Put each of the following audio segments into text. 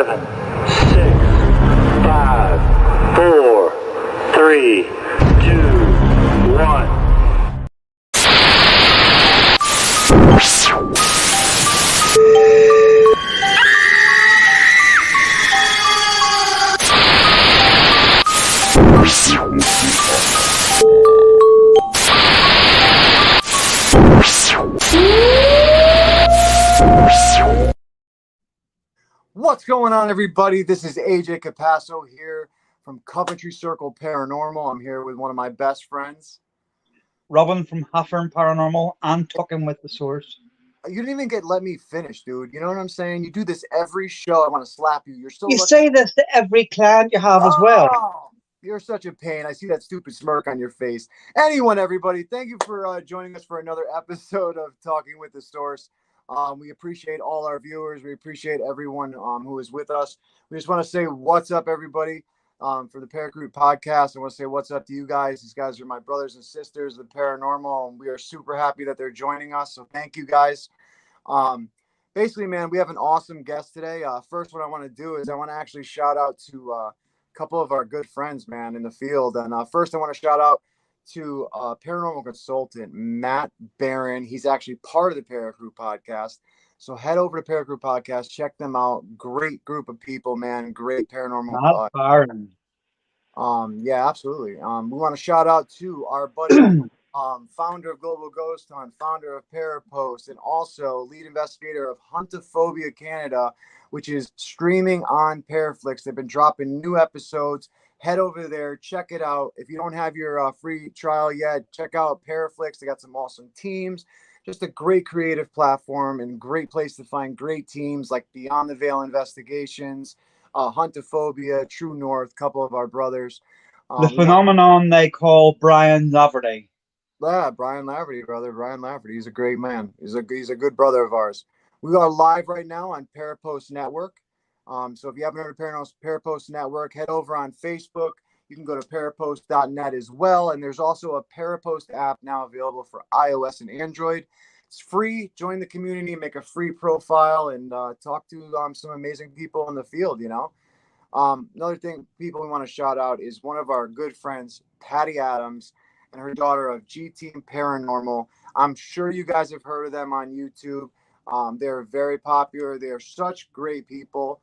7, 6, 5, 4, 3, 2, 1. What's going on, everybody? This is AJ Capasso here from Coventry Circle Paranormal. I'm here with one of my best friends, Robin from Haffern Paranormal and Talking with the Source. You didn't even let me finish, dude. You know what I'm saying? You do this every show. I want to slap you. You're so You lucky. say this to every client you have as well. You're such a pain. I see that stupid smirk on your face. Anyone, everybody, thank you for joining us for another episode of Talking with the Source. We appreciate all our viewers. We appreciate everyone who is with us. We just want to say what's up, everybody, for the Paracroot podcast. I want to say what's up to you guys. These guys are my brothers and sisters of the paranormal, and we are super happy that they're joining us. So thank you, guys. Basically, man, we have an awesome guest today. First, what I want to do is I want to actually shout out to a couple of our good friends, man, in the field. And first, I want to shout out to paranormal consultant Matt Barron. He's actually part of the Paracroot podcast. So head over to Paracroot podcast, check them out. Great group of people, man. Great paranormal. Matt Barron. Yeah, absolutely. We want to shout out to our buddy, founder of Global Ghost Hunt, founder of Parapost, and also lead investigator of Huntophobia Canada, which is streaming on Paraflix. They've been dropping new episodes. Head over there, check it out. If you don't have your free trial yet, check out Paraflix. They got some awesome teams. Just a great creative platform and great place to find great teams like Beyond the Veil Investigations, Huntophobia, True North, couple of our brothers. The phenomenon they call Brian Laverty. Yeah, Brian Laverty, brother. Brian Laverty. He's a great man. He's a good brother of ours. We are live right now on Parapost Network. So if you haven't heard of Parapost Network, head over on Facebook. You can go to parapost.net as well. And there's also a Parapost app now available for iOS and Android. It's free. Join the community, make a free profile, and talk to some amazing people in the field, you know. Another thing, people we want to shout out is one of our good friends, Patty Adams, and her daughter of G Team Paranormal. I'm sure you guys have heard of them on YouTube. They're very popular. They're such great people.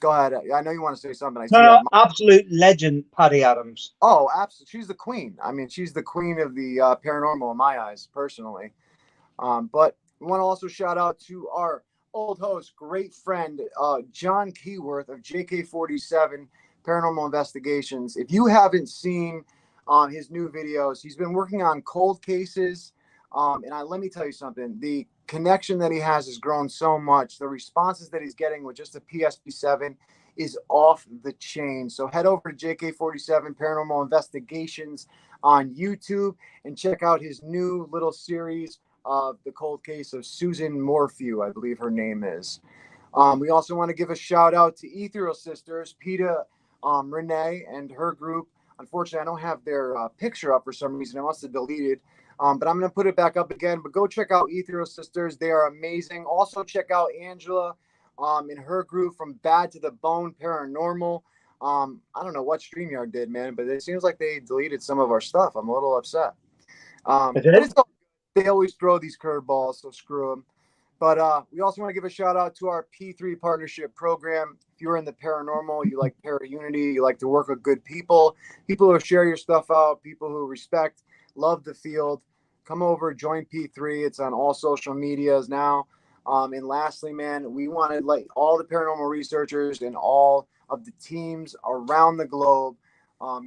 Go ahead. I know you want to say something. Absolute legend, Patty Adams. Oh, absolutely. She's the queen. I mean, she's the queen of the paranormal in my eyes, personally. But we want to also shout out to our old host, great friend, John Keyworth of JK47 Paranormal Investigations. If you haven't seen his new videos, he's been working on cold cases. Let me tell you something. The connection that he has grown so much. The responses that he's getting with just the PSP7 is off the chain. So head over to JK47 Paranormal Investigations on YouTube and check out his new little series of the cold case of Susan Morphew, I believe her name is. We also want to give a shout out to Ethereal Sisters, Peta, Renee, and her group. Unfortunately, I don't have their picture up for some reason. I must have deleted. But I'm going to put it back up again. But go check out Ethereal Sisters. They are amazing. Also check out Angela and her group from Bad to the Bone Paranormal. I don't know what StreamYard did, man, but it seems like they deleted some of our stuff. I'm a little upset. They always throw these curveballs, so screw them. But we also want to give a shout out to our P3 partnership program. If you're in the paranormal, you like Para-Unity, you like to work with good people who share your stuff out, people who respect, love the field, come over, join P3. It's on all social medias now. And lastly, man, we want to let all the paranormal researchers and all of the teams around the globe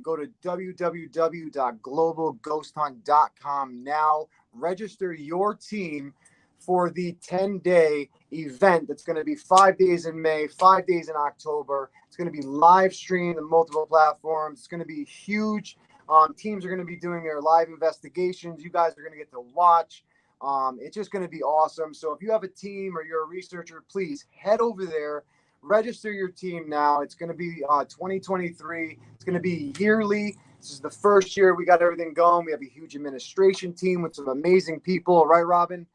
go to www.globalghosthunt.com now. Register your team for the 10-day event that's going to be 5 days in May, 5 days in October. It's going to be live streamed on multiple platforms. It's going to be huge. Teams are going to be doing their live investigations. You guys are going to get to watch. It's just going to be awesome. So if you have a team or you're a researcher, please head over there, register your team now. It's going to be 2023. It's going to be yearly. This is the first year we got everything going. We have a huge administration team with some amazing people. Right, Robin?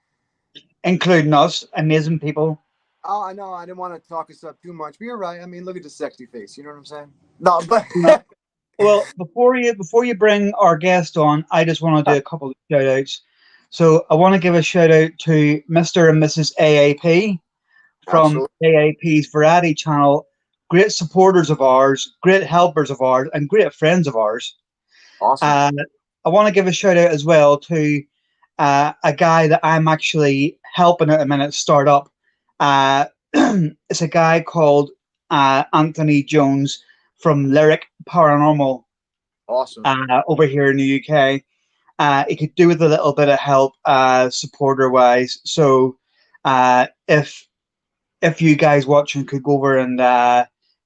Including us, amazing people. Oh, I know. I didn't want to talk us up too much, but you're right. I mean, look at the sexy face. You know what I'm saying? No, but No. Well, before you bring our guest on, I just want to do a couple of shout outs. So I want to give a shout out to Mr. and Mrs. AAP from absolutely AAP's Variety Channel. Great supporters of ours, great helpers of ours, and great friends of ours. awesome. I want to give a shout out as well to a guy that I'm actually helping at the minute start up. Uh, it's a guy called Anthony Jones from Lyric Paranormal Awesome. over here in the UK. It could do with a little bit of help supporter wise. So if you guys watching could go over and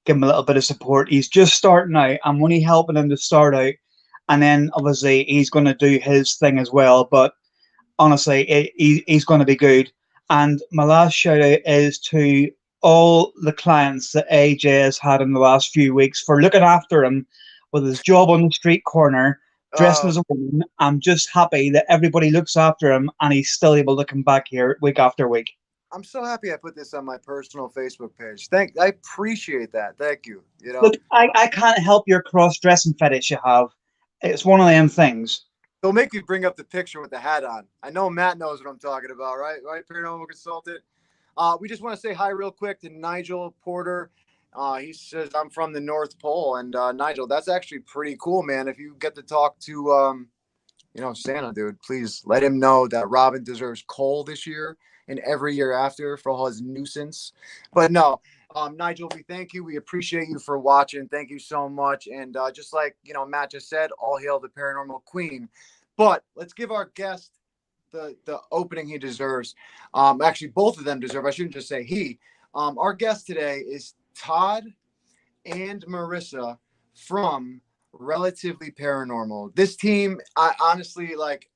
give him a little bit of support. He's just starting out. I'm only helping him to start out, and then obviously he's going to do his thing as well. But honestly, he's going to be good. And my last shout out is to all the clients that AJ has had in the last few weeks for looking after him with his job on the street corner, dressed as a woman. I'm just happy that everybody looks after him and he's still able to come back here week after week. I'm so happy I put this on my personal Facebook page. I appreciate that. Thank you. You know, Look, I can't help your cross-dressing fetish you have. It's one of them things. they'll make me bring up the picture with the hat on. I know Matt knows what I'm talking about, right? Right, paranormal consultant. We just want to say hi real quick to Nigel Porter. He says I'm from the North Pole, and Nigel, that's actually pretty cool, man. If you get to talk to, Santa, dude, please let him know that Robin deserves coal this year and every year after for all his nuisance. But no, Nigel, we thank you. We appreciate you for watching. Thank you so much. And just like, Matt just said, all hail the paranormal queen. But let's give our guest the opening he deserves. Actually, both of them deserve. I shouldn't just say he. Our guest today is Todd and Marissa from Relatively Paranormal. This team, I honestly like.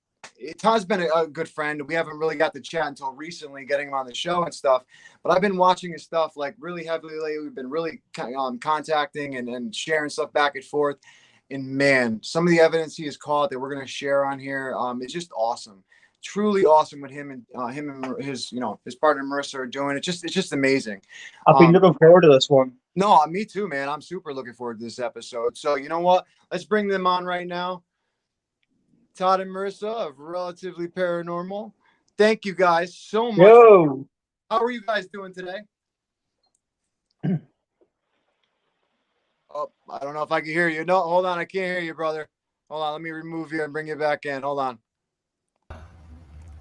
Todd's been a good friend. We haven't really got to chat until recently, getting him on the show and stuff. But I've been watching his stuff like really heavily lately. We've been really contacting and sharing stuff back and forth. And man, some of the evidence he has caught that we're going to share on here is just awesome. Truly awesome what him and his his partner Marissa are doing. It's just amazing. I've been looking forward to this one. No, me too, man. I'm super looking forward to this episode. So you know what? Let's bring them on right now. Todd and Marissa of Relatively Paranormal. Thank you guys so much. Yo. How are you guys doing today? Oh, I don't know if I can hear you. No, hold on. I can't hear you, brother. Hold on. Let me remove you and bring you back in. Hold on.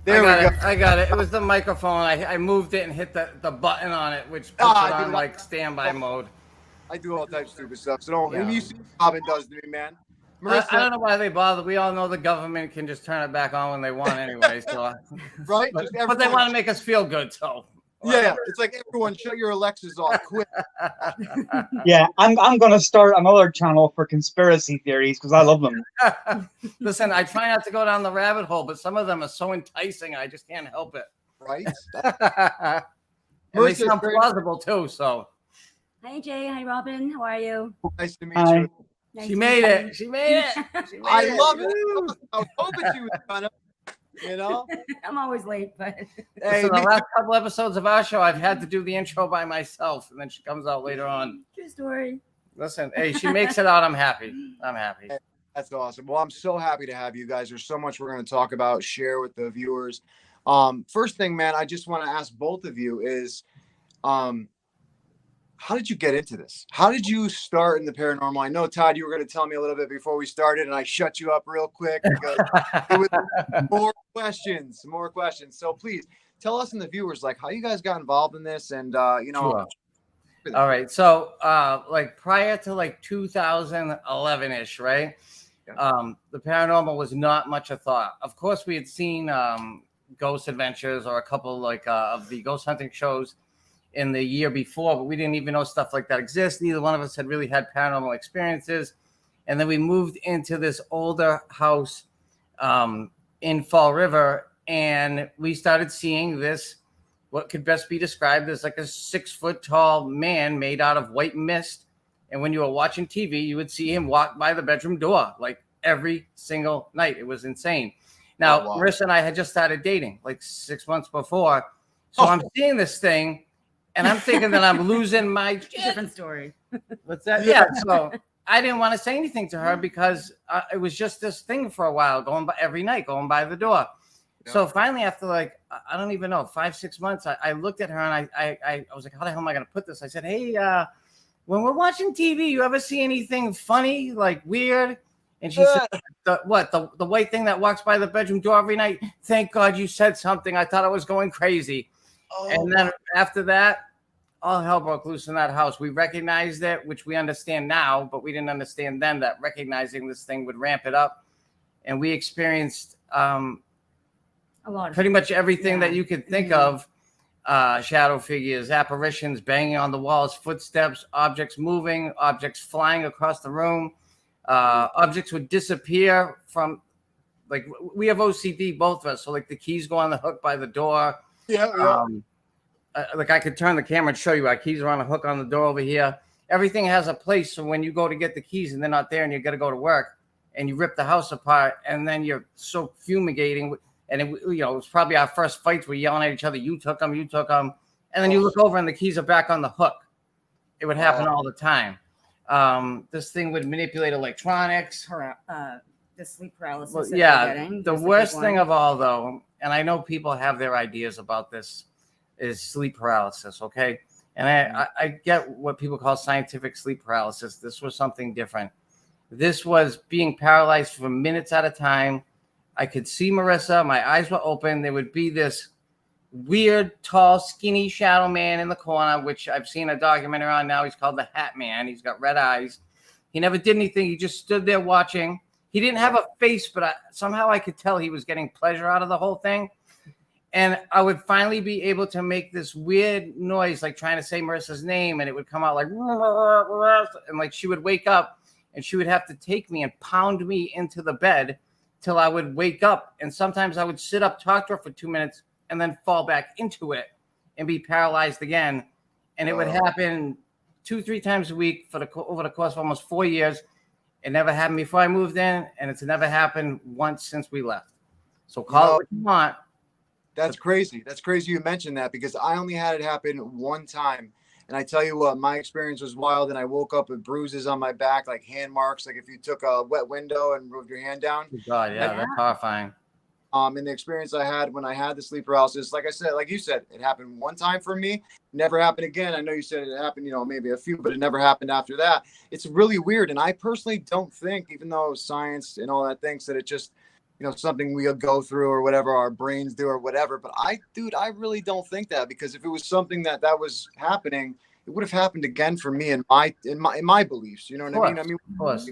There we go. I got it. It was the microphone. I moved it and hit the button on it, which puts it on like standby mode. I do all types of stupid stuff. So don't. You see what Robin does to me, man. Marissa, I don't know why they bother. We all know the government can just turn it back on when they want anyway. So right? But they want to make us feel good. So yeah, it's like everyone shut your Alexas off quick. Yeah, I'm gonna start another channel for conspiracy theories because I love them. Listen, I try not to go down the rabbit hole, but some of them are so enticing, I just can't help it. Right? And they sound plausible too. So hi Jay, hi Robin, how are you? Nice to meet Hi. you. Nice she to made meet it. you. She made it. She made I it. love it. I was hoping she was gonna, I'm always late, but Hey, So the last couple episodes of our show, I've had to do the intro by myself, and then she comes out later on. true story. Listen, hey, she makes it out. I'm happy. I'm happy. that's awesome. Well, I'm so happy to have you guys. There's so much we're going to talk about, share with the viewers. First thing, man, I just want to ask both of you is, how did you get into this? How did you start in the paranormal? I know, Todd, you were going to tell me a little bit before we started, and I shut you up real quick because it was more questions. So please tell us and the viewers, like, how you guys got involved in this, and Sure. All right. So, like prior to like 2011-ish, right? Yeah. The paranormal was not much a thought. Of course, we had seen Ghost Adventures or a couple like of the ghost hunting shows in the year before, but we didn't even know stuff like that exists. Neither one of us had really had paranormal experiences. And then we moved into this older house in Fall River, and we started seeing this, what could best be described as like a 6-foot tall man made out of white mist. And when you were watching TV, you would see him walk by the bedroom door like every single night. It was insane. Now, Marissa and I had just started dating like 6 months before. So I'm seeing this thing, and I'm thinking that I'm losing my shit. Different story. What's that? Yeah. So I didn't want to say anything to her because it was just this thing for a while, going by every night, going by the door. Yeah. So finally, after like, I don't even know, 5-6 months, I looked at her and I was like, how the hell am I going to put this? I said, hey, when we're watching TV, you ever see anything funny, like weird? And she said, the white thing that walks by the bedroom door every night? Thank God you said something. I thought I was going crazy. Oh, and then after that, all hell broke loose in that house. We recognized it, which we understand now, but we didn't understand then that recognizing this thing would ramp it up. And we experienced a lot, pretty much everything that you could think of. Shadow figures, apparitions, banging on the walls, footsteps, objects moving, objects flying across the room. Objects would disappear from, like, we have OCD, both of us. So like the keys go on the hook by the door. Like I could turn the camera and show you our keys are on a hook on the door over here. Everything has a place. So when you go to get the keys and they're not there and you got to go to work and you rip the house apart and then you're so fumigating. And it was probably our first fights. We're yelling at each other. You took them. And then you look over and the keys are back on the hook. It would happen all the time. This thing would manipulate electronics. The sleep paralysis. Well, yeah. The worst thing of all, though, and I know people have their ideas about this, is sleep paralysis. Okay. And I get what people call scientific sleep paralysis. This was something different. This was being paralyzed for minutes at a time. I could see Marissa. My eyes were open. There would be this weird, tall, skinny shadow man in the corner, which I've seen a documentary on now. He's called the Hat Man. He's got red eyes. He never did anything. He just stood there watching. He didn't have a face, but somehow I could tell he was getting pleasure out of the whole thing. And I would finally be able to make this weird noise, like trying to say Marissa's name, and it would come out like, and like she would wake up and she would have to take me and pound me into the bed till I would wake up. And sometimes I would sit up, talk to her for 2 minutes, and then fall back into it and be paralyzed again. And it would happen 2-3 times a week over the course of almost 4 years. It never happened before I moved in, and it's never happened once since we left. So call it what you want. That's crazy. That's crazy you mentioned that, because I only had it happen one time. And I tell you what, my experience was wild, and I woke up with bruises on my back, like hand marks, like if you took a wet window and moved your hand down. God, yeah, that's horrifying. And the experience I had when I had the sleep paralysis, like I said, like you said, it happened one time for me, never happened again. I know you said it happened, maybe a few, but it never happened after that. It's really weird. And I personally don't think, even though science and all that thinks that it just, something we'll go through or whatever our brains do or whatever. But I really don't think that, because if it was something that was happening, it would have happened again for me in my beliefs. You know what I mean? I mean, of course.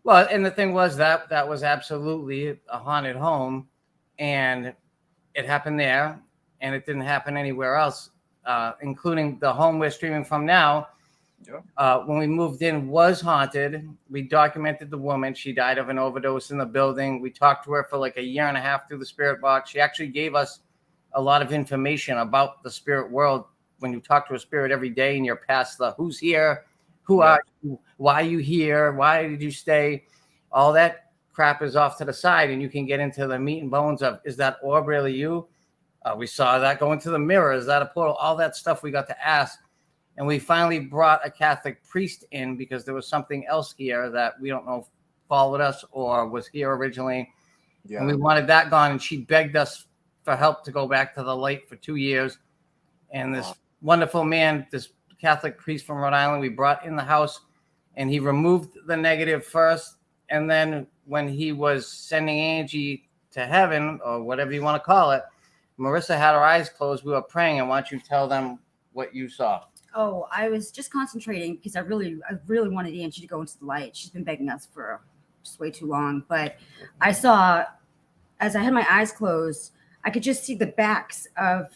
Well, and the thing was that was absolutely a haunted home, and it happened there, and it didn't happen anywhere else, including the home we're streaming from now. Yeah. When we moved in was haunted. We documented the woman. She died of an overdose in the building. We talked to her for like a year and a half through the spirit box. She actually gave us a lot of information about the spirit world. When you talk to a spirit every day and you're past the who's here, who are you, why are you here, why did you stay, all that crap is off to the side, and you can get into the meat and bones of, is that orb really you? We saw that go into the mirror. Is that a portal? All that stuff we got to ask. And we finally brought a Catholic priest in because there was something else here that we don't know if followed us or was here originally. Yeah. And we wanted that gone. And she begged us for help to go back to the light for 2 years. And this wonderful man, this Catholic priest from Rhode Island, we brought in the house, and he removed the negative first. And then when he was sending Angie to heaven, or whatever you want to call it, Marissa had her eyes closed. We were praying. And why don't you tell them what you saw? Oh, I was just concentrating because I really wanted Angie to go into the light. She's been begging us for just way too long. But I saw, as I had my eyes closed, I could just see the backs of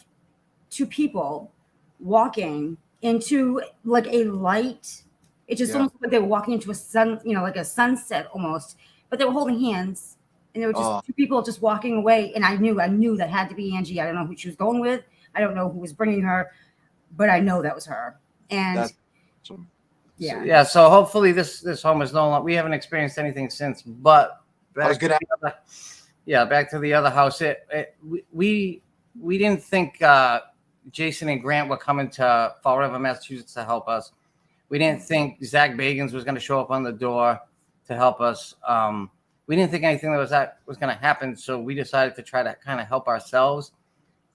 2 people walking into like a light. It just almost like they were walking into a sun, like a sunset almost. But they were holding hands, and there were just 2 people just walking away. And I knew that had to be Angie. I don't know who she was going with. I don't know who was bringing her. But I know that was her. And yeah. So hopefully this home is no longer. We haven't experienced anything since. But back to the other house. We didn't think Jason and Grant were coming to Fall River, Massachusetts to help us. We didn't think Zach Bagans was going to show up on the door to help us. We didn't think anything was going to happen, so we decided to try to kind of help ourselves.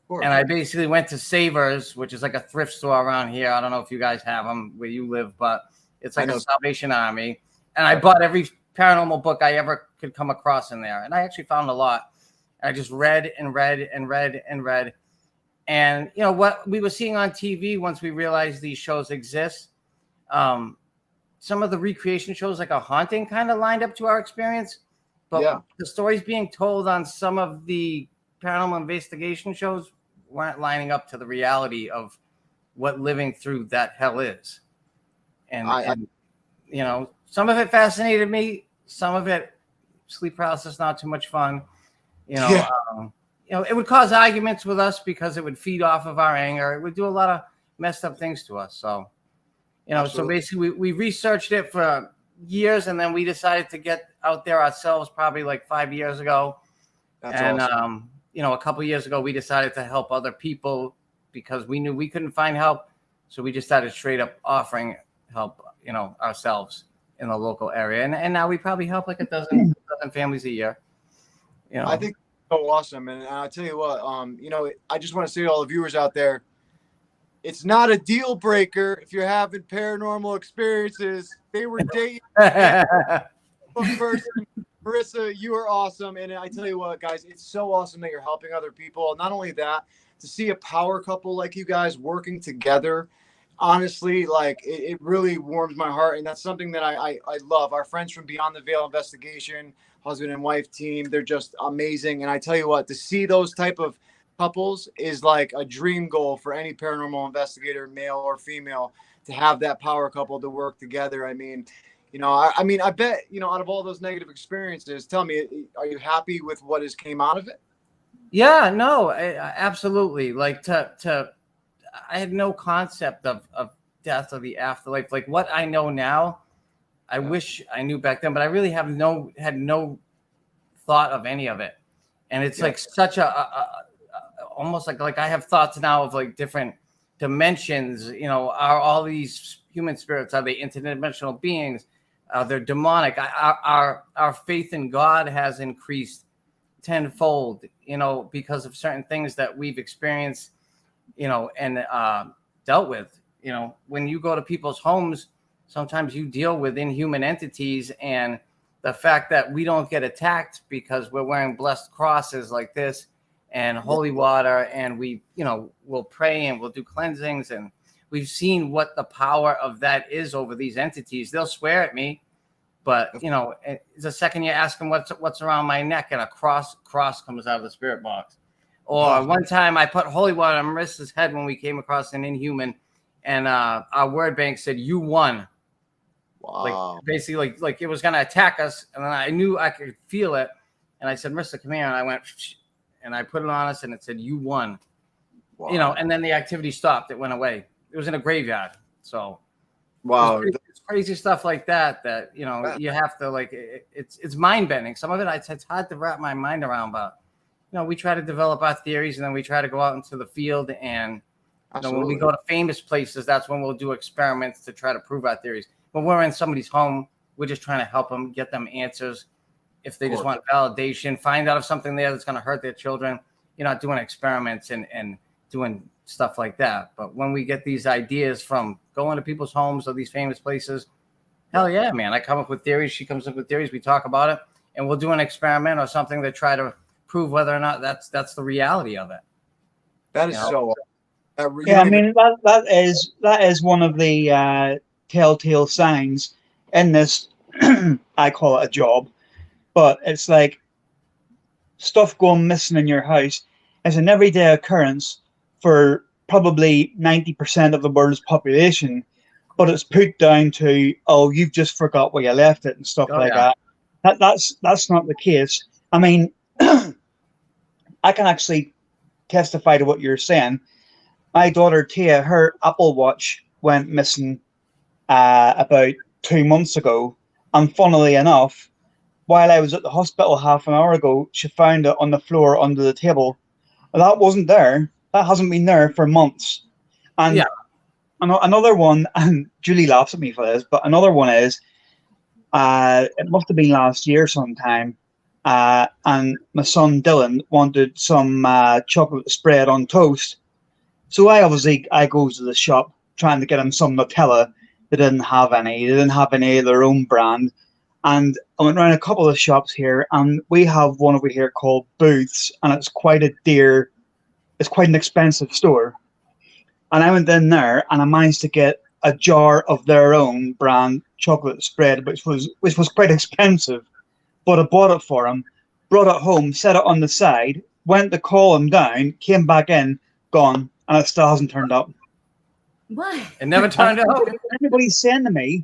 And I basically went to Savers, which is like a thrift store around here. I don't know if you guys have them where you live, but it's like a Salvation Army. And I bought every paranormal book I ever could come across in there. And I actually found a lot. I just read and read and read and read. And, you know, what we were seeing on TV once we realized these shows exist, some of the recreation shows, like a haunting, kind of lined up to our experience. But the stories being told on some of the paranormal investigation shows weren't lining up to the reality of what living through that hell is. And you know, some of it fascinated me. Some of it, sleep paralysis, not too much fun. You know, it would cause arguments with us because it would feed off of our anger. It would do a lot of messed up things to us. So, you know, so basically we researched it for years, and then we decided to get out there ourselves probably like 5 years ago. That's awesome. You know, a couple of years ago, we decided to help other people because we knew we couldn't find help. So we just started straight up offering help, you know, ourselves in the local area. And now we probably help like a dozen families a year. You know, I think it's so awesome. And I'll tell you what, you know, I just want to say to all the viewers out there, it's not a deal breaker if you're having paranormal experiences. They were dating person. Marissa, you are awesome. And I tell you what, guys, it's so awesome that you're helping other people. Not only that, to see a power couple like you guys working together, honestly, like it really warms my heart. And that's something that I love. Our friends from Beyond the Veil Investigation, husband and wife team, they're just amazing. And I tell you what, to see those type of couples is like a dream goal for any paranormal investigator, male or female, to have that power couple to work together. I mean, you know, I mean, I bet, you know, out of all those negative experiences, tell me, are you happy with what has came out of it? Yeah, no, absolutely. Like I had no concept of death or the afterlife. Like what I know now, I wish I knew back then, but I really had no thought of any of it. And it's like such almost like I have thoughts now of like different dimensions. You know, are all these human spirits, are they interdimensional beings? They're demonic. Our faith in God has increased tenfold, you know, because of certain things that we've experienced, you know, and dealt with. You know, when you go to people's homes, sometimes you deal with inhuman entities, and the fact that we don't get attacked because we're wearing blessed crosses like this and holy water, and we, you know, we'll pray and we'll do cleansings, and we've seen what the power of that is over these entities. They'll swear at me, but you know, the second you ask them what's around my neck, and a cross comes out of the spirit box. Or one time I put holy water on Marissa's head when we came across an inhuman, and our word bank said, "You won." Wow. Like basically like it was gonna attack us, and then I knew I could feel it, and I said, "Marissa, come here," and I went, and I put it on us, and it said, "You won." Wow. You know, and then the activity stopped. It went away. It was in a graveyard. So, wow, it's crazy stuff like that. That you know, you have to like. It's mind bending. Some of it, it's hard to wrap my mind around. But you know, we try to develop our theories, and then we try to go out into the field. And you know, when we go to famous places, that's when we'll do experiments to try to prove our theories. When we're in somebody's home, we're just trying to help them, get them answers. If they just want validation, find out if something there that's going to hurt their children. You're not doing experiments and doing stuff like that. But when we get these ideas from going to people's homes or these famous places, hell yeah, man. I come up with theories. She comes up with theories. We talk about it, and we'll do an experiment or something to try to prove whether or not that's the reality of it. That is so. Yeah, I mean that is one of the telltale signs in this. I call it a job, but it's like stuff going missing in your house is an everyday occurrence for probably 90% of the world's population, but it's put down to, oh, you've just forgot where you left it and stuff that. That's not the case. I mean, I can actually testify to what you're saying. My daughter Tia, her Apple Watch went missing about 2 months ago, and funnily enough, while I was at the hospital half an hour ago, she found it on the floor under the table. Well, that wasn't there. that hasn't been there for months. And Yeah. another one, and Julie laughs at me for this, but another one is, it must have been last year sometime, and my son Dylan wanted some chocolate spread on toast. So I go to the shop trying to get him some Nutella. They didn't have any. They didn't have any of their own brand. And I went around a couple of shops here, and we have one over here called Booths, and it's quite an expensive store. And I went in there, and I managed to get a jar of their own brand chocolate spread, which was quite expensive. But I bought it for him, brought it home, set it on the side, went to call him down, came back in, gone, and it still hasn't turned up. What? It never turned out. Everybody's saying to me,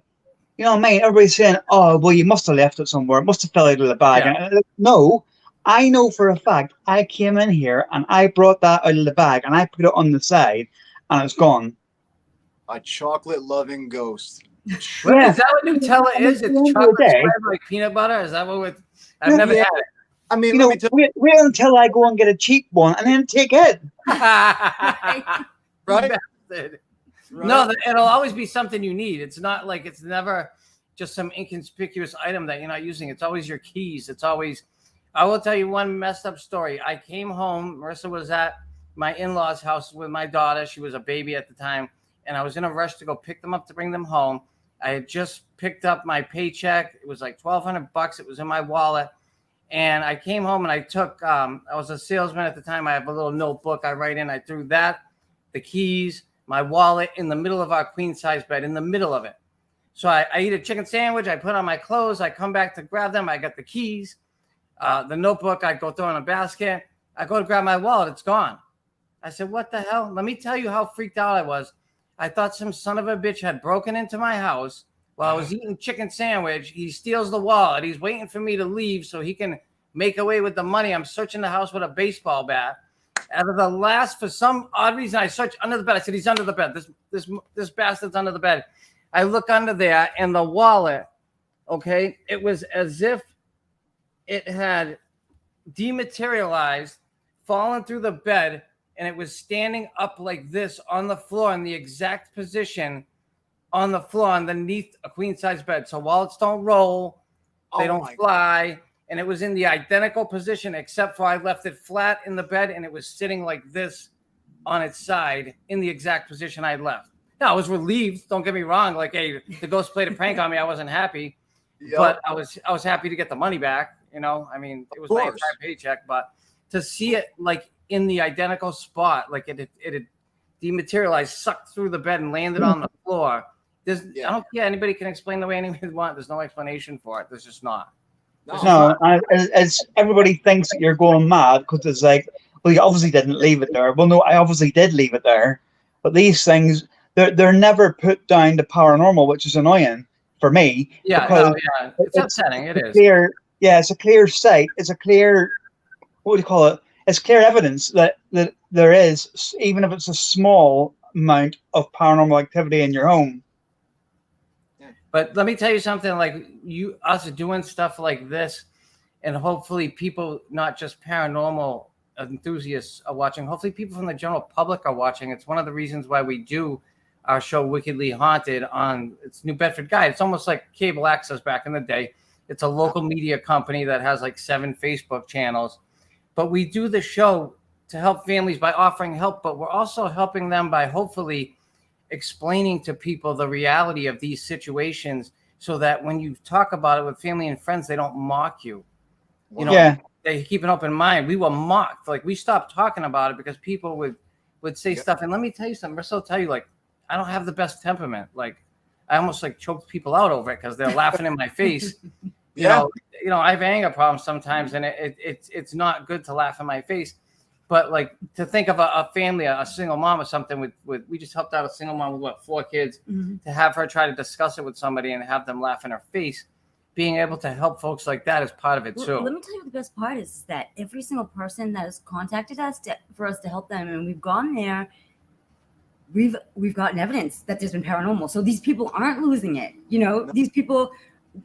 you know what I mean? Everybody's saying, oh, well, you must have left it somewhere. It must have fell out of the bag. Yeah. And I'm like, no, I know for a fact I came in here and I brought that out of the bag and I put it on the side and it's gone. A chocolate-loving ghost. What, is that what Nutella is? It's chocolate spread like peanut butter? Is that what I've never had it. I mean, You know, wait until I go and get a cheap one and then take it. Right? Bastard. No, it'll always be something you need. It's not like it's never just some inconspicuous item that you're not using. It's always your keys. It's always. I will tell you one messed up story. I came home. Marissa was at my in-laws' house with my daughter. She was a baby at the time, and I was in a rush to go pick them up to bring them home. I had just picked up my paycheck. It was like $1,200. It was in my wallet. And I came home and I took, I was a salesman at the time. I have a little notebook I write in. I threw that, the keys, my wallet in the middle of our queen size bed, in the middle of it. So I eat a chicken sandwich. I put on my clothes. I come back to grab them. I got the keys, the notebook. I go throw in a basket. I go to grab my wallet. It's gone. I said, what the hell? Let me tell you how freaked out I was. I thought some son of a bitch had broken into my house while I was eating chicken sandwich. He steals the wallet. He's waiting for me to leave so he can make away with the money. I'm searching the house with a baseball bat. Out of the last, for some odd reason, I searched under the bed. I said, he's under the bed. This bastard's under the bed. I look under there, and the wallet, okay, it was as if it had dematerialized, fallen through the bed, and it was standing up like this on the floor in the exact position on the floor underneath a queen-size bed. So wallets don't roll, they don't fly. And it was in the identical position, except for I left it flat in the bed, and it was sitting like this on its side in the exact position I left. Now, I was relieved. Don't get me wrong. Like, hey, the ghost played a prank on me. I wasn't happy, but I was happy to get the money back. You know, I mean, it was my entire paycheck, but to see it like in the identical spot, like it had dematerialized, sucked through the bed, and landed on the floor. I don't care. Anybody can explain the way anybody wants. There's no explanation for it. There's just not. No, as everybody thinks that you're going mad because it's like, well, you obviously didn't leave it there. Well, no, I obviously did leave it there. But these things, they're never put down to paranormal, which is annoying for me. Yeah, it's upsetting. It is. It's a clear sight. It's a clear, what do you call it? It's clear evidence that there is, even if it's a small amount of paranormal activity in your home. But let me tell you something, like us doing stuff like this, and hopefully people, not just paranormal enthusiasts are watching, hopefully people from the general public are watching. It's one of the reasons why we do our show Wickedly Haunted on it's New Bedford Guide. It's almost like cable access back in the day. It's a local media company that has like 7 Facebook channels. But we do the show to help families by offering help, but we're also helping them by hopefully explaining to people the reality of these situations so that when you talk about it with family and friends, they don't mock you. You know, they keep an open mind. We were mocked. Like, we stopped talking about it because people would say stuff. And let me tell you something. Marissa will tell you, like, I don't have the best temperament. Like, I almost like choked people out over it because they're laughing in my face. You know, I have anger problems sometimes, and it's not good to laugh in my face. But like to think of a family, a single mom or something with we just helped out a single mom with 4 kids, to have her try to discuss it with somebody and have them laugh in her face. Being able to help folks like that is part of it too. Let me tell you what the best part is that every single person that has contacted us for us to help them, and we've gone there, we've gotten evidence that there's been paranormal. So these people aren't losing it. You know, these people,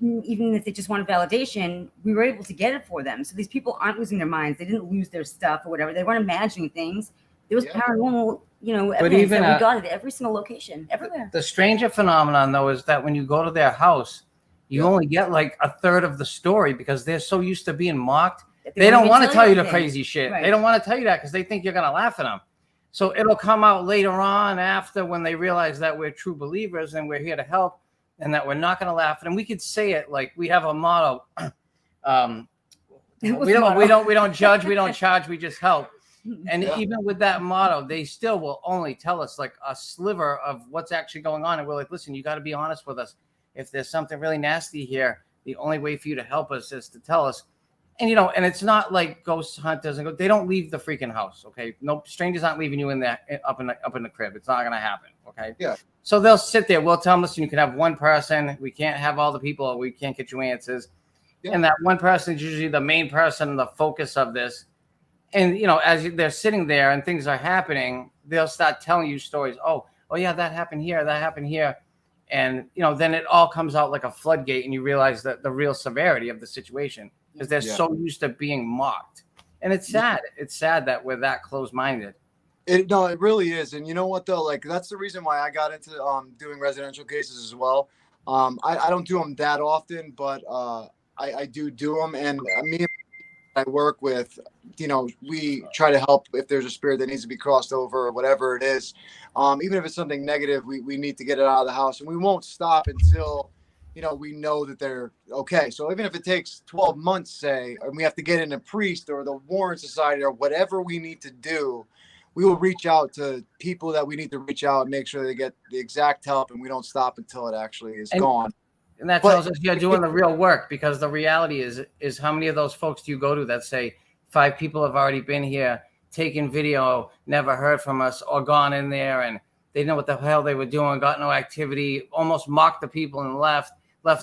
even if they just wanted validation, we were able to get it for them. So these people aren't losing their minds. They didn't lose their stuff or whatever. They weren't imagining things. There was Yeah. paranormal, But evidence even, that we got at every single location, everywhere. The stranger phenomenon, though, is that when you go to their house, you Yeah. only get like a third of the story because they're so used to being mocked. That They don't even want to tell you the anything. crazy shit. Right. They don't want to tell you that because they think you're going to laugh at them. So it'll come out later on after when they realize that we're true believers and we're here to help and that we're not going to laugh at them. We could say it like we have a motto. We don't judge, we don't charge, we just help. And Yeah. even with that motto, they still will only tell us like a sliver of what's actually going on. And we're like, listen, you got to be honest with us. If there's something really nasty here, the only way for you to help us is to tell us. And, and it's not like ghost hunters and they don't leave the freaking house. Okay. No, strangers aren't leaving you in there up in the crib. It's not going to happen. Okay. Yeah. So they'll sit there. We'll tell them, listen, you can have one person. We can't have all the people. Or we can't get you answers. Yeah. And that one person is usually the main person and the focus of this. And, as they're sitting there and things are happening, they'll start telling you stories. Oh yeah, that happened here. That happened here. And, then it all comes out like a floodgate and you realize that the real severity of the situation because they're so used to being mocked. And it's sad. It's sad that we're that close-minded. It really is. And you know what, though? Like, that's the reason why I got into doing residential cases as well. I don't do them that often, but I do them. And me and I work with, we try to help if there's a spirit that needs to be crossed over or whatever it is. Even if it's something negative, we need to get it out of the house. And we won't stop until, we know that they're okay. So even if it takes 12 months, say, and we have to get in a priest or the Warren Society or whatever we need to do, we will reach out to people that we need to reach out and make sure they get the exact help. And we don't stop until it actually is gone. And that tells us you're doing the real work because the reality is how many of those folks do you go to that say 5 people have already been here, taken video, never heard from us or gone in there and they didn't know what the hell they were doing, got no activity, almost mocked the people and left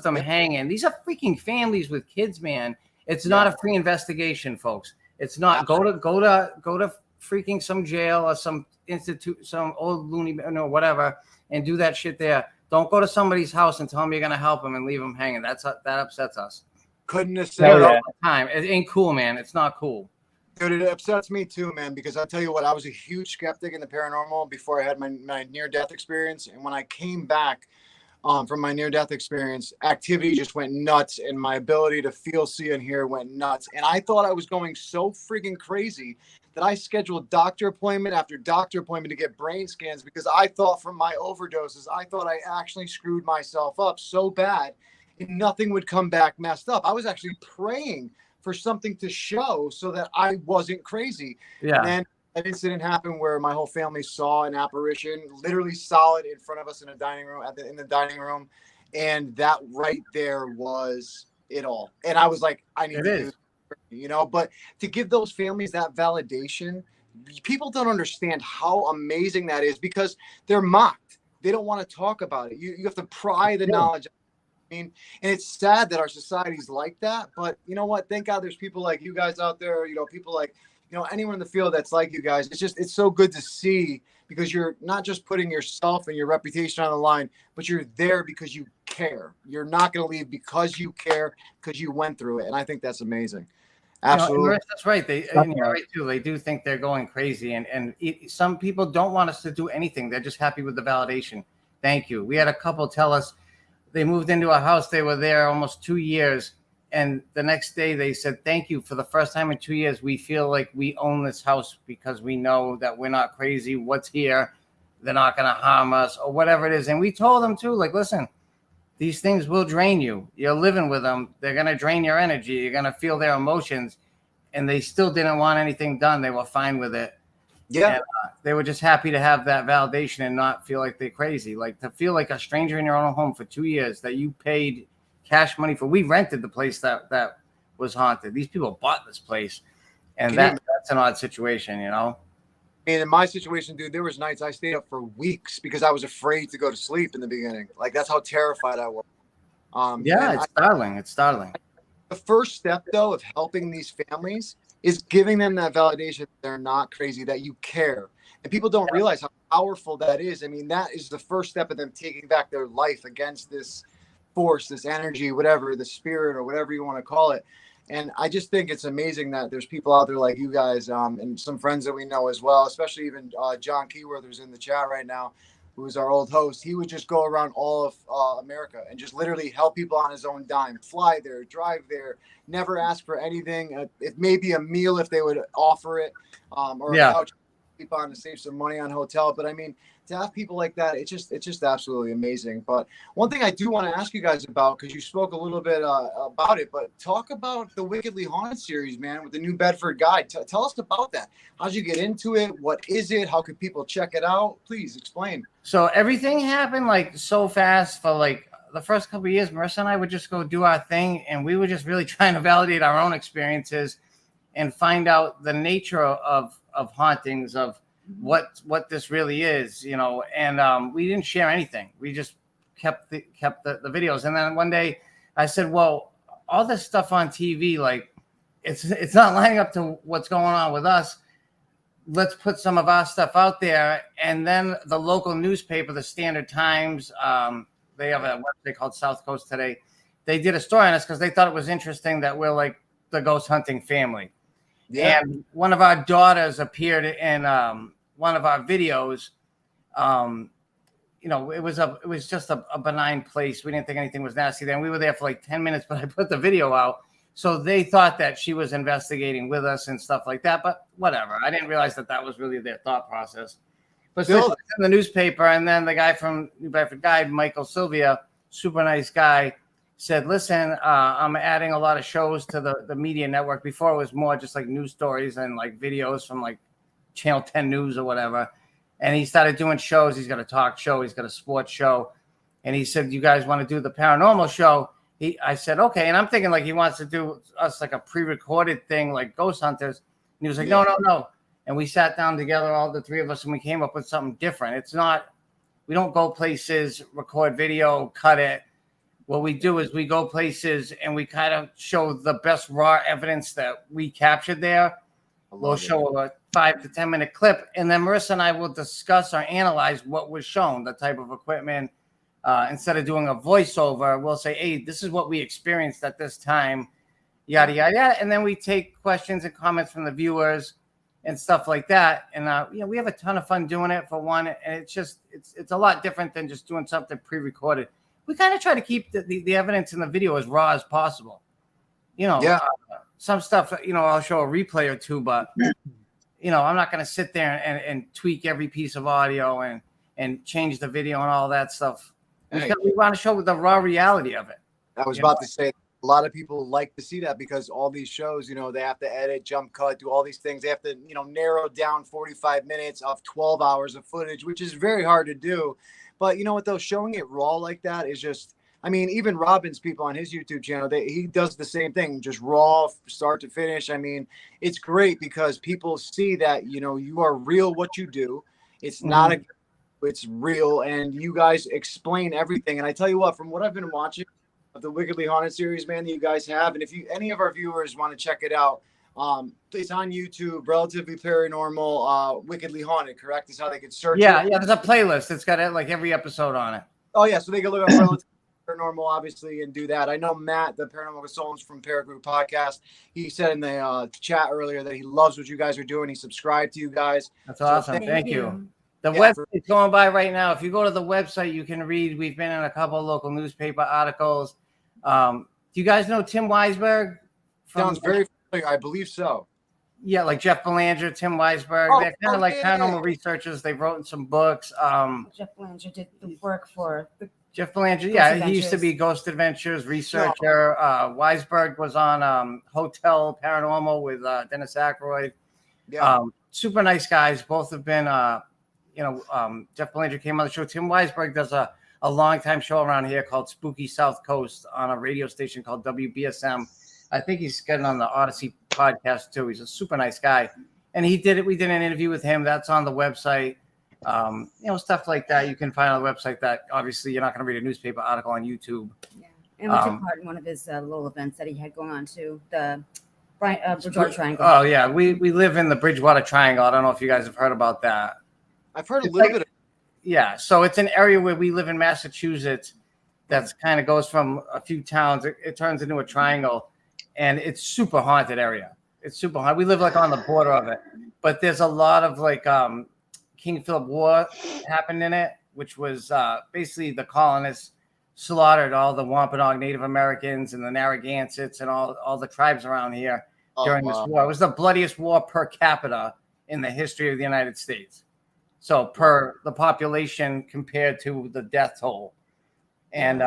them hanging. These are freaking families with kids, man. It's not a free investigation, folks. It's not go to freaking some jail or some institute, some old loony or whatever and do that shit there. Don't go to somebody's house and tell them you're going to help them and leave them hanging. That upsets us. Couldn't have said it all the time. It ain't cool, man. It's not cool. Dude, it upsets me too, man, because I'll tell you what, I was a huge skeptic in the paranormal before I had my near-death experience. And when I came back from my near-death experience, activity just went nuts and my ability to feel, see, and hear went nuts. And I thought I was going so freaking crazy that I scheduled doctor appointment after doctor appointment to get brain scans because I thought from my overdoses, I thought I actually screwed myself up so bad and nothing would come back messed up. I was actually praying for something to show so that I wasn't crazy. Yeah. And then an incident happened where my whole family saw an apparition literally solid in front of us in a dining room in the dining room. And that right there was it all. And I was like, I need to do this. But to give those families that validation, people don't understand how amazing that is because they're mocked. They don't want to talk about it. You have to pry the knowledge. And it's sad that our society's like that. But you know what? Thank God there's people like you guys out there, people like, anyone in the field that's like you guys. It's so good to see because you're not just putting yourself and your reputation on the line, but you're there because you care. You're not going to leave because you care, because you went through it. And I think that's amazing. Absolutely. That's right. They do think they're going crazy. And some people don't want us to do anything. They're just happy with the validation. Thank you. We had a couple tell us they moved into a house. They were there almost 2 years. And the next day they said, thank you. For the first time in 2 years, we feel like we own this house because we know that we're not crazy. What's here? They're not going to harm us or whatever it is. And we told them too, like, listen, these things will drain you. You're living with them. They're going to drain your energy. You're going to feel their emotions. And they still didn't want anything done. They were fine with it. Yeah. And, they were just happy to have that validation and not feel like they're crazy. Like to feel like a stranger in your own home for 2 years that you paid cash money for. We rented the place that was haunted. These people bought this place. And that's an odd situation, And in my situation, dude, there was nights I stayed up for weeks because I was afraid to go to sleep in the beginning. Like that's how terrified I was. It's startling. It's startling. The first step, though, of helping these families is giving them that validation that they're not crazy, that you care. And people don't realize how powerful that is. I mean, that is the first step of them taking back their life against this force, this energy, whatever, the spirit or whatever you want to call it. And I just think it's amazing that there's people out there like you guys, and some friends that we know as well, especially even John Keyworther's in the chat right now, who is our old host. He would just go around all of America and just literally help people on his own dime, fly there, drive there, never ask for anything. It may be a meal if they would offer it, or a couch sleep on to save some money on hotel. But I mean, to have people like that, it's just absolutely amazing. But one thing I do want to ask you guys about, because you spoke a little bit about it, but talk about the Wickedly Haunted series, man, with the New Bedford Guide. Tell us about that. How'd you get into it? What is it? How can people check it out? Please explain. So everything happened like so fast for like the first couple of years. Marissa and I would just go do our thing, and we were just really trying to validate our own experiences and find out the nature of hauntings, of what this really is, you know. And we didn't share anything. We just kept the videos. And then one day I said, well, all this stuff on TV, like it's not lining up to what's going on with us. Let's put some of our stuff out there. And then the local newspaper, the Standard Times, they have a website called South Coast Today. They did a story on us because they thought it was interesting that we're like the ghost hunting family. Yeah. And one of our daughters appeared in one of our videos. You know, it was just a benign place. We didn't think anything was nasty there. And we were there for like 10 minutes, but I put the video out. So they thought that she was investigating with us and stuff like that. But whatever. I didn't realize that was really their thought process. But still, it's in the newspaper. And then the guy from New Bedford Guide, Michael Sylvia, super nice guy, said, listen, I'm adding a lot of shows to the media network. Before it was more just like news stories and like videos from like Channel 10 News or whatever. And he started doing shows. He's got a talk show. He's got a sports show. And he said, you guys want to do the paranormal show? I said, okay. And I'm thinking like he wants to do us like a pre-recorded thing like Ghost Hunters. And he was like, no. And we sat down together, all the three of us, and we came up with something different. It's not, we don't go places, record video, cut it. What we do is we go places and we kind of show the best raw evidence that we captured there. We'll show a 5 to 10 minute clip, and then Marissa and I will discuss or analyze what was shown, the type of equipment. Instead of doing a voiceover, we'll say, hey, this is what we experienced at this time, yada, yada, yada. And then we take questions and comments from the viewers and stuff like that. And, we have a ton of fun doing it, for one. And it's just, it's a lot different than just doing something pre-recorded. We kind of try to keep the evidence in the video as raw as possible. You know, some stuff, I'll show a replay or two, but, I'm not going to sit there and tweak every piece of audio and change the video and all that stuff. We want to show the raw reality of it. I was about to say, a lot of people like to see that because all these shows, they have to edit, jump cut, do all these things. They have to, narrow down 45 minutes of 12 hours of footage, which is very hard to do. But you know what, though, showing it raw like that is just, I mean, even Robin's people on his YouTube channel, he does the same thing, just raw, start to finish. I mean, it's great because people see that, you are real what you do. It's not it's real, and you guys explain everything. And I tell you what, from what I've been watching of the Wickedly Haunted series, man, that you guys have, and if any of our viewers want to check it out, it's on YouTube, Relatively Paranormal, Wickedly Haunted, correct? Is how they can search it. Yeah, there's a playlist. It's got like every episode on it. Oh, yeah, so they can look up Relatively Paranormal, obviously, and do that. I know Matt, the Paranormal Consultants from Paragroup Podcast, he said in the chat earlier that he loves what you guys are doing. He subscribed to you guys. That's awesome. Thank you. The website's going by right now. If you go to the website, you can read. We've been in a couple of local newspaper articles. Do you guys know Tim Weisberg? Sounds very familiar. I believe so. Yeah, like Jeff Belanger, Tim Weisberg. They're kind of like paranormal researchers. They've written some books. Jeff Belanger did the work for the Jeff Belanger. He used to be Ghost Adventures researcher. Weisberg was on Hotel Paranormal with Dennis Aykroyd. Yeah. Super nice guys. Both have been Jeff Belanger came on the show. Tim Weisberg does a long-time show around here called Spooky South Coast on a radio station called WBSM. I think he's getting on the Odyssey podcast too. He's a super nice guy. And we did an interview with him. That's on the website. Stuff like that you can find on the website that obviously you're not going to read a newspaper article on YouTube. Yeah. And we took part in one of his little events that he had going on too. The Bridgewater Triangle. Oh, yeah. We live in the Bridgewater Triangle. I don't know if you guys have heard about that. I've heard a little bit. Yeah, so it's an area where we live in Massachusetts. That's kind of goes from a few towns. It turns into a triangle, and it's super haunted area. It's super haunted. We live like on the border of it, but there's a lot of like King Philip War happened in it, which was basically the colonists slaughtered all the Wampanoag Native Americans and the Narragansetts and all the tribes around here during this war. It was the bloodiest war per capita in the history of the United States. So per the population compared to the death toll. And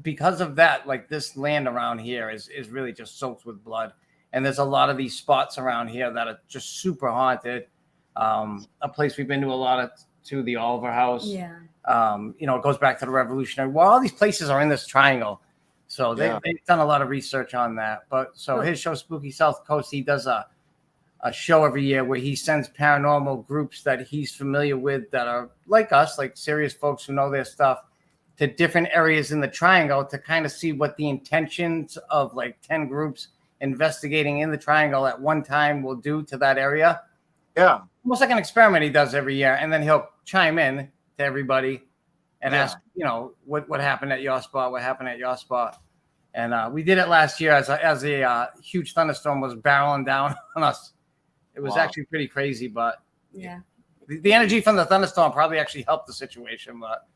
because of that, like this land around here is really just soaked with blood. And there's a lot of these spots around here that are just super haunted. A place we've been to a lot of, to the Oliver House. Yeah. It goes back to the Revolutionary War. All these places are in this triangle. So they've done a lot of research on that. But so his show, Spooky South Coast, he does a show every year where he sends paranormal groups that he's familiar with that are like us, like serious folks who know their stuff, to different areas in the triangle to kind of see what the intentions of like 10 groups investigating in the triangle at one time will do to that area. Yeah. Almost like an experiment he does every year. And then he'll chime in to everybody and ask, what happened at your spot? What happened at your spot? And we did it last year as a huge thunderstorm was barreling down on us. It was actually pretty crazy, but the energy from the thunderstorm probably actually helped the situation. But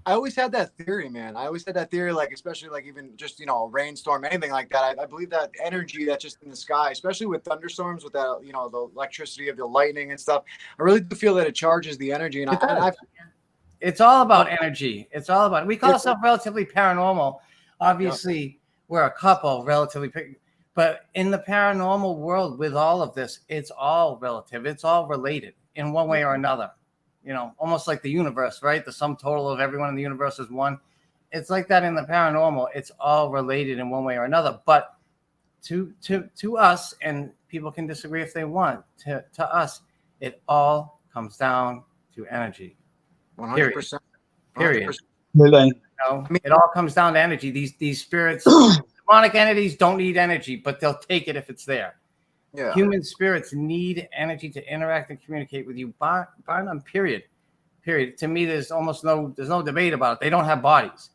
I always had that theory, man. I always had that theory, like, especially like even just, a rainstorm, anything like that. I believe that energy that's just in the sky, especially with thunderstorms, with that, the electricity of the lightning and stuff. I really do feel that it charges the energy. And it's all about energy. It's all about, we call ourselves relatively paranormal. Obviously, we're a couple relatively, but in the paranormal world with all of this, it's all relative. It's all related in one way or another. Almost like the universe, right? The sum total of everyone in the universe is one. It's like that in the paranormal. It's all related in one way or another. But to us, and people can disagree if they want, to us, it all comes down to energy. 100%. Period. Really? It all comes down to energy. These spirits, demonic entities don't need energy, but they'll take it if it's there. Yeah. Human spirits need energy to interact and communicate with you. Bar none, period. To me, there's no debate about it. They don't have bodies.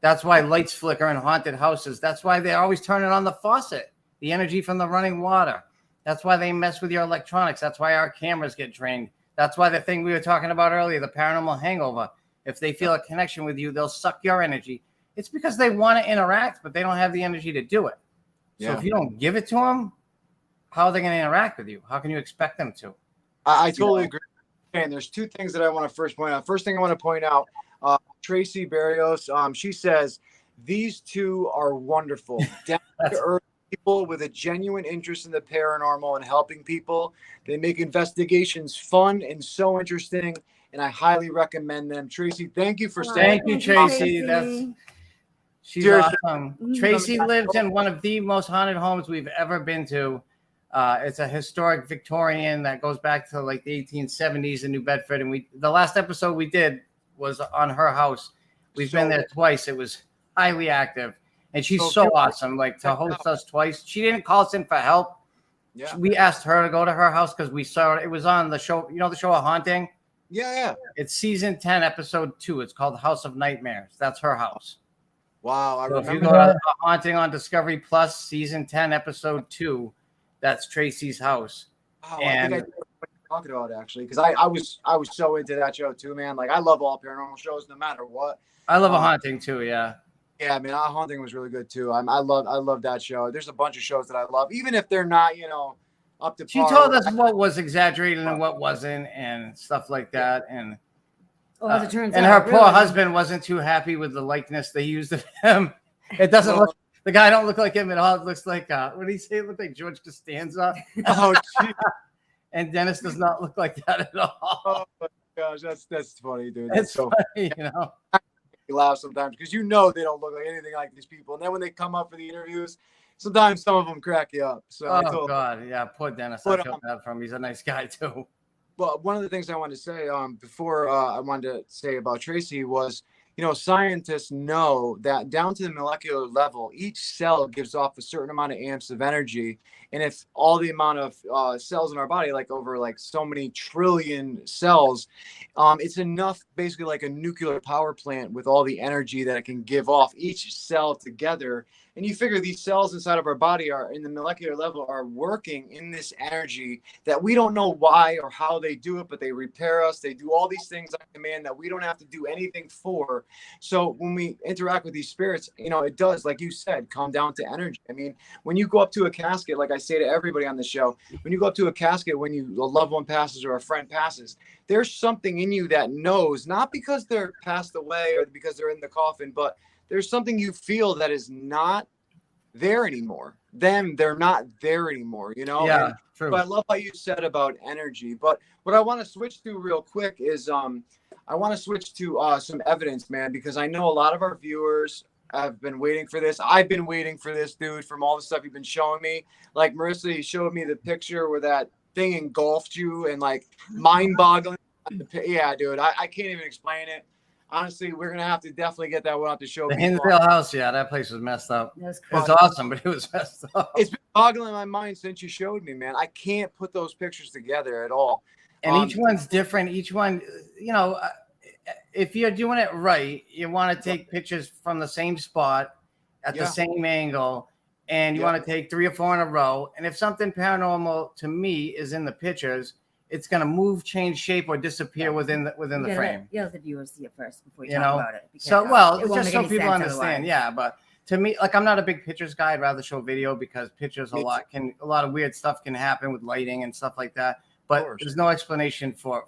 That's why lights flicker in haunted houses. That's why they're always turning on the faucet, the energy from the running water. That's why they mess with your electronics. That's why our cameras get drained. That's why the thing we were talking about earlier, the paranormal hangover, if they feel a connection with you, they'll suck your energy. It's because they want to interact, but they don't have the energy to do it. So if you don't give it to them, how are they going to interact with you? How can you expect them to? I totally agree. And there's two things that I want to first point out. First thing I want to point out, Tracy Barrios, she says, these two are wonderful, down-to-earth people with a genuine interest in the paranormal and helping people. They make investigations fun and so interesting, and I highly recommend them. Tracy, thank you for saying. Thank you, Tracy. She's awesome. Tracy lives in one of the most haunted homes we've ever been to. It's a historic Victorian that goes back to like the 1870s in New Bedford. And the last episode we did was on her house. We've been there twice. It was highly active. And she's so awesome. Like to host us twice. She didn't call us in for help. Yeah. We asked her to go to her house because we saw it. It was on the show, the show A Haunting? Yeah. It's season 10, episode 2. It's called House of Nightmares. That's her house. Wow. So if you go to A Haunting on Discovery Plus, season 10, episode 2, that's Tracy's house. Oh, and I think I know what you're talking about, actually, because I was so into that show too, man. Like I love all paranormal shows, no matter what. I love A Haunting too, yeah. Yeah, I mean, A Haunting was really good too. I love that show. There's a bunch of shows that I love, even if they're not, up to par. She told us what was exaggerated and what wasn't, and stuff like that. And as it turns out, her poor husband wasn't too happy with the likeness they used of him. It doesn't look. The guy don't look like him at all. It looks like what did he say? It looked like George Costanza. Oh, geez. And Dennis does not look like that at all. Oh my gosh, that's funny, dude. It's so funny, You laugh sometimes because they don't look like anything like these people. And then when they come up for the interviews, sometimes some of them crack you up. So God, yeah, poor Dennis. I feel bad for him. He's a nice guy too. Well, one of the things I wanted to say before I wanted to say about Tracy was, scientists know that down to the molecular level, each cell gives off a certain amount of amps of energy. And if all the amount of cells in our body, like over like so many trillion cells, it's enough, basically like a nuclear power plant with all the energy that it can give off each cell together. And you figure these cells inside of our body are in the molecular level are working in this energy that we don't know why or how they do it, but they repair us. They do all these things on command that we don't have to do anything for. So when we interact with these spirits, you know, it does, like you said, come down to energy. I mean, when you go up to a casket, like I say to everybody on the show, when you go up to a casket, when a loved one passes or a friend passes, there's something in you that knows, not because they're passed away or because they're in the coffin, but there's something you feel that is not there anymore. They're not there anymore, you know? Yeah, and, true. But I love what you said about energy. But what I want to switch to real quick is I want to switch to some evidence, man, because I know a lot of our viewers have been waiting for this. I've been waiting for this, dude, from all the stuff you've been showing me. Like Marissa, you showed me the picture where that thing engulfed you and like mind-boggling. Yeah, dude, I can't even explain it. Honestly, we're gonna have to definitely get that one out to show The people. Hinsdale house, yeah, that place was messed up. That's It was crazy. awesome, but it was messed up. It's been boggling my mind since you showed me, man. I can't put those pictures together at all. And each one's different. Each one, you know, if you're doing it right, you want to take pictures from the same spot at the same angle, and you want to take 3 or 4 in a row. And if something paranormal to me is in the pictures, it's going to move, change shape, or disappear within the frame. You have the viewers see it first before you You talk know? about it. So, because, well, it won't just make so any people sense understand. otherwise. Yeah, but to me, like, I'm not a big pictures guy. I'd rather show video because pictures a lot of weird stuff can happen with lighting and stuff like that. But there's no explanation for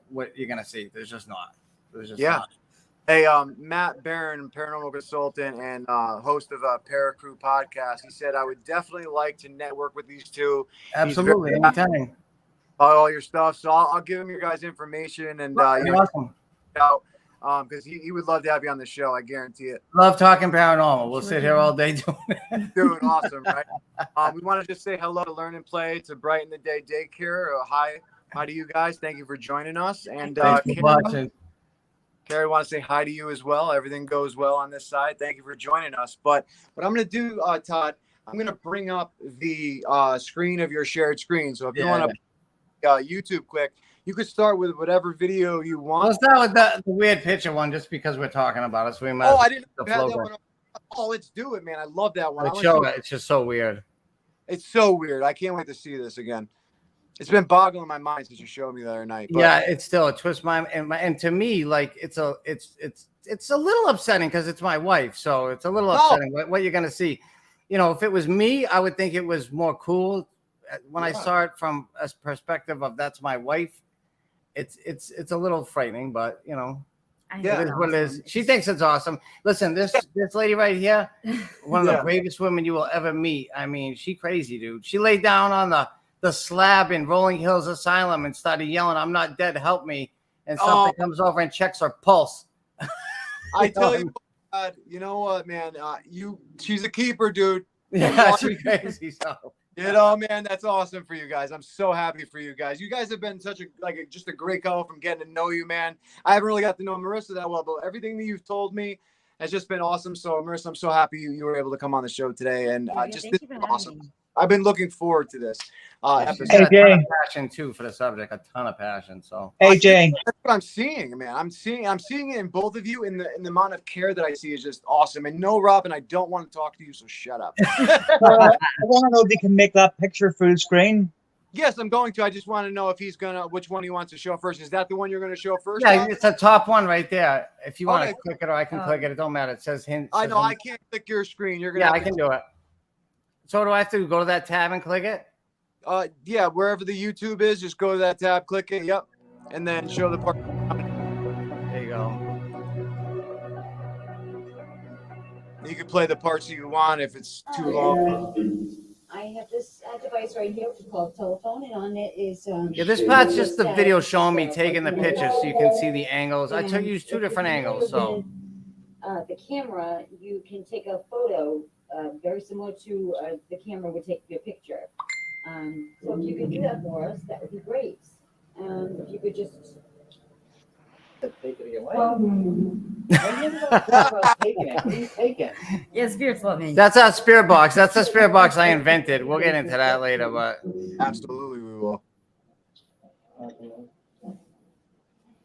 what you're gonna see. There's just not. There's just not. Hey, Matt Barron, paranormal consultant and host of a Paracrew podcast. He said I would definitely like to network with these two. Absolutely, anytime. All your stuff. So I'll give him your guys' information and Awesome. Because he would love to have you on the show. I guarantee it. Love talking paranormal. We'll sit here all day doing it. Dude, awesome, right? We want to just say hello to Learn and Play, to Brighten the Day Daycare. Hi to you guys. Thank you for joining us. And Thanks for watching. Carrie, want to say hi to you as well. Everything goes well on this side. Thank you for joining us. But what I'm going to do, Todd, I'm going to bring up the screen of your shared screen. So if you want to YouTube quick, you could start with whatever video you want. Let's start with the weird picture one, just because we're talking about it. So we might. I didn't have that one. Oh, let's do it, man. I love that one. Let's show it. It's just so weird. It's so weird. I can't wait to see this again. It's been boggling my mind since you showed me the other night. But yeah, it's still a twist and to me, like it's a little upsetting because it's my wife, so it's a little upsetting what you're gonna see. You know, if it was me, I would think it was more cool. When I saw it from a perspective of that's my wife, it's a little frightening, but you know, it is what it is. She thinks it's awesome. Listen, this lady right here, one of the bravest women you will ever meet. I mean, she crazy, dude. She laid down on the slab in Rolling Hills Asylum and started yelling, "I'm not dead, help me." And something comes over and checks her pulse. I tell you what, you know what, man? She's a keeper, dude. Yeah, she's crazy. So you know, man, that's awesome for you guys. I'm so happy for you guys. You guys have been such just a great couple from getting to know you, man. I haven't really got to know Marissa that well, but everything that you've told me has just been awesome. So, Marissa, I'm so happy you were able to come on the show today, and this is awesome. I've been looking forward to this episode. Hey, Jay. Passion too for the subject, a ton of passion. So, hey, Jay, that's what I'm seeing, man. I'm seeing it in both of you, and the amount of care that I see is just awesome. And no, Robin, I don't want to talk to you, so shut up. I want to know if you can make that picture full screen. Yes, I'm going to. I just want to know if which one he wants to show first. Is that the one you're going to show first? Yeah, it's the top one right there. If you want to click it, or I can click it. It don't matter. It says hint. I know I can't click your screen. You're gonna. Yeah, I can do it. So do I have to go to that tab and click it? Yeah, wherever the YouTube is, just go to that tab, click it. Yep, and then show the part. There you go. You can play the parts you want if it's too long. I have this device right here, which is called telephone, and on it is Yeah, this part's just the video showing me taking the pictures, so you can see the angles. I use 2 different angles, so. The camera, you can take a photo very similar to the camera would take your picture. So if you could do that for us, that would be great. If you could just Take it away. What are you taking? Yeah, spirits love me. That's our spirit box. That's the spirit box I invented. We'll get into that later, but Absolutely, we will.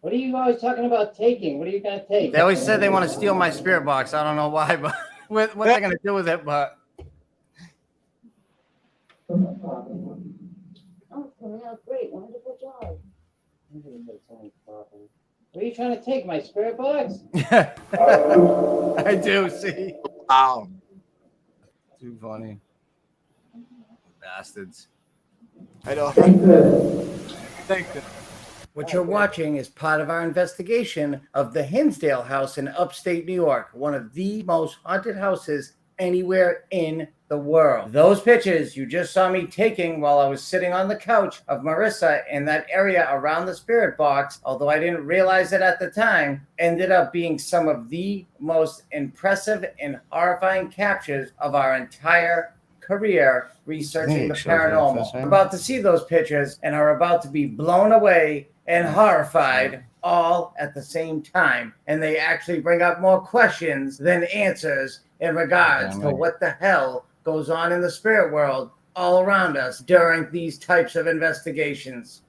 What are you always talking about taking? What are you gonna take? they always said they want to steal my spirit box. I don't know why, but what they're gonna do with it, but Oh, it's coming out great. Wonderful job. What are you trying to take? My spirit box? I do see. Wow. Too funny. Bastards. I know. Thank you. What you're watching is part of our investigation of the Hinsdale House in upstate New York, one of the most haunted houses anywhere in the world. Those pictures you just saw me taking while I was sitting on the couch of Marissa in that area around the spirit box, although I didn't realize it at the time, ended up being some of the most impressive and horrifying captures of our entire career researching the paranormal. We're about to see those pictures and are about to be blown away and horrified all at the same time. And they actually bring up more questions than answers in regards to what the hell goes on in the spirit world all around us during these types of investigations.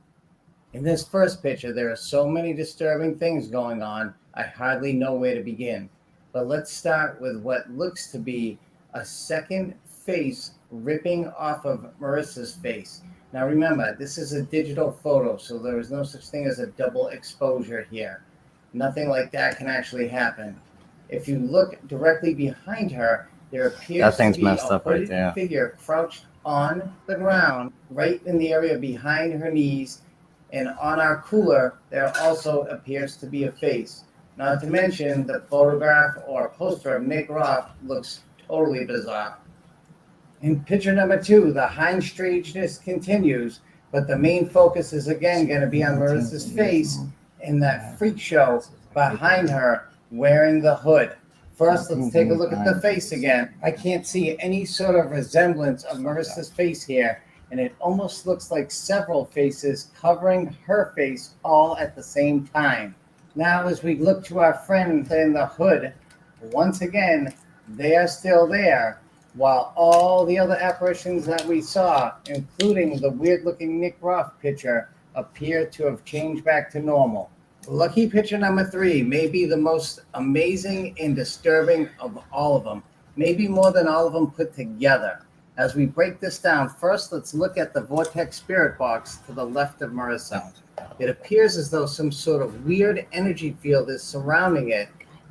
In this first picture, there are so many disturbing things going on, I hardly know where to begin. But let's start with what looks to be a second face ripping off of Marissa's face. Now remember, this is a digital photo, so there is no such thing as a double exposure here. Nothing like that can actually happen. If you look directly behind her, there appears to be a hooded figure crouched on the ground, right in the area behind her knees, and on our cooler, there also appears to be a face. Not to mention, the photograph or poster of Nick Roth looks totally bizarre. In picture number 2, the Heinz strangeness continues, but the main focus is again going to be on Marissa's face and that freak show behind her wearing the hood. First, let's take a look at the face again. I can't see any sort of resemblance of Marissa's face here, and it almost looks like several faces covering her face all at the same time. Now, as we look to our friend in the hood, once again, they are still there, while all the other apparitions that we saw, including the weird-looking Nick Roth picture, appear to have changed back to normal. Lucky picture number 3 may be the most amazing and disturbing of all of them, maybe more than all of them put together. As we break this down, first let's look at the Vortex Spirit Box to the left of Marissa. It appears as though some sort of weird energy field is surrounding it,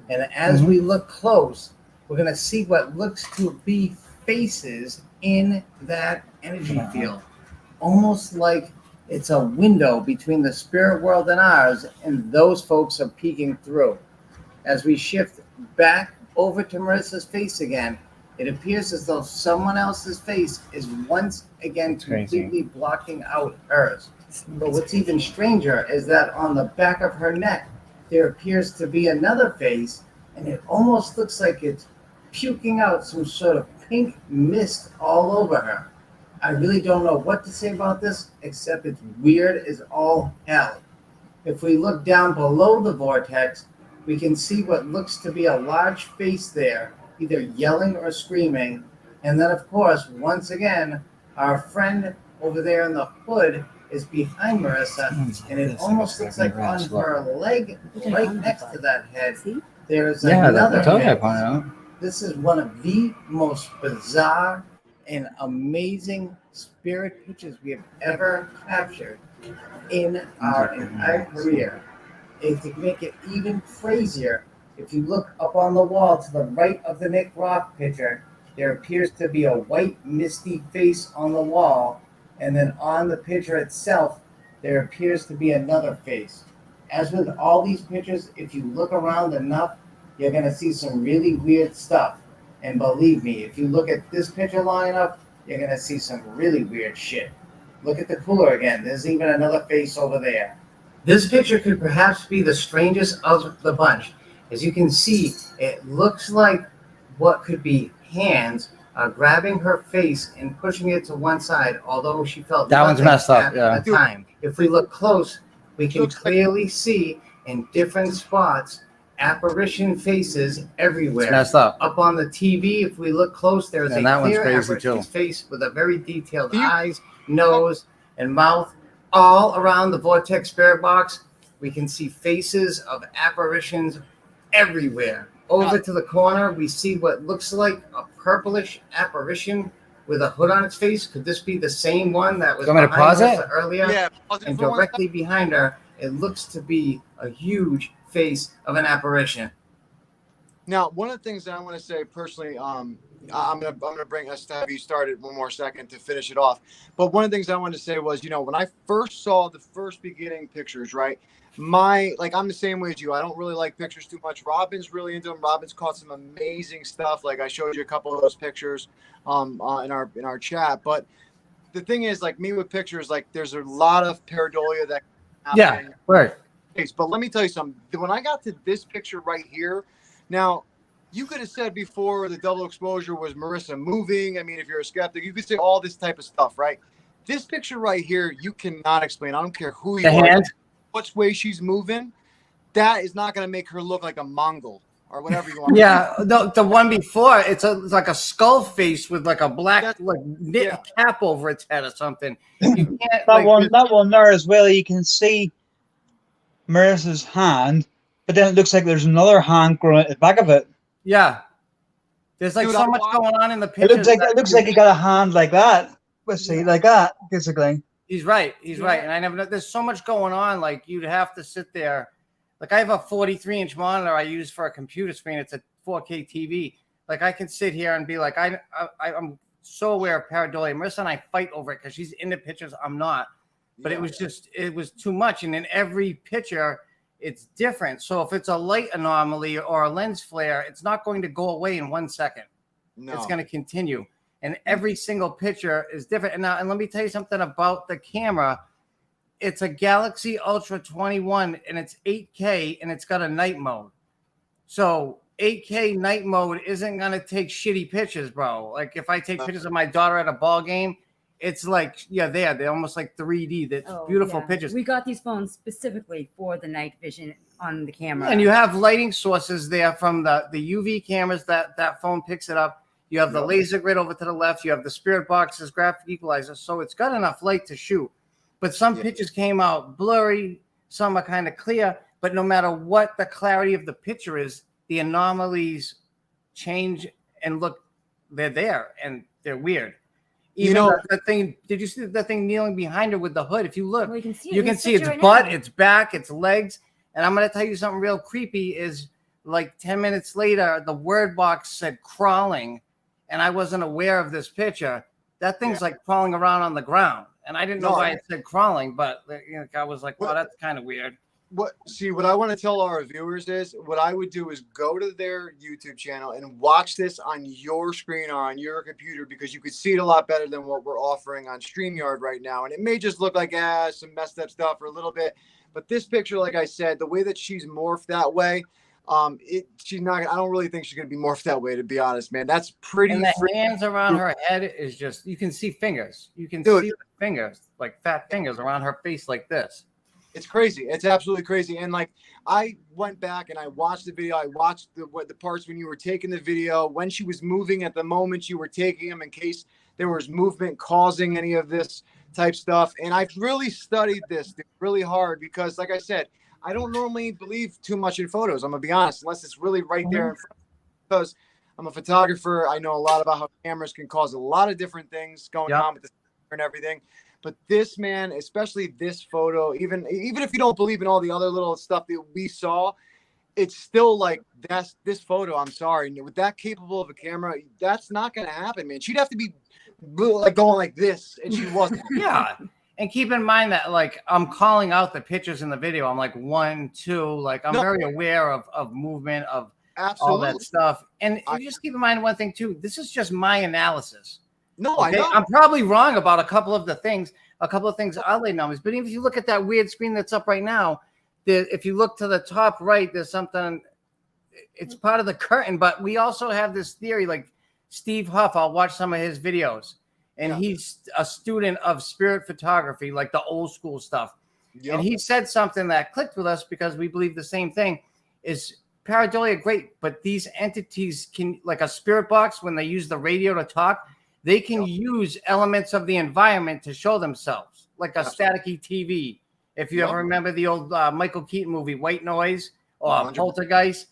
and as we look close, we're going to see what looks to be faces in that energy field, almost like it's a window between the spirit world and ours, and those folks are peeking through. As we shift back over to Marissa's face again, it appears as though someone else's face is once again completely blocking out hers. But what's even stranger is that on the back of her neck, there appears to be another face, and it almost looks like it's puking out some sort of pink mist all over her. I really don't know what to say about this, except it's weird as all hell. If we look down below the vortex, we can see what looks to be a large face there, either yelling or screaming. And then, of course, once again, our friend over there in the hood is behind Marissa, and it almost looks like on her leg, right next to that head, there's another head. This is one of the most bizarre and amazing spirit pictures we have ever captured in our entire career. And to make it even crazier, if you look up on the wall to the right of the Nick Roth picture, there appears to be a white misty face on the wall, and then on the picture itself, there appears to be another face. As with all these pictures, if you look around enough, you're going to see some really weird stuff. And believe me, if you look at this picture long enough, you're going to see some really weird shit. Look at the cooler again. There's even another face over there. This picture could perhaps be the strangest of the bunch. As you can see, it looks like what could be hands grabbing her face and pushing it to one side, although she felt that one's messed up. At the time. If we look close, we can clearly see in different spots, apparition faces everywhere. It's messed up. Up on the TV, if we look close, there's And a that one's clear crazy, apparition's too. face with a very detailed You- eyes, nose, and mouth. All around the Vortex Spirit Box, we can see faces of apparitions everywhere. Over to the corner, we see what looks like a purplish apparition with a hood on its face. Could this be the same one that was You want me to behind pause us it? earlier? Yeah. pause it And for one directly behind her, it looks to be a huge face of an apparition. Now, one of the things that I want to say personally, I'm gonna bring us to have you started one more second to finish it off. But one of the things I wanted to say was, when I first saw the first beginning pictures, right? I'm the same way as you. I don't really like pictures too much. Robin's really into them. Robin's caught some amazing stuff. Like I showed you a couple of those pictures in our chat. But the thing is, like me with pictures, like there's a lot of pareidolia that can Yeah, happen. right. But let me tell you something. When I got to this picture right here, now you could have said before the double exposure was Marissa moving. I mean, if you're a skeptic, you could say all this type of stuff, right? This picture right here, you cannot explain. I don't care who you The are, hand. which way she's moving. That is not going to make her look like a Mongol or whatever you want. Yeah, the one before, it's like a skull face with like a black knit cap over its head or something. You can't That one there as well. You can see Marissa's hand, but then it looks like there's another hand growing at the back of it. Yeah, there's like Dude, so I much watched- going on in the It picture. looks like he got a hand like that. Let's see, like that, basically. He's right. He's right. And I never know. There's so much going on. Like you'd have to sit there. Like I have a 43-inch monitor I use for a computer screen. It's a 4K TV. Like I can sit here and be like, I'm so aware of pareidolia. Marissa and I fight over it because she's into pictures. I'm not. But it was too much. And in every picture, it's different. So if it's a light anomaly or a lens flare, it's not going to go away in 1 second. No. It's going to continue. And every single picture is different. And let me tell you something about the camera. It's a Galaxy Ultra 21 and it's 8K and it's got a night mode. So 8K night mode isn't going to take shitty pictures, bro. Like if I take pictures of my daughter at a ball game, it's like, they're almost like 3D. That's beautiful pictures. We got these phones specifically for the night vision on the camera. And you have lighting sources there from the UV cameras that phone picks it up. You have the laser grid over to the left. You have the spirit boxes, graphic equalizer. So it's got enough light to shoot. But some pictures came out blurry. Some are kind of clear. But no matter what the clarity of the picture is, the anomalies change and look, they're there and they're weird. Even the thing, did you see the thing kneeling behind her with the hood? If you look, Well, you can see it you in can this see its picture right butt, now. its back, its legs. And I'm going to tell you something real creepy is like 10 minutes later, the word box said crawling. And I wasn't aware of this picture. That thing's like crawling around on the ground. And I didn't know why it said crawling, but I was like, wow, that's kind of weird. What I want to tell our viewers is what I would do is go to their YouTube channel and watch this on your screen or on your computer because you could see it a lot better than what we're offering on StreamYard right now. And it may just look like some messed up stuff or a little bit, but this picture, like I said, the way that she's morphed that way, she's not. I don't really think she's gonna be morphed that way, to be honest, man. That's pretty. And the hands around her head is just, you can see fingers. You can see the fingers, like fat fingers around her face like this. It's crazy. It's absolutely crazy. And like, I went back and I watched the video. I watched the parts when you were taking the video, when she was moving at the moment you were taking them in case there was movement causing any of this type stuff. And I've really studied this really hard because, like I said, I don't normally believe too much in photos. I'm gonna be honest, unless it's really right there in front. Because I'm a photographer. I know a lot about how cameras can cause a lot of different things going on with the and everything. But this, man, especially this photo, even if you don't believe in all the other little stuff that we saw, it's still like this photo. I'm sorry, with that capable of a camera, that's not gonna happen, man. She'd have to be like going like this, and she wasn't. Yeah. And keep in mind that, like, I'm calling out the pictures in the video. I'm like 1, 2, like I'm very aware of movement, of all that stuff. And you just keep in mind one thing too. This is just my analysis. No, okay? I know. I'm probably wrong about a couple of things are late numbers. But even if you look at that weird screen that's up right now, if you look to the top right, there's something. It's part of the curtain. But we also have this theory, like Steve Huff. I'll watch some of his videos. And he's a student of spirit photography, like the old school stuff. Yep. And he said something that clicked with us because we believe the same thing. Is pareidolia great, but these entities can, like a spirit box, when they use the radio to talk, they can use elements of the environment to show themselves, like a staticky TV. If you ever remember the old Michael Keaton movie, White Noise or 100%. Poltergeist,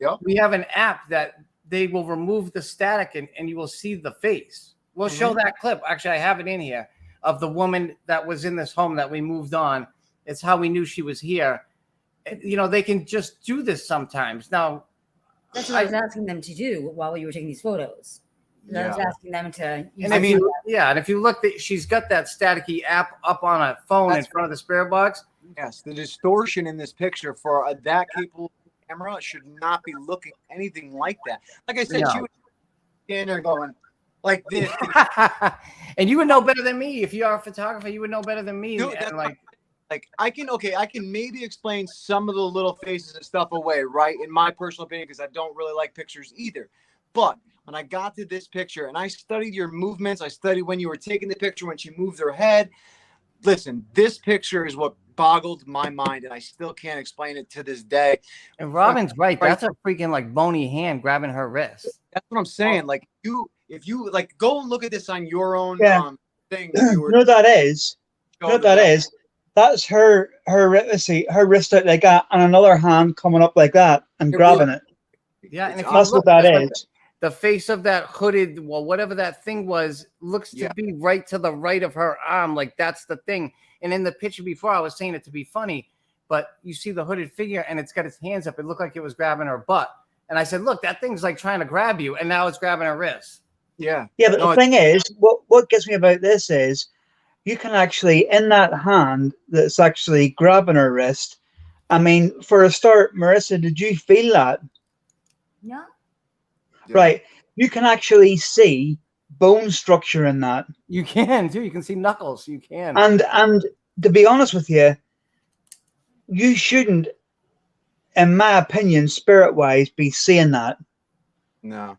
Yep. we have an app that they will remove the static and you will see the face. We'll show that clip. Actually, I have it in here of the woman that was in this home that we moved on. It's how we knew she was here. You know, they can just do this sometimes. Now, That's what I was asking them to do while you were taking these photos. I was asking them to. And if you look, she's got that staticky app up on a phone in front of the spirit box. Yes, the distortion in this picture for that capable camera should not be looking anything like that. Like I said, she was in there going like this. And you would know better than me. If you are a photographer, you would know better than me. Dude, and like I can maybe explain some of the little faces and stuff away, right? In my personal opinion, because I don't really like pictures either. But when I got to this picture and I studied your movements, I studied when you were taking the picture, when she moved her head. Listen, this picture is what boggled my mind, and I still can't explain it to this day. And Robin's right. That's a freaking like bony hand grabbing her wrist. That's what I'm saying. Like if you like go and look at this on your own thing. You know what that is? You know what that is? That's her let's see, her wrist out like that, and another hand coming up like that and grabbing it. Yeah, and if that's what that is. The face of that hooded, well, whatever that thing was, looks to be right to the right of her arm. Like that's the thing. And in the picture before, I was saying it to be funny, but you see the hooded figure and it's got its hands up. It looked like it was grabbing her butt. And I said, look, that thing's like trying to grab you. And now it's grabbing her wrist. Yeah. Yeah, but the thing is, what gets me about this is you can actually, in that hand that's actually grabbing her wrist. I mean, for a start, Marissa, did you feel that? No. Right. You can actually see bone structure in that. You can too. You can see knuckles. You can. And to be honest with you, you shouldn't, in my opinion, spirit-wise, be seeing that. No.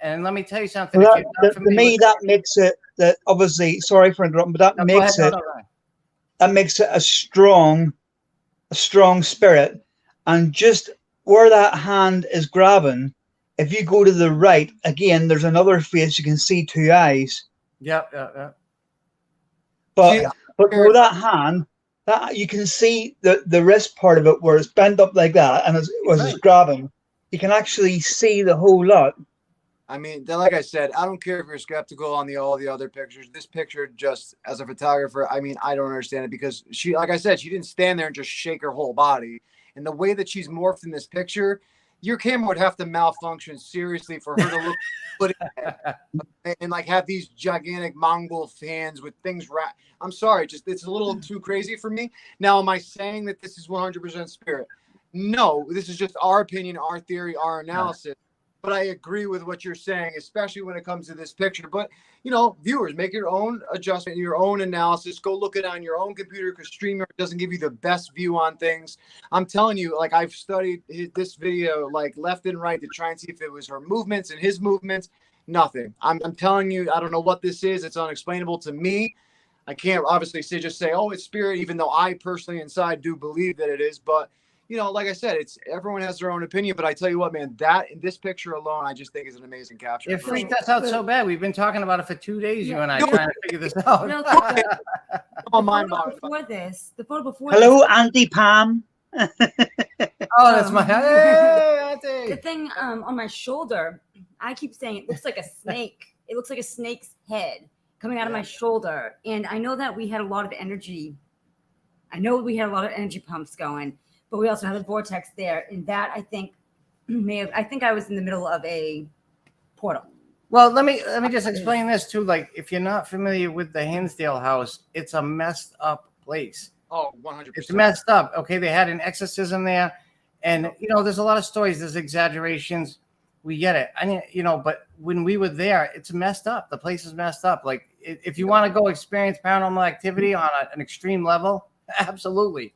And let me tell you something. Well, to me, that makes it that obviously. Sorry for interrupting, but that makes it. That makes it a strong spirit, and just where that hand is grabbing. If you go to the right, again, there's another face. You can see two eyes. Yeah. But with that hand, that you can see the wrist part of it where it's bent up like that, and it's grabbing. You can actually see the whole lot. I mean, like I said, I don't care if you're skeptical on all the other pictures. This picture, just as a photographer, I mean, I don't understand it because she, like I said, she didn't stand there and just shake her whole body. And the way that she's morphed in this picture, your camera would have to malfunction seriously for her to look and like have these gigantic Mongol fans with things I'm sorry, it's a little too crazy for me. Now, am I saying that this is 100% spirit? No, this is just our opinion, our theory, our analysis. But I agree with what you're saying, especially when it comes to this picture. But, you know, viewers, make your own adjustment, your own analysis. Go look it on your own computer because StreamYard doesn't give you the best view on things. I'm telling you, like, I've studied this video, like, left and right to try and see if it was her movements and his movements. Nothing. I'm telling you, I don't know what this is. It's unexplainable to me. I can't obviously just say, oh, it's spirit, even though I personally inside do believe that it is. But, you know, like I said, everyone has their own opinion, but I tell you what, man, in this picture alone, I just think is an amazing capture. It freaked us out so bad. We've been talking about it for 2 days, you and I, trying to figure this out. The photo before. Hello, Auntie Pam. Oh, that's my The thing on my shoulder, I keep saying it looks like a snake. It looks like a snake's head coming out of my shoulder. And I know that we had a lot of energy. I know we had a lot of energy pumps going. But we also have a vortex there, and that I think I think I was in the middle of a portal. Well, let me just explain this too. Like, if you're not familiar with the Hinsdale house, it's a messed up place. Oh, 100%. It's messed up. Okay, they had an exorcism there, and you know, there's a lot of stories. There's exaggerations. We get it. I mean, you know, but when we were there, it's messed up. The place is messed up. Like, if you want to go experience paranormal activity on an extreme level, absolutely.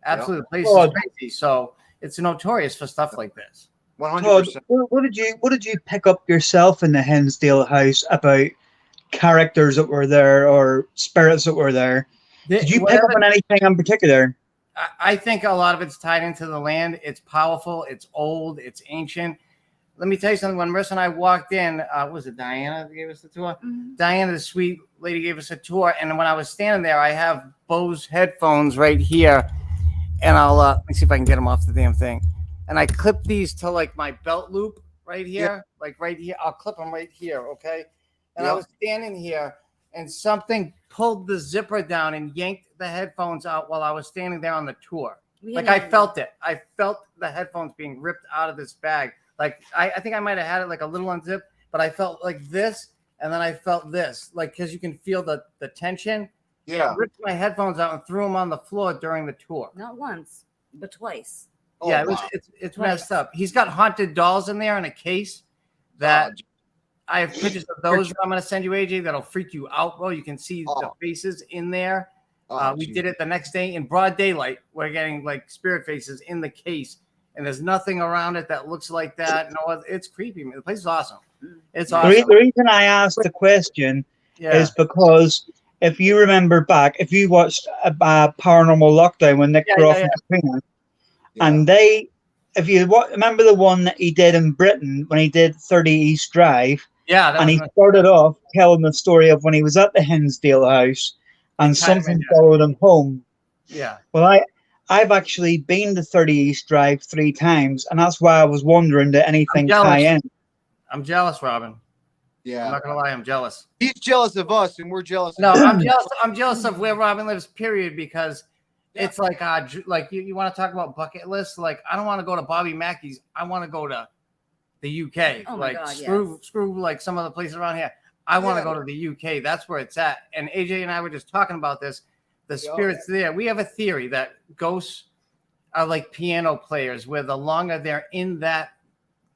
Absolutely, the place is crazy. So it's notorious for stuff like this. 100%. What did you pick up yourself in the Hinsdale house about characters that were there or spirits that were there? Did you pick up on anything in particular? I think a lot of it's tied into the land. It's powerful. It's old. It's ancient. Let me tell you something. When Marissa and I walked in, was it Diana that gave us the tour? Mhm. Diana, the sweet lady, gave us a tour. And when I was standing there, I have Bose headphones right here. And I'll let me see if I can get them off the damn thing. And I clip these to like my belt loop right here, like right here. I'll clip them right here, okay? And I was standing here, and something pulled the zipper down and yanked the headphones out while I was standing there on the tour. Like I felt it. I felt the headphones being ripped out of this bag. Like I think I might have had it like a little unzipped, but I felt like this, and then I felt this, like because you can feel the tension. Yeah. I ripped my headphones out and threw them on the floor during the tour. Not once, but twice. Yeah, it's messed up. He's got haunted dolls in there in a case that I have pictures of those I'm going to send you, AJ, that'll freak you out, bro. You can see the faces in there. We did it the next day in broad daylight. We're getting like spirit faces in the case, and there's nothing around it that looks like that. No, it's creepy. The place is awesome. It's awesome. The reason I asked the question is because if you remember back, if you watched Paranormal Lockdown when Nick Groff and Katrina, and if you remember the one that he did in Britain when he did 30 East Drive, and he started off telling the story of when he was at the Hinsdale house and something followed him home. Yeah. Well, I've actually been to 30 East Drive 3 times, and that's why I was wondering did anything tie in. I'm jealous, Robin. Yeah. I'm not gonna lie, I'm jealous. He's jealous of us, and we're jealous. No, I'm jealous. I'm jealous of where Robin lives. Period. Because it's like you want to talk about bucket lists. Like I don't want to go to Bobby Mackey's. I want to go to the UK. Oh like my God, screw like some of the places around here. I want to go to the UK. That's where it's at. And AJ and I were just talking about this. The spirits there. We have a theory that ghosts are like piano players, where the longer they're in that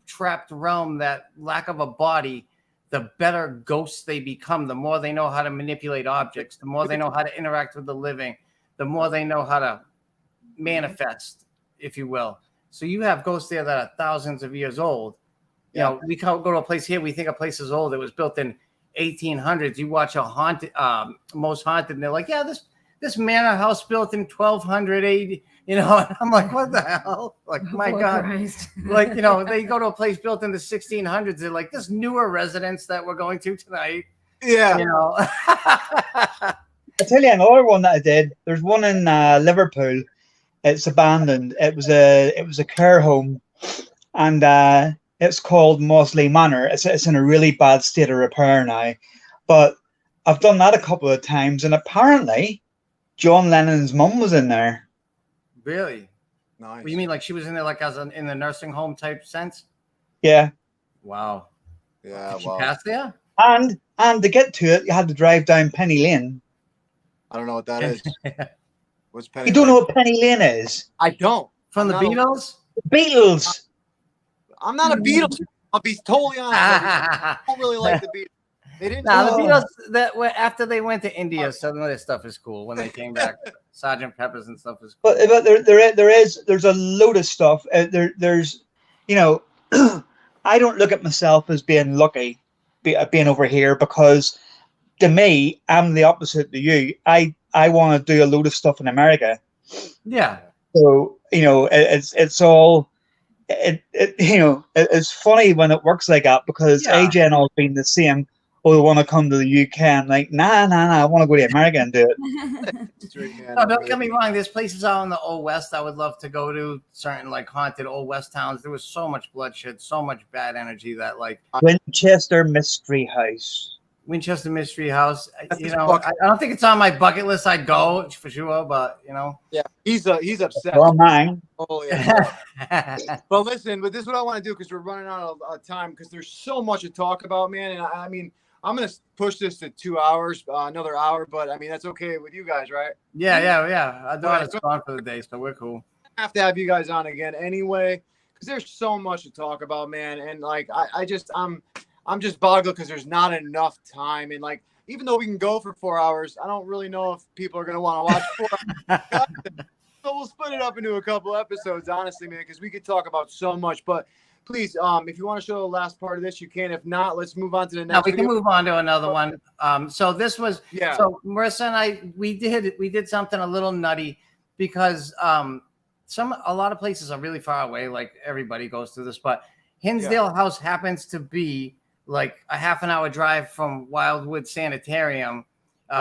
trapped realm, that lack of a body, the better ghosts they become. The more they know how to manipulate objects, the more they know how to interact with the living, the more they know how to manifest, if you will. So you have ghosts there that are thousands of years old. You know, we go to a place here, we think a place is old. It was built in 1800s. You watch a haunted, Most Haunted, and they're like, yeah, this manor house built in 1200 AD. You know, and I'm like, what the hell? Like, my God. Like, you know, they go to a place built in the 1600s. They're like, this newer residence that we're going to tonight. Yeah. You know. I'll tell you another one that I did. There's one in Liverpool. It's abandoned. It was a care home, and it's called Mosley Manor. It's in a really bad state of repair now, but I've done that a couple of times, and apparently John Lennon's mum was in there. Really? Nice. What, you mean like she was in there like in the nursing home type sense? Yeah. Wow. Yeah. Did she pass there? And to get to it, you had to drive down Penny Lane. I don't know what that is. What's Penny You don't Lane? know what Penny Lane is? I don't. From the Beatles? The Beatles. I'm not a Beatles. I'll be totally honest. I don't really like the Beatles. They didn't. The Beatles that were after they went to India, some of their stuff is cool. When they came back, Sergeant Pepper's and stuff is cool. But there's a load of stuff. There's, you know, I don't look at myself as being lucky, being over here, because to me, I'm the opposite to you. I want to do a load of stuff in America. Yeah. So you know, it's all. You know, it's funny when it works like that, because AJ and all been the same. Oh, they want to come to the UK. I'm like, nah. I want to go to America and do it. No, don't get me wrong. There's places out in the Old West I would love to go to. Certain like haunted Old West towns. There was so much bloodshed, so much bad energy that like Winchester Mystery House. Winchester Mystery House. You know, I don't think it's on my bucket list. I'd go for sure, but you know. Yeah, he's upset. Well, mine. Oh yeah. But listen, but this is what I want to do, because we're running out of time, because there's so much to talk about, man. And I mean, I'm gonna push this to 2 hours, another hour, but I mean that's okay with you guys, right? Yeah. I thought it's gone for the day, so we're cool. I have to have you guys on again anyway, because there's so much to talk about, man. And like I'm just boggled because there's not enough time. And like, even though we can go for 4 hours, I don't really know if people are gonna want to watch 4 hours. So we'll split it up into a couple episodes, honestly, man, because we could talk about so much. But please, if you want to show the last part of this, you can. If not, let's move on to the Now next we can video. move on to another one. So this was Yeah. so Marissa and I we did something a little nutty because a lot of places are really far away. Like everybody goes through this, but Hinsdale House happens to be like a half an hour drive from Wildwood Sanitarium,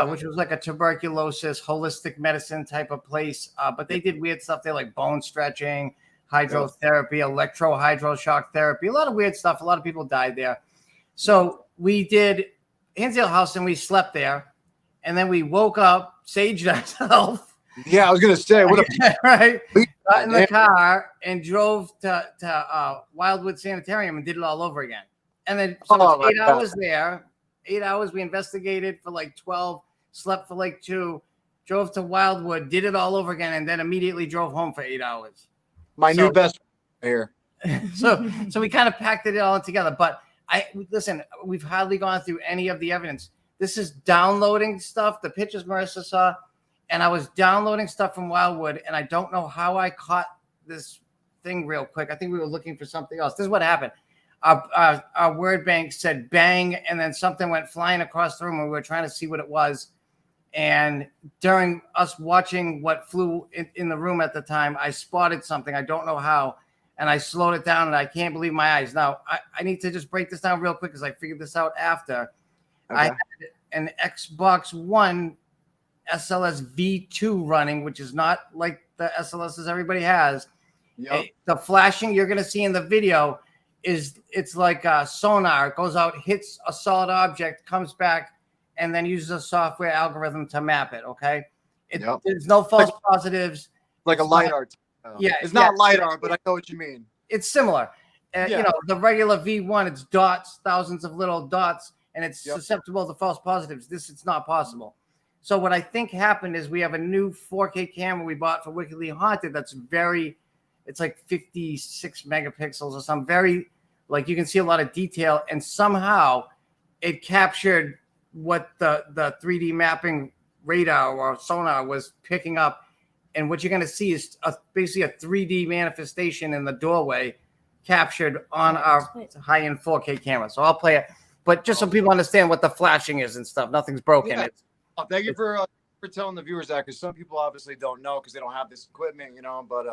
which was like a tuberculosis holistic medicine type of place. But they did weird stuff there, like bone stretching, hydrotherapy, electrohydroshock therapy, a lot of weird stuff. A lot of people died there. So we did Hinsdale House and we slept there, and then we woke up, saged ourselves. Yeah, I was gonna say, what a right. Got in the car and drove to Wildwood Sanitarium and did it all over again. And then so it's 8 hours there. 8 hours. We investigated for like 12, slept for like 2, drove to Wildwood, did it all over again, and then immediately drove home for 8 hours. my new best friend here. So we kind of packed it all together. But listen, we've hardly gone through any of the evidence. This is downloading stuff, the pictures Marissa saw, and I was downloading stuff from Wildwood, and I don't know how I caught this thing real quick. I think we were looking for something else. This is what happened. Our word bank said bang, and then something went flying across the room, and we were trying to see what it was. And during us watching what flew in the room at the time, I spotted something. I don't know how, and I slowed it down, and I can't believe my eyes. Now, I need to just break this down real quick because I figured this out after. Okay. I had an Xbox One SLS V2 running, which is not like the SLSs everybody has. Yep. The flashing you're going to see in the video it's like a sonar. It goes out, hits a solid object, comes back, and then uses a software algorithm to map it. Okay. There's no false positives. Like a LiDAR. Yeah. It's not LiDAR, but I know what you mean. It's similar. You know, the regular V1, it's dots, thousands of little dots, and it's susceptible to false positives. It's not possible. So what I think happened is we have a new 4K camera we bought for Wickedly Haunted that's it's like 56 megapixels or something. Very, like you can see a lot of detail, and somehow it captured what the 3D mapping radar or sonar was picking up. And what you're going to see is basically a 3D manifestation in the doorway captured on our high-end 4K camera. So I'll play it. But just so people understand what the flashing is and stuff, nothing's broken. Yeah. Thank you for telling the viewers that, because some people obviously don't know because they don't have this equipment, you know. But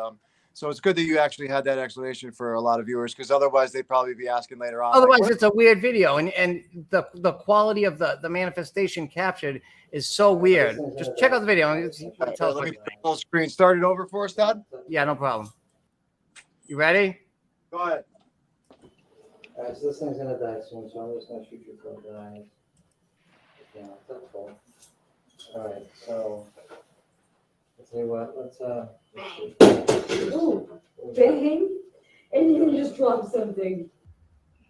so it's good that you actually had that explanation for a lot of viewers, because otherwise they'd probably be asking later on. Otherwise, it's a weird video, and the quality of the manifestation captured is so weird. Just check out the video. Let me put the full screen. Start it over for us, Todd. Yeah, no problem. You ready? Go ahead. All right, so this thing's gonna die soon, so I'm just gonna shoot you from the eyes. Yeah, that's cool. All right, so let's see what. Let's see. Ooh, bang! And you just dropped something.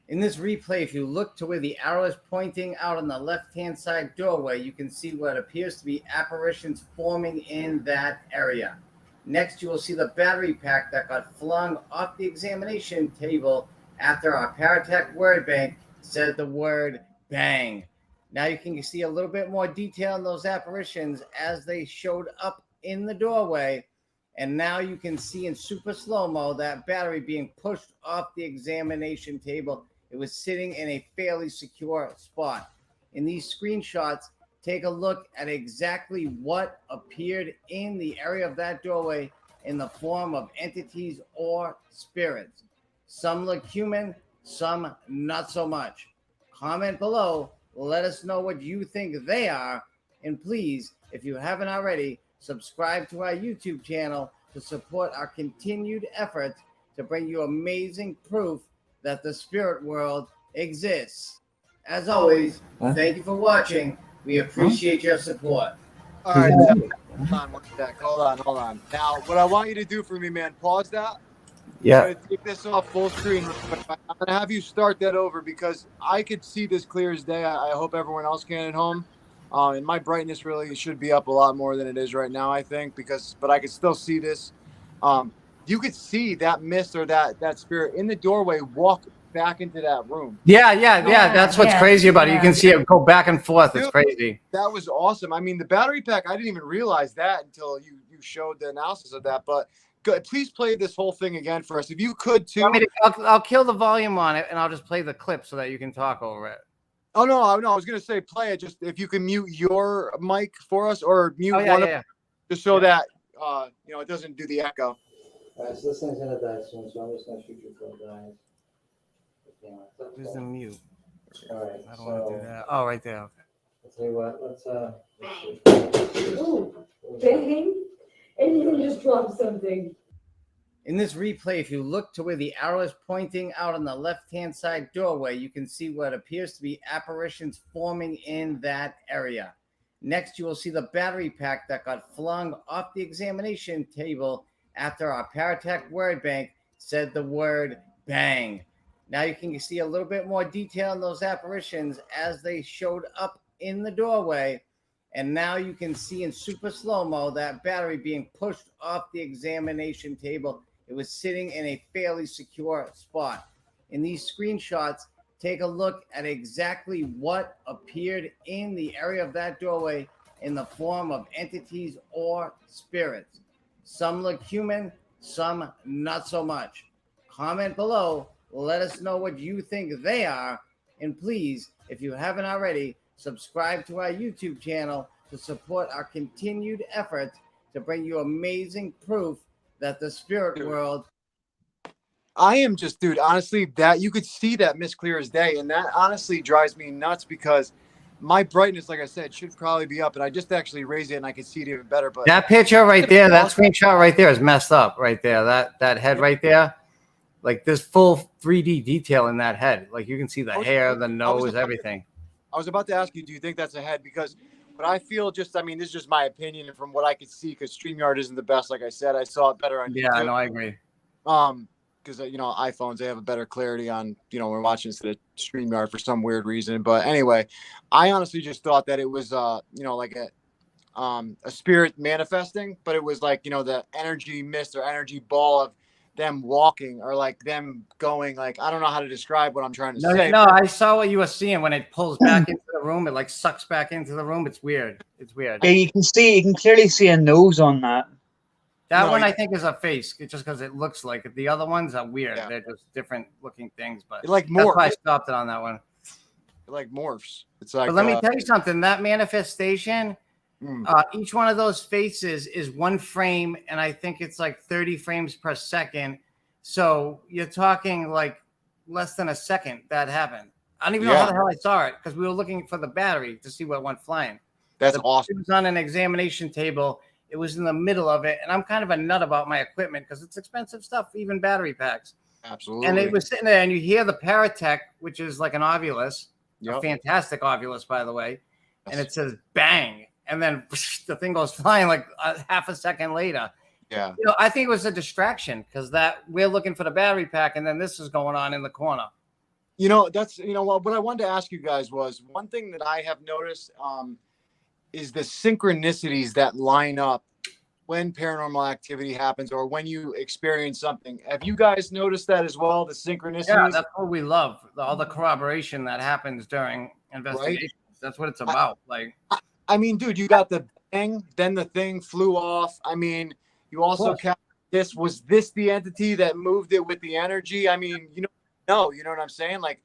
In this replay, if you look to where the arrow is pointing out on the left-hand side doorway, you can see what appears to be apparitions forming in that area. Next, you will see the battery pack that got flung off the examination table after our Paratech word bank said the word bang. Now you can see a little bit more detail in those apparitions as they showed up in the doorway. And now you can see in super slow-mo that battery being pushed off the examination table. It was sitting in a fairly secure spot. In these screenshots, take a look at exactly what appeared in the area of that doorway in the form of entities or spirits. Some look human, some not so much. Comment below. Let us know what you think they are. And please, if you haven't already, subscribe to our YouTube channel to support our continued efforts to bring you amazing proof that the spirit world exists. As always, thank you for watching. We appreciate your support. All right, hold on. Now, what I want you to do for me, man, pause that. Yeah. I'm gonna take this off full screen. I'm gonna have you start that over because I could see this clear as day. I hope everyone else can at home. And my brightness really should be up a lot more than it is right now, I think, but I could still see this. You could see that mist or that spirit in the doorway walk back into that room. Yeah. That's what's crazy about it. You can see it go back and forth. It's crazy. That was awesome. I mean, the battery pack, I didn't even realize that until you showed the analysis of that. But please play this whole thing again for us, if you could too. I'll kill the volume on it, and I'll just play the clip so that you can talk over it. Oh no, I was gonna say play it. Just if you can mute your mic for us, or mute one of just so that it doesn't do the echo. All right, so this thing's gonna die soon, so I'm just gonna shoot you for guys. Where's the mute? All right, I don't want to do that. Oh, right there. Okay. I'll tell you what. Let's see. Ooh, bang. And you just dropped something. In this replay, if you look to where the arrow is pointing out on the left-hand side doorway, you can see what appears to be apparitions forming in that area. Next, you will see the battery pack that got flung off the examination table after our Paratech word bank said the word bang. Now you can see a little bit more detail on those apparitions as they showed up in the doorway. And now you can see in super slow-mo that battery being pushed off the examination table. It was sitting in a fairly secure spot. In these screenshots, take a look at exactly what appeared in the area of that doorway in the form of entities or spirits. Some look human, some not so much. Comment below. Let us know what you think they are. And please, if you haven't already, subscribe to our YouTube channel to support our continued efforts to bring you amazing proof that the spirit world. I am just, dude, honestly, that you could see that mist clear as day. And that honestly drives me nuts because my brightness, like I said, should probably be up. And I just actually raised it and I can see it even better. But that picture right there, that screenshot right there is messed up right there. That head right there. Like there's full 3D detail in that head. Like you can see the hair, the nose, everything. I was about to ask you, do you think that's a head? Because what I feel this is just my opinion and from what I could see, because StreamYard isn't the best. Like I said, I saw it better on YouTube. No, I agree. Because, iPhones, they have a better clarity on, we're watching instead of StreamYard for some weird reason. But anyway, I honestly just thought that it was, like a spirit manifesting, but it was like, the energy mist or energy ball of them walking or like them going, like I don't know how to describe what I'm trying to say. No, I saw what you were seeing when it pulls back into the room. It like sucks back into the room. It's weird. Yeah, you can clearly see a nose on that. That one I think is a face, just because it looks like it. The other ones are weird. Yeah. They're just different looking things, but it like morphs. That's why I stopped it on that one. It like morphs. It's like. But let me tell you something. That manifestation. Each one of those faces is one frame, and I think it's like 30 frames per second. So you're talking like less than a second that happened. I don't even know how the hell I saw it because we were looking for the battery to see what went flying. That's awesome. It was on an examination table. It was in the middle of it, and I'm kind of a nut about my equipment because it's expensive stuff, even battery packs. Absolutely. And it was sitting there, and you hear the Paratech, which is like an ovulus, a fantastic ovulus, by the way, and it says bang. And then the thing goes flying like half a second later. Yeah. I think it was a distraction because we're looking for the battery pack and then this is going on in the corner. That's, what I wanted to ask you guys was one thing that I have noticed is the synchronicities that line up when paranormal activity happens or when you experience something. Have you guys noticed that as well? The synchronicities? Yeah, that's what we love. All the corroboration that happens during investigations. Right? That's what it's about. I mean, dude, you got the bang, then the thing flew off. I mean, you also was this the entity that moved it with the energy? I mean, you know what I'm saying? Like,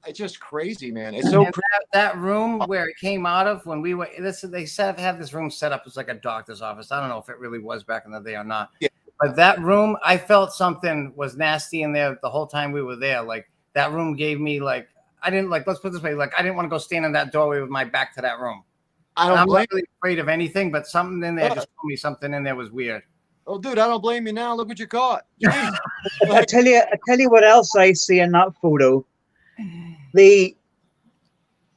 it's just crazy, man. It's so that room where it came out of when we were they have this room set up as like a doctor's office. I don't know if it really was back in the day or not. Yeah. But that room, I felt something was nasty in there the whole time we were there. Like that room gave me let's put it this way, I didn't want to go stand in that doorway with my back to that room. I'm not really afraid of anything, but something in there just told me something in there was weird. Oh, dude, I don't blame you now. Look what you caught. I tell you what else I see in that photo. The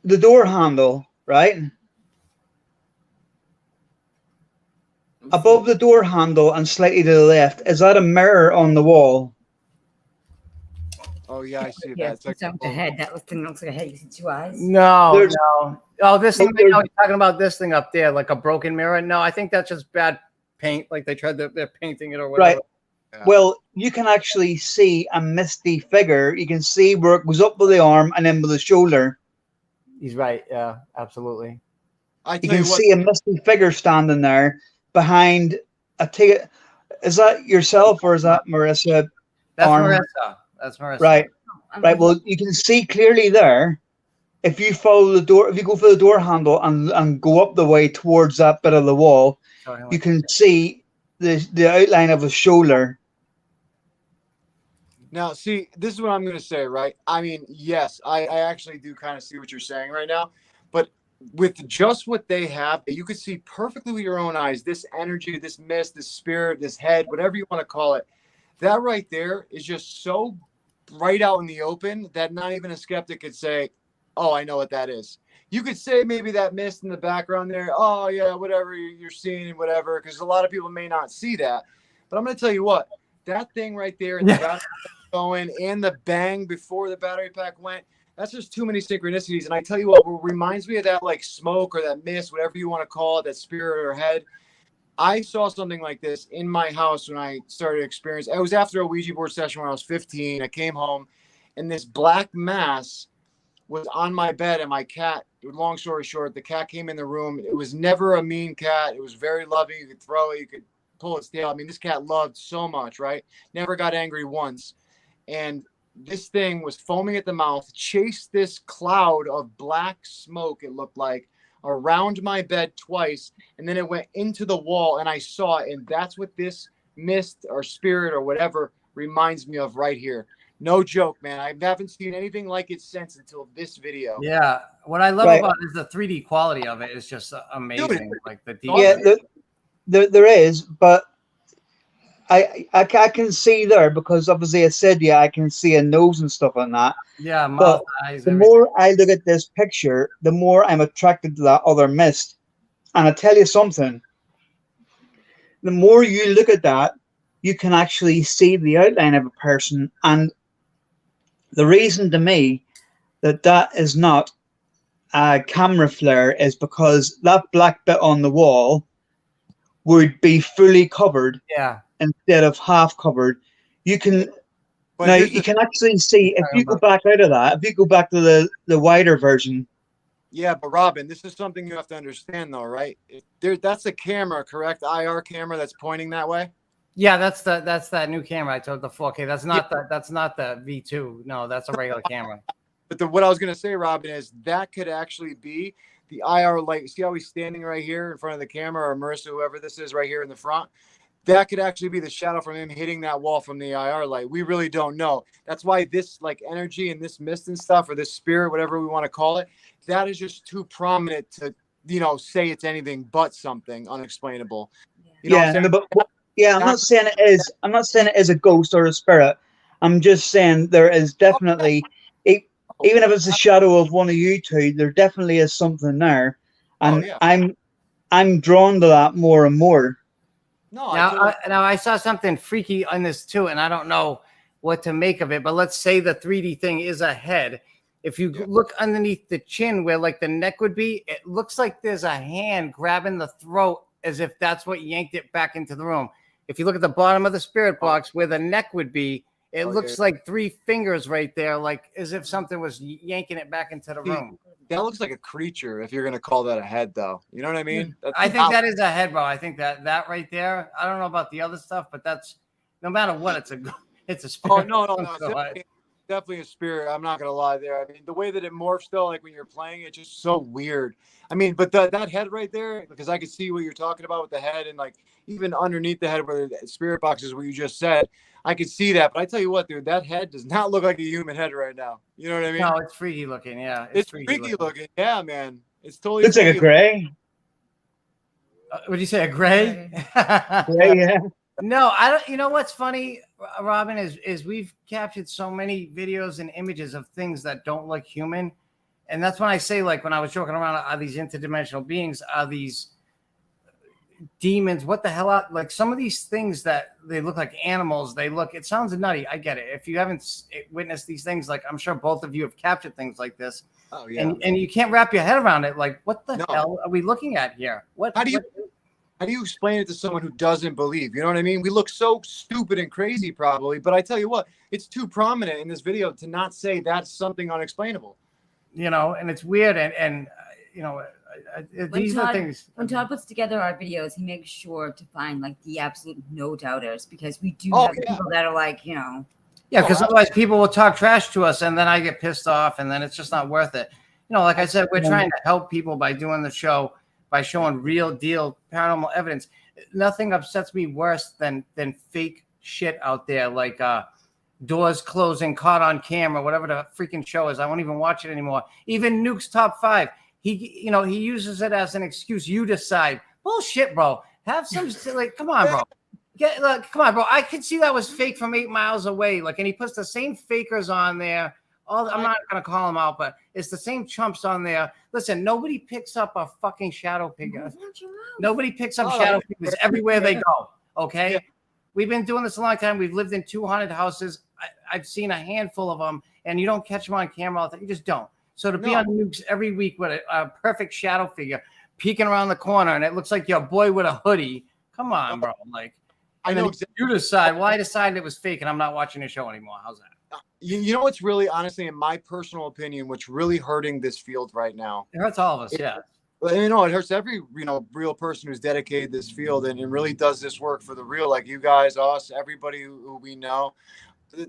door handle, right? Above the door handle and slightly to the left, is that a mirror on the wall? Oh yeah, I see Yeah, that. it's like a head. That thing looks like a head. You see two eyes. No. Oh, this thing. You're talking about this thing up there, like a broken mirror. No, I think that's just bad paint. Like they're painting it or whatever. Right. Yeah. Well, you can actually see a misty figure. You can see where it goes up with the arm and then with the shoulder. He's right. Yeah, absolutely. You can see a misty figure standing there behind a ticket. Is that yourself or is that Marissa? That's Arm? Marissa. That's Marissa. Right. Right. Well, you can see clearly there. If you follow the door, if you go for the door handle and go up the way towards that bit of the wall, you can see the outline of a shoulder. Now, see, this is what I'm going to say, right? I mean, yes, I actually do kind of see what you're saying right now, but with just what they have, you could see perfectly with your own eyes, this energy, this mist, this spirit, this head, whatever you want to call it, that right there is just so right out in the open that not even a skeptic could say, oh, I know what that is. You could say maybe that mist in the background there, oh, yeah, whatever you're seeing and whatever, because a lot of people may not see that. But I'm going to tell you what, that thing right there and the battery going and the bang before the battery pack went, that's just too many synchronicities. And I tell you what reminds me of that, like smoke or that mist, whatever you want to call it, that spirit or head. I saw something like this in my house when I started experiencing. It was after a Ouija board session when I was 15. I came home, and this black mass was on my bed, and my cat. Long story short, the cat came in the room. It was never a mean cat. It was very loving. You could throw it. You could pull its tail. I mean, this cat loved so much, right? Never got angry once. And this thing was foaming at the mouth, chased this cloud of black smoke, it looked like, around my bed twice, and then it went into the wall, and I saw it, and that's what this mist or spirit or whatever reminds me of right here. No joke, man. I haven't seen anything like it since until this video. Yeah, what I love about it is the 3D quality of it is just amazing. Dude, like the there is, but I can see there because obviously I said I can see a nose and stuff on that. Yeah, mouth, but eyes, the everything. more I look at this picture, the more I'm attracted to that other mist. And I tell you something, the more you look at that, you can actually see the outline of a person. And the reason to me that is not a camera flare is because that black bit on the wall would be fully covered. Yeah. Instead of half covered. You can you can actually see if you go back out of that, if you go back to the wider version. Yeah, but Robin, this is something you have to understand though, right? That's a camera, correct? IR camera that's pointing that way? Yeah, that's that new camera I told the 4K. That's not the V2. No, that's a regular camera. But what I was gonna say, Robin, is that could actually be the IR light. See how he's standing right here in front of the camera, or Marissa, whoever this is right here in the front? That could actually be the shadow from him hitting that wall from the IR light. We really don't know. That's why this like energy and this mist and stuff, or this spirit, whatever we want to call it, that is just too prominent to, say it's anything but something unexplainable. I'm not saying it is. I'm not saying it is a ghost or a spirit. I'm just saying there is definitely, even if it's a shadow of one of you two, there definitely is something there, and I'm drawn to that more and more. No, now I saw something freaky on this too, and I don't know what to make of it. But let's say the 3D thing is a head. If you look underneath the chin where like the neck would be, it looks like there's a hand grabbing the throat as if that's what yanked it back into the room. If you look at the bottom of the spirit box where the neck would be, it looks like 3 fingers right there, like as if something was yanking it back into the room. That looks like a creature if you're going to call that a head, though. You know what I mean? I think that is a head, bro. I think that right there, I don't know about the other stuff, but that's, no matter what, it's a spirit. Oh, no. Definitely a spirit. I'm not going to lie there. I mean, the way that it morphs, though, like when you're playing, it's just so weird. I mean, but that head right there, because I could see what you're talking about with the head, and like even underneath the head where the spirit box is, what you just said, I could see that. But I tell you what, dude, that head does not look like a human head right now. You know what I mean? No, it's freaky looking. Yeah, it's freaky looking. Yeah, man. It's totally. It's like a gray. Would you say a gray? Gray, yeah. No, I don't. You know what's funny, Robin, is we've captured so many videos and images of things that don't look human, and that's when I say, like, when I was joking around, are these interdimensional beings? Are these demons? What the hell? Like some of these things that they look like animals. It sounds nutty. I get it. If you haven't witnessed these things, like I'm sure both of you have captured things like this. Oh yeah. And you can't wrap your head around it. Like, what the hell are we looking at here? How do you explain it to someone who doesn't believe? You know what I mean? We look so stupid and crazy probably, but I tell you what, it's too prominent in this video to not say that's something unexplainable. And it's weird. And These are things. When Todd puts together our videos, he makes sure to find like the absolute no doubters, because we do have people that are like, you know. Yeah, because otherwise people will talk trash to us, and then I get pissed off, and then it's just not worth it. You know, like I said, we're trying to help people by doing the show, by showing real deal paranormal evidence. Nothing upsets me worse than fake shit out there, like doors closing, caught on camera, whatever the freaking show is. I won't even watch it anymore. Even Nuke's Top 5. He uses it as an excuse. You decide. Bullshit, bro. Have some like, come on, bro. Come on, bro. I could see that was fake from 8 miles away. Like, and he puts the same fakers on there. I'm not gonna call them out, but it's the same chumps on there. Listen, nobody picks up a fucking shadow figure. Nobody picks up shadow figures everywhere they go. Okay, we've been doing this a long time. We've lived in 2 haunted houses. I've seen a handful of them, and you don't catch them on camera all the time. You just don't. So to be on Nukes every week with a perfect shadow figure peeking around the corner, and it looks like your boy with a hoodie. Come on, bro. Like, I know you decide. Well, I decided it was fake, and I'm not watching the show anymore. How's that? You know what's really, honestly, in my personal opinion, what's really hurting this field right now? It hurts all of us, yeah. You know, it hurts every, real person who's dedicated this field and really does this work for the real, like you guys, us, everybody who we know.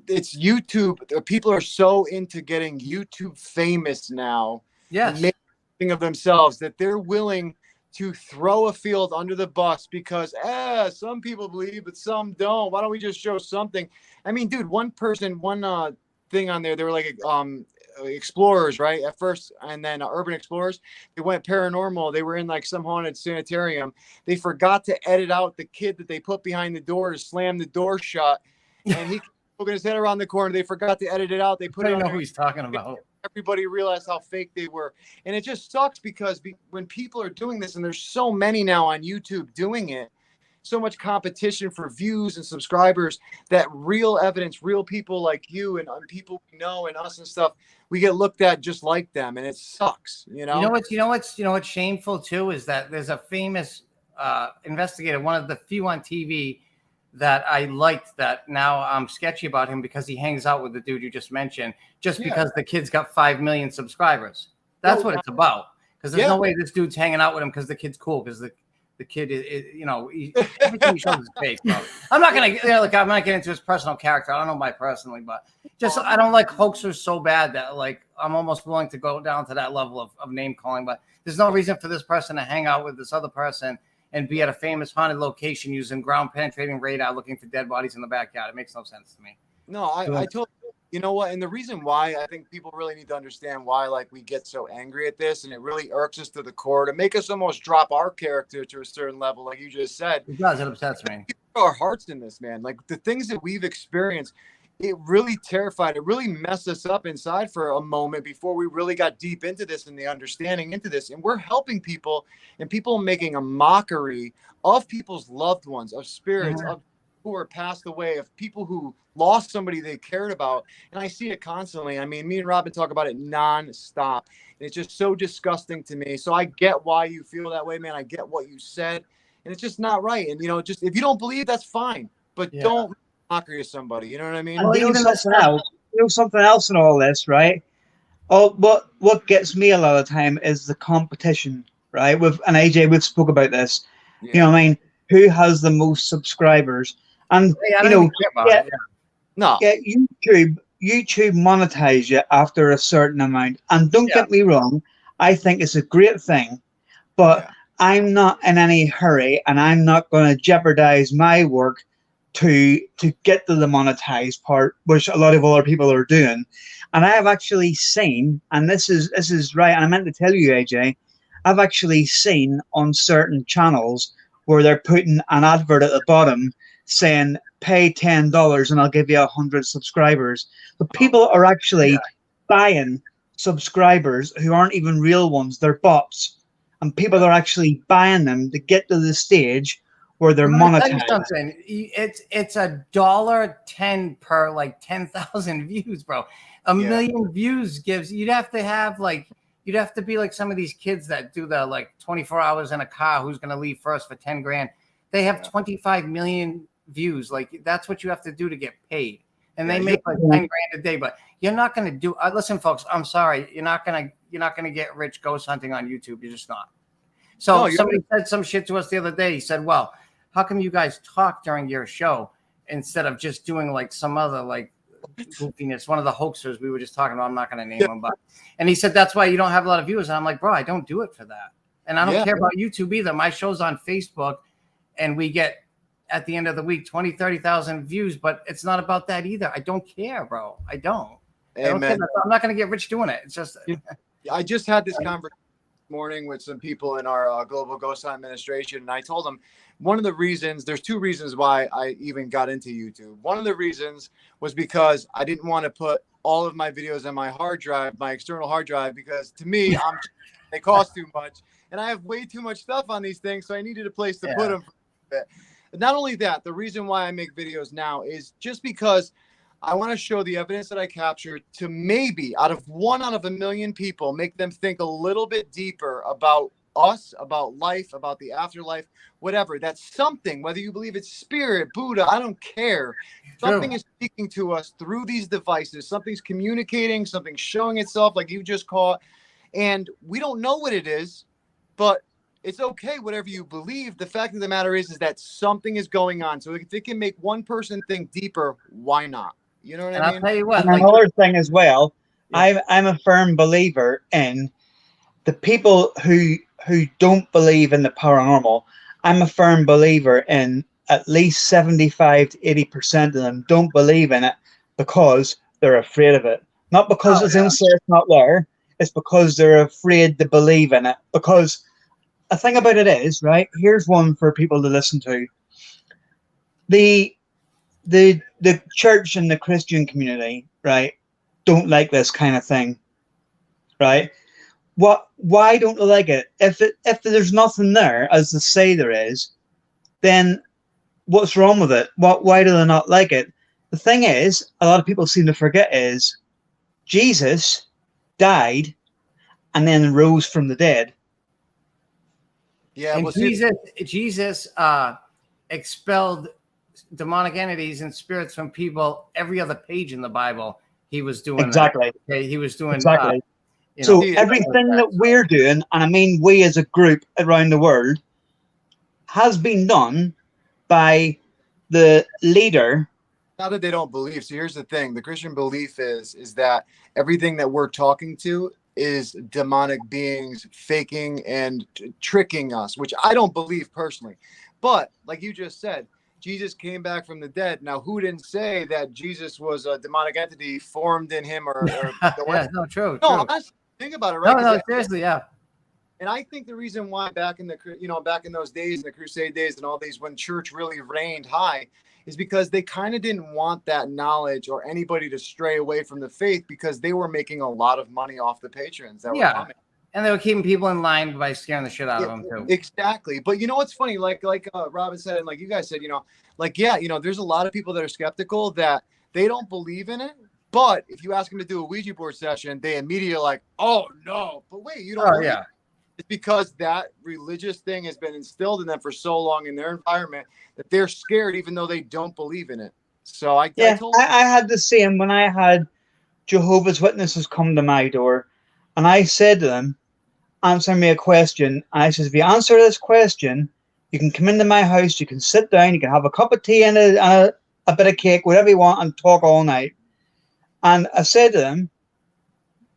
It's YouTube. People are so into getting YouTube famous now. Yes. Making of themselves that they're willing to throw a field under the bus because some people believe, but some don't. Why don't we just show something? I mean, dude, one thing on there, they were like explorers, right? At first, and then urban explorers. They went paranormal. They were in like some haunted sanitarium. They forgot to edit out the kid that they put behind the door to slam the door shut, and he poking his head around the corner. They forgot to edit it out. They put it on. I know who he's talking about. Everybody realized how fake they were. And it just sucks because when people are doing this, and there's so many now on YouTube doing it, so much competition for views and subscribers, that real evidence, real people like you and people we know and us and stuff, we get looked at just like them. And it sucks, you know? You know what's shameful too, is that there's a famous investigator, one of the few on TV that I liked, that now I'm sketchy about him because he hangs out with the dude you just mentioned, because the kid's got 5 million subscribers. That's what it's about. Because there's no way this dude's hanging out with him because the kid's cool, because the kid is everything he shows is fake, bro. I'm not gonna I'm not getting into his personal character. I don't know Mike personally, but just I don't like hoaxers so bad that like I'm almost willing to go down to that level of name calling. But there's no reason for this person to hang out with this other person and be at a famous haunted location using ground penetrating radar looking for dead bodies in the backyard. It makes no sense to me. No, I totally, you know what? And the reason why I think people really need to understand why, like, we get so angry at this, and it really irks us to the core to make us almost drop our character to a certain level, like you just said. It does. It upsets me. Our hearts in this, man. Like, the things that we've experienced, it really terrified. It really messed us up inside for a moment before we really got deep into this and the understanding into this. And we're helping people, and people making a mockery of people's loved ones, of spirits, of who are passed away, of people who lost somebody they cared about. And I see it constantly. I mean, me and Robin talk about it nonstop. And it's just so disgusting to me. So I get why you feel that way, man. I get what you said. And it's just not right. And, just if you don't believe, that's fine. But don't mockery of somebody. You know what I mean? And something else in all this, right? What gets me a lot of the time is the competition, right? And AJ, we've spoke about this. Yeah. You know what I mean? Who has the most subscribers? And YouTube monetize you after a certain amount. And don't get me wrong, I think it's a great thing, but I'm not in any hurry, and I'm not going to jeopardize my work to get to the monetized part, which a lot of other people are doing. And I have actually seen, and this is right, and I meant to tell you, AJ, I've actually seen on certain channels where they're putting an advert at the bottom saying, pay $10 and I'll give you 100 subscribers. But people are actually buying subscribers who aren't even real ones. They're bots. And people are actually buying them to get to the stage where they're monetized. It's $1.10 per like 10,000 views, bro. A million views you'd have to be like some of these kids that do the like 24 hours in a car, who's going to leave first for 10 grand. They have 25 million views. Like, that's what you have to do to get paid. and they Yeah, make like 10 grand a day. But you're not going to do. Listen, folks, I'm sorry, you're not gonna get rich ghost hunting on YouTube. You're just not. So somebody said some shit to us the other day. He said, "Well, how come you guys talk during your show instead of just doing like some other like goofiness?" One of the hoaxers we were just talking about. I'm not going to name him, but and he said that's why you don't have a lot of viewers. And I'm like, bro, I don't do it for that, and I don't care about YouTube either. My show's on Facebook, and we get at the end of the week 20, 30,000 views, but it's not about that either. I don't care, bro. I don't. I'm not going to get rich doing it. It's just. I just had this conversation this morning with some people in our global ghost hunt administration, and I told them one of the reasons, there's two reasons why I even got into YouTube. One of the reasons was because I didn't want to put all of my videos on my hard drive, my external hard drive, because to me, they cost too much, and I have way too much stuff on these things, so I needed a place to put them. Not only that, the reason why I make videos now is just because I want to show the evidence that I captured to maybe out of a million people, make them think a little bit deeper about us, about life, about the afterlife, whatever. That's something, whether you believe it's spirit, Buddha, I don't care. Something is speaking to us through these devices. Something's communicating, something's showing itself, like you just caught. And we don't know what it is, but it's okay, whatever you believe. The fact of the matter is that something is going on. So if it can make one person think deeper, why not? You know what I mean? I'll tell you what. And another thing as well, I'm a firm believer in the people who don't believe in the paranormal. I'm a firm believer in at least 75 to 80% of them don't believe in it because they're afraid of it. Not because it's not there. It's because they're afraid to believe in it. Because the thing about it is, right, here's one for people to listen to. The church and the Christian community, right, don't like this kind of thing, right? Why don't they like it? If there's nothing there, as they say there is, then what's wrong with it? Why do they not like it? The thing is, a lot of people seem to forget is Jesus died and then rose from the dead. Yeah, and Jesus expelled demonic entities and spirits from people. Every other page in the Bible, he was doing exactly. That. Okay, he was doing exactly. So everything that we're doing, and I mean we as a group around the world, has been done by the leader. Not that they don't believe. So here's the thing: the Christian belief is that everything that we're talking to is demonic beings faking and tricking us, which I don't believe personally. But like you just said, Jesus came back from the dead. Now, who didn't say that Jesus was a demonic entity formed in him or no, true. Honestly, think about it, right? No, seriously, yeah. And I think the reason why back in those days, in the Crusade days and all these, when church really reigned high, is because they kind of didn't want that knowledge or anybody to stray away from the faith, because they were making a lot of money off the patrons that were coming. And they were keeping people in line by scaring the shit out of them too. Exactly. But you know what's funny? Like Robin said, and like you guys said, there's a lot of people that are skeptical that they don't believe in it. But if you ask them to do a Ouija board session, they immediately are like, oh no, but wait, you don't believe it. It's because that religious thing has been instilled in them for so long in their environment that they're scared, even though they don't believe in it. So I had the same when I had Jehovah's Witnesses come to my door, and I said to them, answer me a question. And I says, if you answer this question, you can come into my house, you can sit down, you can have a cup of tea and a bit of cake, whatever you want, and talk all night. And I said to them,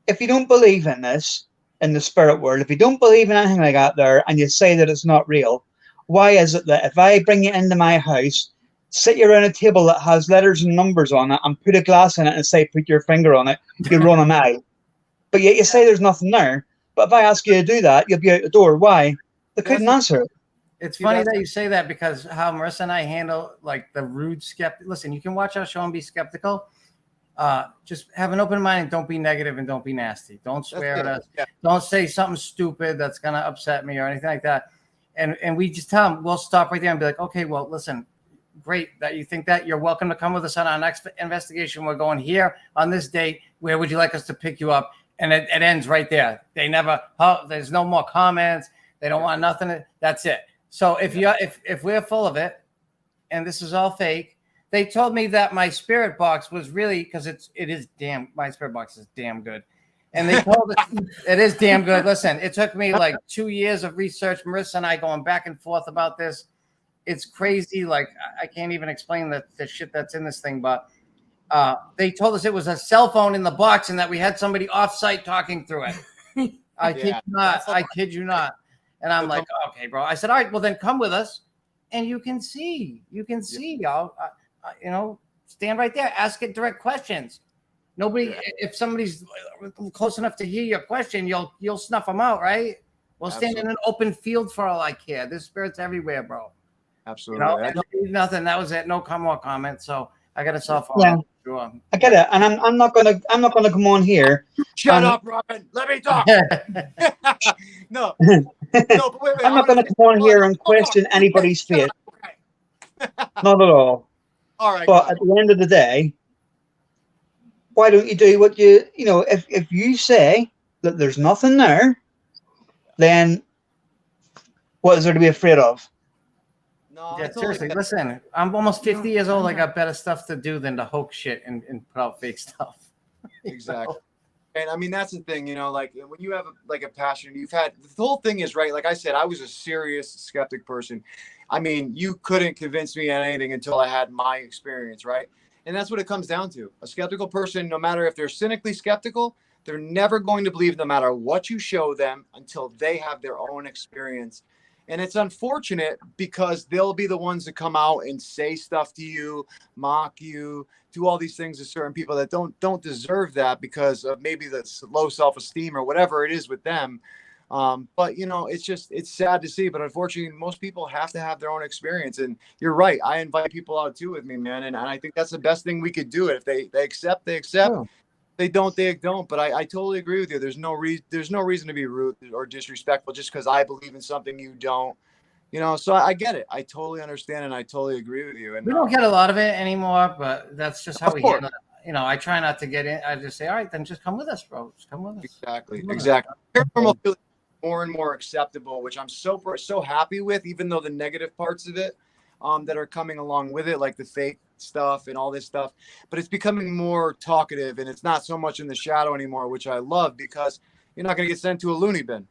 if you don't believe in this, in the spirit world, if you don't believe in anything like that there, and you say that it's not real, why is it that if I bring you into my house, sit you around a table that has letters and numbers on it, and put a glass in it and say, put your finger on it, you run a mile. But yet you say there's nothing there. But if I ask you to do that, you'll be out the door. Why? They couldn't answer it. It's funny that you say that, because how Marissa and I handle like the rude skeptic. Listen, you can watch our show and be skeptical. Just have an open mind and don't be negative and don't be nasty. Don't swear at us. Yeah. Don't say something stupid that's gonna upset me or anything like that. And we just tell them, we'll stop right there and be like, okay, well, listen, great that you think that. You're welcome to come with us on our next investigation. We're going here on this date. Where would you like us to pick you up? And it ends right there. They never, there's no more comments. They don't want nothing. That's it. So if we're full of it and this is all fake, they told me that my spirit box was really, because my spirit box is damn good. And they told us it is damn good. Listen, it took me like 2 years of research. Marissa and I going back and forth about this. It's crazy. Like, I can't even explain the shit that's in this thing, but they told us it was a cell phone in the box and that we had somebody off-site talking through it. I kid you not. I kid you not. And I'm like, okay, bro. I said, all right, well then come with us, and you can see. You can see, y'all. Stand right there. Ask it direct questions. Nobody. If somebody's close enough to hear your question, you'll snuff them out, right? Well, stand in an open field for all I care. There's spirits everywhere, bro. Absolutely. Nothing. That was it. No more comments. So I got a cell phone. Yeah. Sure. I get it, and I'm not gonna come on here. Shut up, Robin. Let me talk. No, but wait. I'm not gonna come on here and question anybody's faith. Not at all. All right. But at the end of the day, why don't you do what if you say that there's nothing there, then what is there to be afraid of? No, Yeah, seriously, listen, I'm almost 50 years old. I got better stuff to do than to hoax shit and put out fake stuff. Exactly. And I mean, that's the thing, like when you have a passion, the whole thing is right. Like I said, I was a serious skeptic person. I mean, you couldn't convince me on anything until I had my experience, right? And that's what it comes down to. A skeptical person, no matter if they're cynically skeptical, they're never going to believe no matter what you show them until they have their own experience. And it's unfortunate because they'll be the ones that come out and say stuff to you, mock you, do all these things to certain people that don't deserve that because of maybe the low self-esteem or whatever it is with them. But it's sad to see, but unfortunately most people have to have their own experience. And you're right. I invite people out too with me, man. And I think that's the best thing we could do. If they accept, they accept. Sure. They don't. But I totally agree with you. There's no reason to be rude or disrespectful just because I believe in something you don't. So I get it. I totally understand and I totally agree with you. And we don't get a lot of it anymore, but that's just how we handle it. I try not to get in. I just say, all right, then just come with us, bro. Just come with us. Exactly. Paranormal feels more and more acceptable, which I'm so happy with, even though the negative parts of it that are coming along with it, like the fake stuff and all this stuff, but it's becoming more talkative and it's not so much in the shadow anymore, which I love because you're not going to get sent to a loony bin.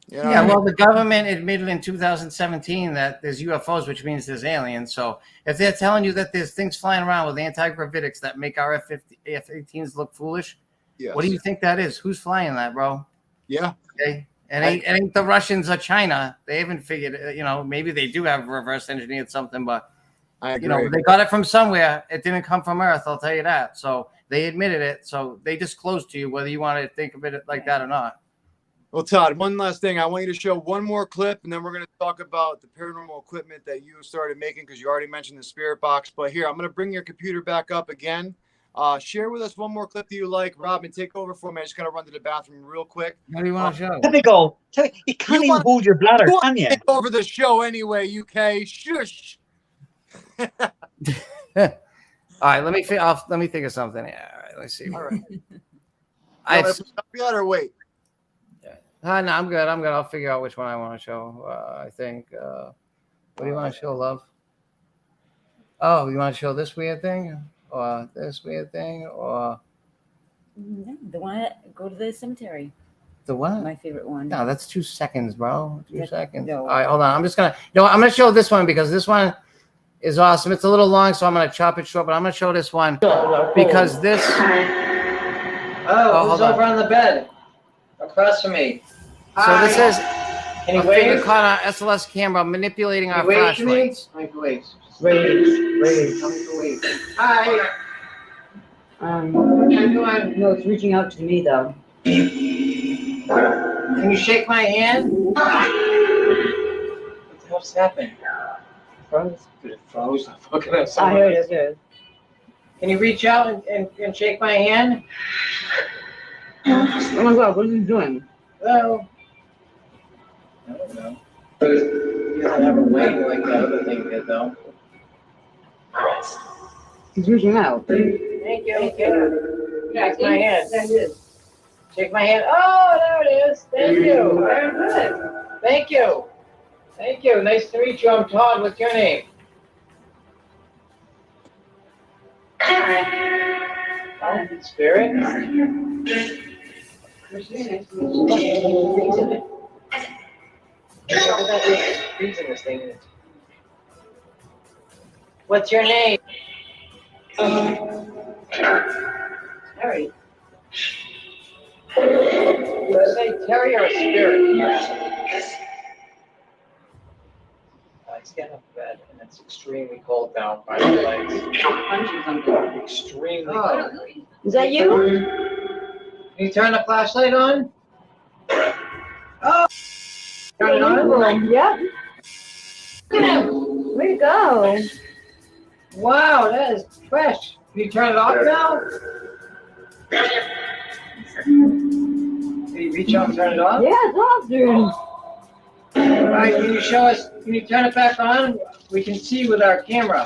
Yeah, well, the government admitted in 2017 that there's UFOs, which means there's aliens. So if they're telling you that there's things flying around with anti-gravitics that make our F-18s look foolish, what do you think that is? Who's flying that, bro? Yeah. Okay. It ain't the Russians or China. They haven't figured it. Maybe they do have reverse engineered something, but I agree. they got it from somewhere. It didn't come from Earth, I'll tell you that. So they admitted it. So they disclosed to you whether you want to think of it like that or not. Well, Todd, one last thing. I want you to show one more clip, and then we're going to talk about the paranormal equipment that you started making because you already mentioned the spirit box. But here, I'm going to bring your computer back up again. Share with us one more clip that you like. Robin, take over for me. I just got to run to the bathroom real quick. What do you want to show? Typical. You can't even hold your bladder, can you? Take over the show anyway, UK. Shush. All right, let me think of something. Yeah, all right, let's see. All right. I or wait. No, I'm good. I'll figure out which one I want to show. I think. What do you want to show, love? Oh, you want to show this weird thing, or this weird thing, or no, the one go to the cemetery. The what? My favorite one. No, that's 2 seconds, bro. 2 seconds. No. All right, hold on. I'm gonna show this one because this one is awesome. It's a little long, so I'm gonna chop it short. But I'm gonna show this one because this. Oh, who's over on the bed across from me? So this is Can you a figure wave? caught on SLS camera manipulating our Wave to me? flashlights. Wave. Tell me to wave. Hi. What are you doing? No, it's reaching out to me though. Can you shake my hand? What the hell's happened? Froze. It froze. I'm fucking up. I heard it. Good. Can you reach out and shake my hand? Oh my God, what are you doing? Hello? I don't know. He doesn't have a wave like the other thing did, though. He's reaching out. Thank you. Shake my hand. Shake my hand. Oh, there it is. Thank you. Very good. Thank you. Thank you. Nice to meet you. I'm Todd. What's your name? Oh, spirit? Freezing this thing. What's your name? Terry. You say Terry or a spirit? It's getting up to bed, and it's extremely cold now. By the legs. Extremely cold. Is that you? Can you turn the flashlight on? Oh! Turn it on? Yep. Where'd it go? Wow, that is fresh. Can you turn it off now? Can you reach out and turn it off? Yeah, it's off, dude. All right, can you show us? Can you turn it back on? We can see with our camera.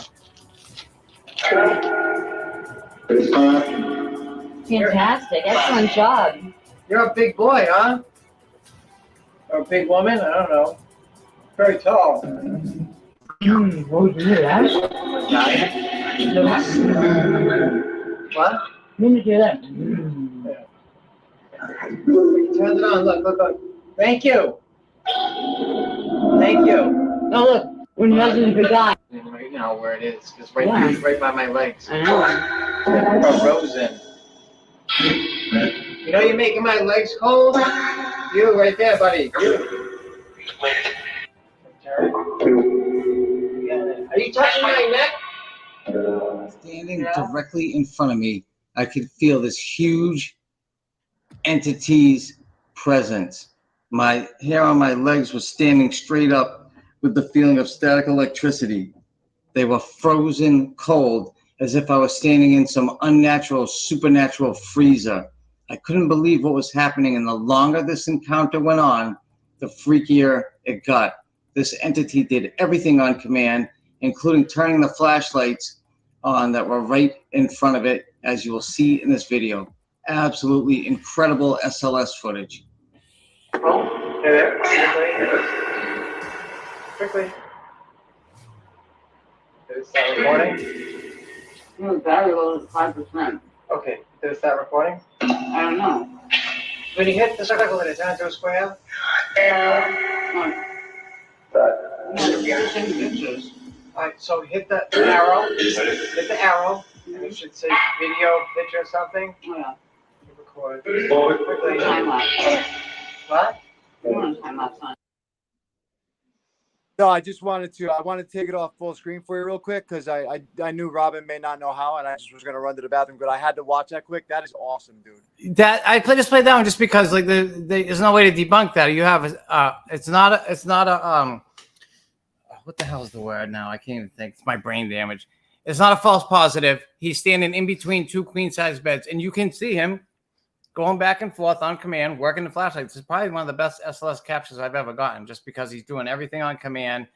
Fantastic. Excellent job. You're a big boy, huh? Or a big woman? I don't know. Very tall. What did you hear that? What? When did you hear that? You turned it on. Look, look, look. Thank you. Thank you. Oh, look. When your husband's a good guy. Right now, where it is, it's right, Yeah. right by my legs. I know. Frozen. You know you're making my legs cold? You right there, buddy. You. Are you touching my neck? Standing directly in front of me, I could feel this huge entity's presence. My hair on my legs was standing straight up with the feeling of static electricity. They were frozen cold, as if I was standing in some unnatural, supernatural freezer. I couldn't believe what was happening, and the longer this encounter went on, the freakier it got. This entity did everything on command, including turning the flashlights on that were right in front of it, as you will see in this video. Absolutely incredible SLS footage. Oh, hey there. Quickly. Did it start recording? The battery low is 5%. Okay, did it start recording? I don't know. When you hit the circle, did it turn into a square? Alright, so hit the arrow. Hit the arrow, and it should say video, picture, or something. Oh, yeah. Record. Quickly. Time lapse. What? You want a time lapse on? No, I wanted to take it off full screen for you real quick because I knew Robin may not know how, and I just was gonna run to the bathroom, but I had to watch that quick. That is awesome, dude. That I just played that one just because like there's no way to debunk that. You have it's not a what the hell is the word now? I can't even think. It's my brain damage. It's not a false positive. He's standing in between two queen size beds, and you can see him going back and forth on command, working the flashlight. This is probably one of the best SLS captures I've ever gotten, just because he's doing everything on command.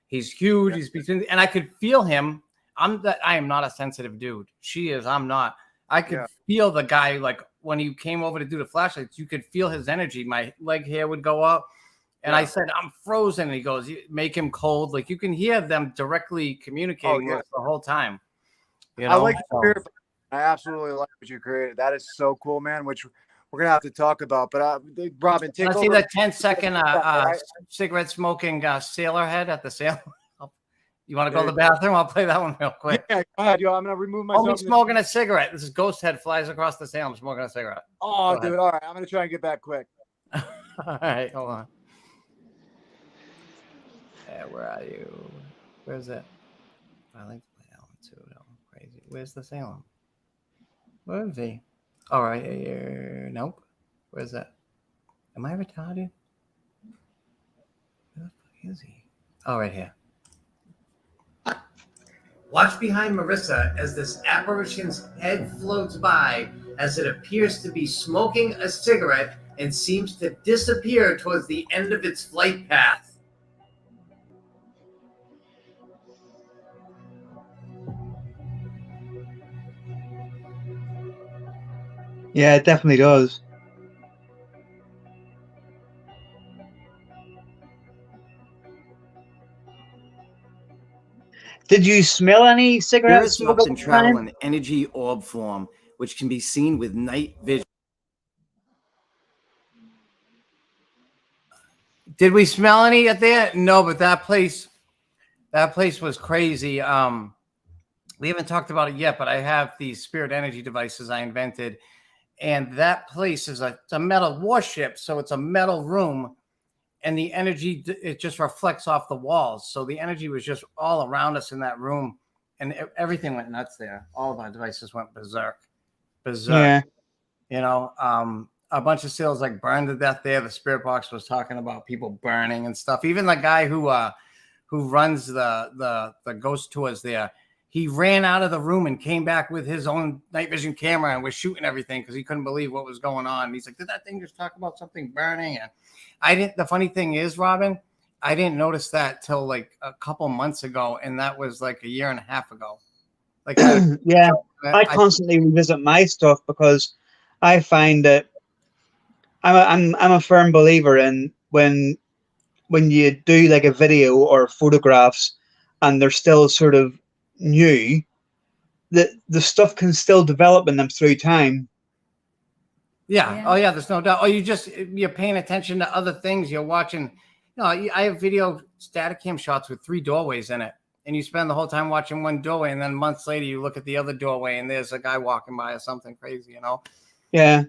He's huge. He's between, and I could feel him. I am not a sensitive dude. She is. I'm not. I could feel the guy, like when he came over to do the flashlights, you could feel his energy. My leg hair would go up. And I said, I'm frozen. And he goes, you make him cold. Like you can hear them directly communicating with us the whole time. You know? I like the spirit. I absolutely like what you created. That is so cool, man, which we're going to have to talk about. But Robin, take over. See that 10-second cigarette smoking sailor head at the sail? You want to go to the bathroom? I'll play that one real quick. Yeah, go ahead. Yo, I'm going to remove myself. Only smoking a cigarette. This is Ghost Head flies across the sail. I'm smoking a cigarette. Oh, dude. All right. I'm going to try and get back quick. All right. Hold on. Yeah, where are you? Where's it? I like to play that one too. That one crazy. Where's the Salem? Where is he? All right, here. Nope. Where's that? Am I retarded? Where the fuck is he? Oh, right here. Watch behind Marissa as this apparition's head floats by as it appears to be smoking a cigarette and seems to disappear towards the end of its flight path. Yeah, it definitely does. Did you smell any cigarette Spirits smoke? often travel in energy orb form, which can be seen with night vision. Did we smell any at there? No, but that place was crazy. We haven't talked about it yet, but I have these spirit energy devices I invented, and that place is it's a metal warship, so it's a metal room, and the energy, it just reflects off the walls. So the energy was just all around us in that room, and everything went nuts there. All of our devices went berserk. Yeah. You know, a bunch of seals like burned to death there. The spirit box was talking about people burning and stuff. Even the guy who runs the ghost tours there, he ran out of the room and came back with his own night vision camera and was shooting everything because he couldn't believe what was going on. And he's like, did that thing just talk about something burning? And I didn't. The funny thing is, Robin, I didn't notice that till like a couple months ago, and that was like a year and a half ago. Like, yeah, I constantly revisit my stuff because I find that I'm a firm believer in when you do like a video or photographs and they're still sort of new, that the stuff can still develop in them through time. Yeah. Oh yeah, there's no doubt. Oh, you're paying attention to other things. You're watching. I have video static cam shots with 3 doorways in it, and you spend the whole time watching one doorway, and then months later you look at the other doorway and there's a guy walking by or something crazy. Yeah.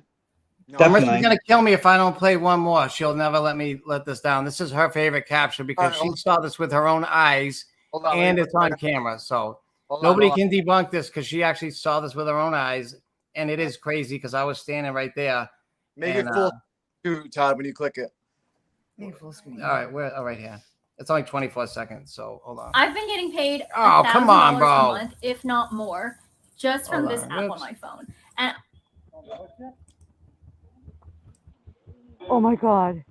Definitely. She's gonna kill me if I don't play one more. She'll never let this down. This is her favorite capture because she saw this with her own eyes, and it's on camera. So nobody can debunk this because she actually saw this with her own eyes, and it is crazy because I was standing right there. Make it full screen, Todd, when you click it. Make it full screen. All right, we're right here. It's only 24 seconds, so hold on. I've been getting paid come on, bro. $1,000 a month, if not more, just from this app on my phone. And Oh my god.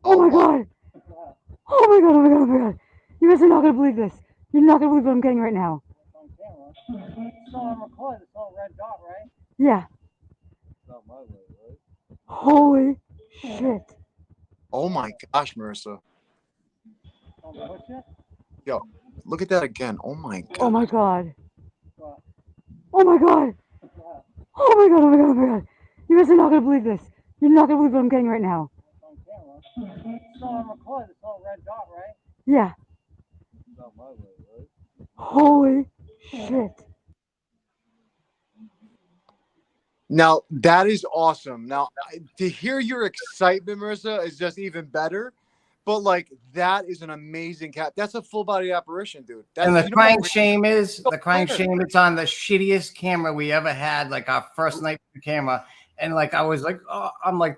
Oh my god. Oh my god, oh my god, oh my god. You guys are not gonna believe this. You're not gonna believe what I'm getting right now. It's on record, it's all red dot, right? Yeah. Not my way, right? Holy shit. Oh my gosh, Marissa. Yo, look at that again. Oh my god. Oh my god. Oh my god. Oh my god, oh my god, oh my god. You guys are not gonna believe this. You're not gonna believe what I'm getting right now. It's on record, it's all red dot, right? Yeah. Not my way, right? Holy shit. Now, that is awesome. Now, to hear your excitement, Marissa, is just even better. But, like, that is an amazing cat. That's a full-body apparition, dude. And the crying shame is, it's on the shittiest camera we ever had, like our first night camera. And, like, I was like, oh,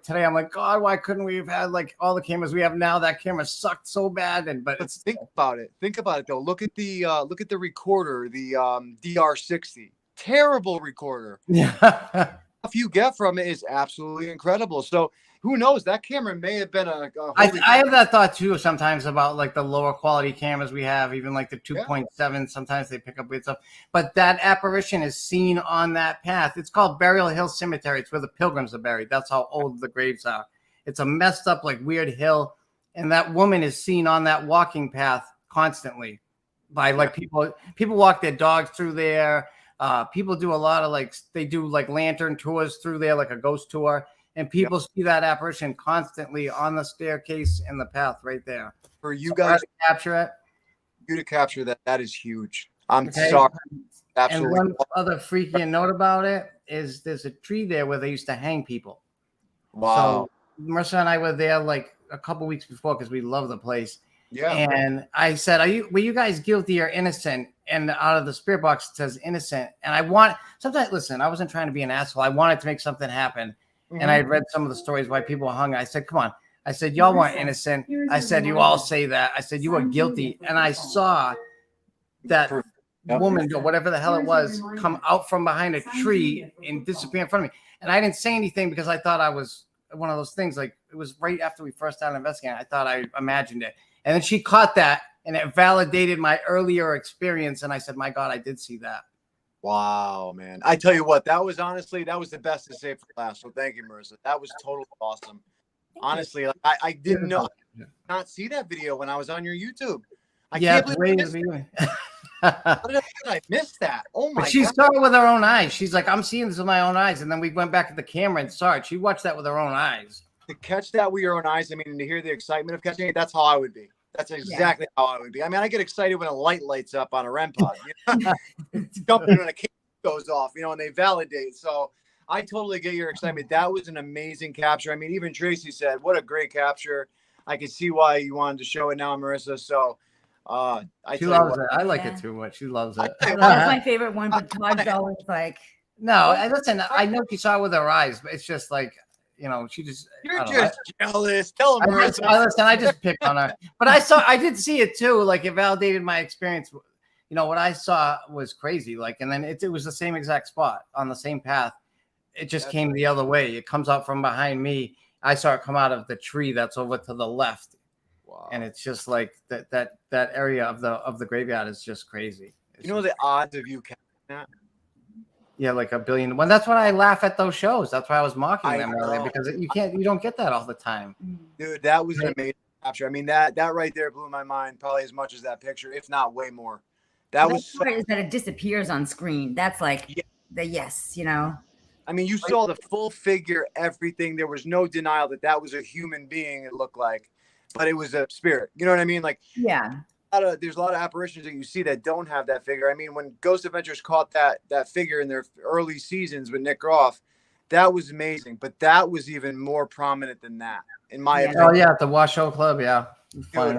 today, God, why couldn't we have had, like, all the cameras we have now? That camera sucked so bad. But it's think about it. Think about it, though. Look at the recorder, the DR60. Terrible recorder. Yeah. Stuff you get from it is absolutely incredible. So who knows? That camera may have been a I have that thought too sometimes about like the lower quality cameras we have, even like the 2.7. Sometimes they pick up weird stuff. But that apparition is seen on that path. It's called Burial Hill Cemetery. It's where the pilgrims are buried. That's how old the graves are. It's a messed up, like weird hill. And that woman is seen on that walking path constantly by like people walk their dogs through there. People do a lot of they do lantern tours through there, like a ghost tour, and people see that apparition constantly on the staircase and the path right there. For you guys to capture it, to capture that is huge. I'm sorry. Absolutely. And one other freaky note about it is there's a tree there where they used to hang people. Wow. So Marissa and I were there like a couple weeks before because we love the place. Yeah. And I said, were you guys guilty or innocent? And out of the spirit box it says innocent. And I wasn't trying to be an asshole. I wanted to make something happen. Mm-hmm. And I had read some of the stories why people were hung. I said, come on. I said, y'all weren't innocent. I said, you all say that. I said, you were guilty. And I saw that woman, or whatever the hell it was, come out from behind a tree and disappear in front of me. And I didn't say anything because I thought I was one of those things. Like, it was right after we first started investigating. I thought I imagined it. And then she caught that, and it validated my earlier experience. And I said, my God, I did see that. Wow, man. I tell you what, that was the best to save for last. So thank you, Marissa. That was totally awesome. Honestly, I didn't not see that video when I was on your YouTube. I Yeah, can't way believe in the beginning. how did I miss that. Oh my But she god! saw it with her own eyes. She's like, I'm seeing this with my own eyes. And then we went back to the camera and saw it. She watched that with her own eyes. To catch that with your own eyes, I mean, and to hear the excitement of catching it, that's how I would be. That's exactly how I would be. I mean, I get excited when a light lights up on a REM pod. You know? Jumping when a camera goes off, you know, and they validate. So I totally get your excitement. That was an amazing capture. I mean, even Tracy said, what a great capture. I can see why you wanted to show it now, Marissa. So She loves it. I like it too much. She loves it. That was my favorite one, but Todd's always like, No, listen, I know she saw it with her eyes, but it's just like, you know, she just. You're just jealous. Tell them, Marissa. I just picked on her. But I did see it too. Like, it validated my experience. You know, what I saw was crazy. Like, and then it was the same exact spot on the same path. It just came the other way. It comes out from behind me. I saw it come out of the tree that's over to the left. Wow. And it's just like that area of the graveyard is just crazy. It's you know the odds of you catching that? Yeah, like a billion. Well, that's why I laugh at those shows. That's why I was mocking them earlier, because you don't get that all the time. Dude, that was an amazing capture. I mean, that right there blew my mind probably as much as that picture, if not way more. That was part is that it disappears on screen. That's like the you know. I mean, you saw the full figure, everything. There was no denial that was a human being. It looked like, but it was a spirit. You know what I mean? Like, there's a lot of apparitions that you see that don't have that figure. I mean, when Ghost Adventures caught that figure in their early seasons with Nick Groff, that was amazing. But that was even more prominent than that, in my opinion. Oh yeah, at the Washoe Club, yeah. Dude,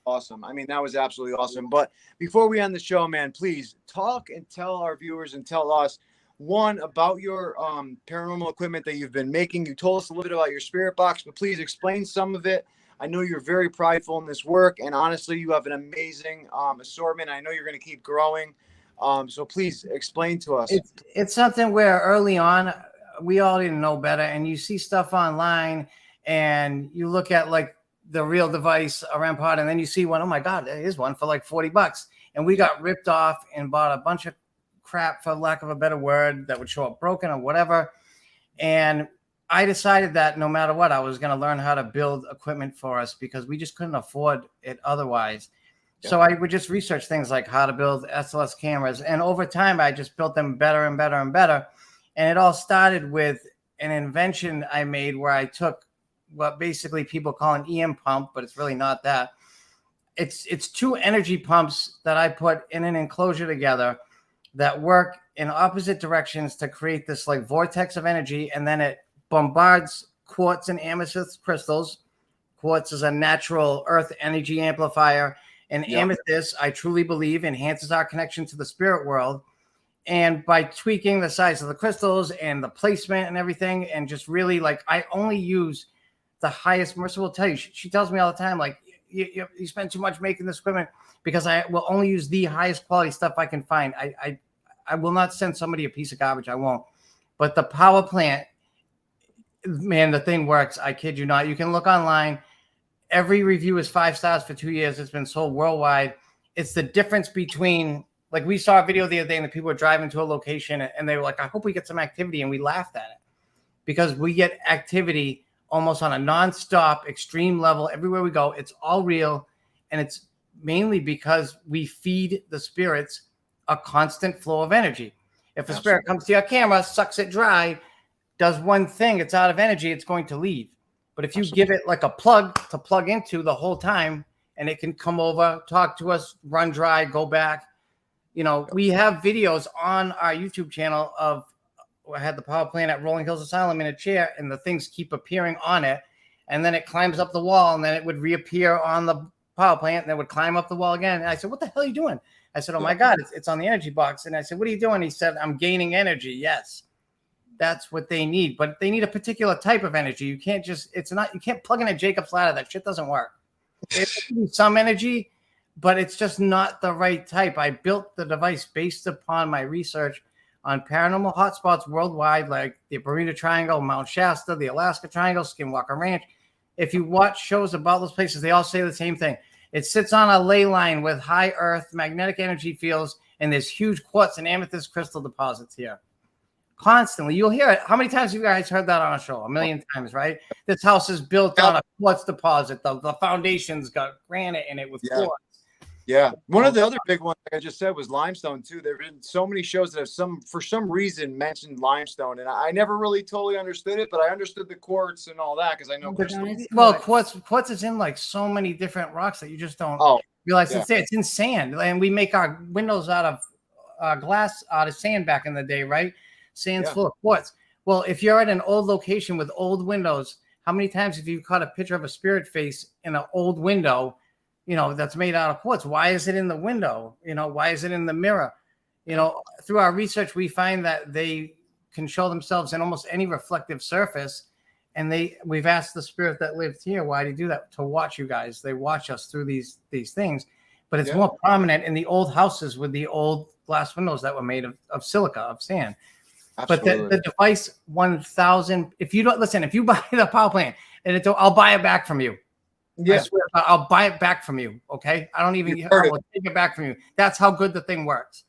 awesome. I mean, that was absolutely awesome. But before we end the show, man, please talk and tell our viewers and tell us, one, about your paranormal equipment that you've been making. You told us a little bit about your spirit box, but please explain some of it. I know you're very prideful in this work, and honestly, you have an amazing assortment. I know you're going to keep growing. So please explain to us. It's something where early on, we all didn't know better, and you see stuff online, and you look at like the real device, a REM pod, and then you see one, oh my God, there is one for like $40. And we got ripped off and bought a bunch of crap, for lack of a better word, that would show up broken or whatever. And I decided that no matter what, I was going to learn how to build equipment for us, because we just couldn't afford it otherwise. Yeah. So I would just research things like how to build SLS cameras. And over time, I just built them better and better and better. And it all started with an invention I made where I took what basically people call an EM pump, but it's really not that. It's two energy pumps that I put in an enclosure together that work in opposite directions to create this like vortex of energy. And then it bombards quartz and amethyst crystals. Quartz is a natural earth energy amplifier. And amethyst, I truly believe, enhances our connection to the spirit world. And by tweaking the size of the crystals and the placement and everything, and just really like, I only use the highest. Marissa will tell you, she tells me all the time, like, you spend too much making this equipment, because I will only use the highest quality stuff I can find. I will not send somebody a piece of garbage. I won't. But the power plant, man, the thing works. I kid you not. You can look online. Every review is 5 stars for 2 years. It's been sold worldwide. It's the difference between, like, we saw a video the other day and the people were driving to a location and they were like, I hope we get some activity. And we laughed at it, because we get activity almost on a nonstop extreme level. Everywhere we go, it's all real. And it's mainly because we feed the spirits a constant flow of energy. If a spirit comes to your camera, sucks it dry, does one thing, it's out of energy, it's going to leave. But if you give it like a plug to plug into the whole time, and it can come over, talk to us, run dry, go back. You know, we have videos on our YouTube channel of, I had the power plant at Rolling Hills Asylum in a chair, and the things keep appearing on it. And then it climbs up the wall, and then it would reappear on the power plant, and it would climb up the wall again. And I said, what the hell are you doing? I said, oh my God, it's on the energy box. And I said, what are you doing? He said, I'm gaining energy. Yes, that's what they need. But they need a particular type of energy. You can't just, you can't plug in a Jacob's ladder. That shit doesn't work. It needs some energy, but it's just not the right type. I built the device based upon my research on paranormal hotspots worldwide, like the Bermuda Triangle, Mount Shasta, the Alaska Triangle, Skinwalker Ranch. If you watch shows about those places, they all say the same thing. It sits on a ley line with high earth magnetic energy fields, and there's huge quartz and amethyst crystal deposits here. Constantly. You'll hear it. How many times have you guys heard that on a show? 1 million times, right? This house is built on a quartz deposit. The foundation's got granite in it with quartz. Yeah. One of the other big ones, like I just said, was limestone too. There have been so many shows that have for some reason mentioned limestone, and I never really totally understood it, but I understood the quartz and all that because I know crystal. Well, quartz is in like so many different rocks that you just don't realize it's there. It's in sand, and we make our windows out of glass out of sand back in the day, right? Sand's full of quartz. Well, if you're at an old location with old windows, how many times have you caught a picture of a spirit face in an old window? That's made out of quartz. Why is it in the window? Why is it in the mirror? Through our research, we find that they can show themselves in almost any reflective surface. And we've asked the spirit that lived here, why do you do that? To watch you guys. They watch us through these things. But it's more prominent in the old houses with the old glass windows that were made of silica, of sand. Absolutely. But the device 1000, if you buy the power plant and I'll buy it back from you. Yeah, I swear, I'll buy it back from you. Okay, I will take it back from you. That's how good the thing works.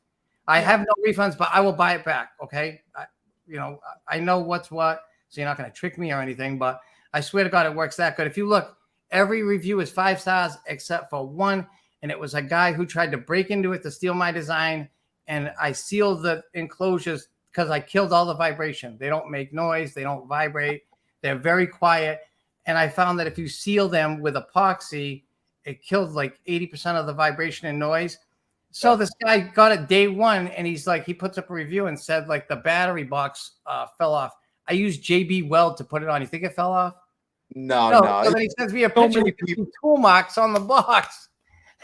I have no refunds, but I will buy it back. Okay, I know what's what, so you're not going to trick me or anything. But I swear to God, it works that good. If you look, every review is 5 stars except for one, and it was a guy who tried to break into it to steal my design, and I sealed the enclosures because I killed all the vibration. They don't make noise. They don't vibrate. They're very quiet. And I found that if you seal them with epoxy, it killed like 80% of the vibration and noise. So this guy got it day one, and he puts up a review and said like the battery box fell off. I used JB Weld to put it on. You think it fell off? No. So then he sends me a picture with tool marks on the box.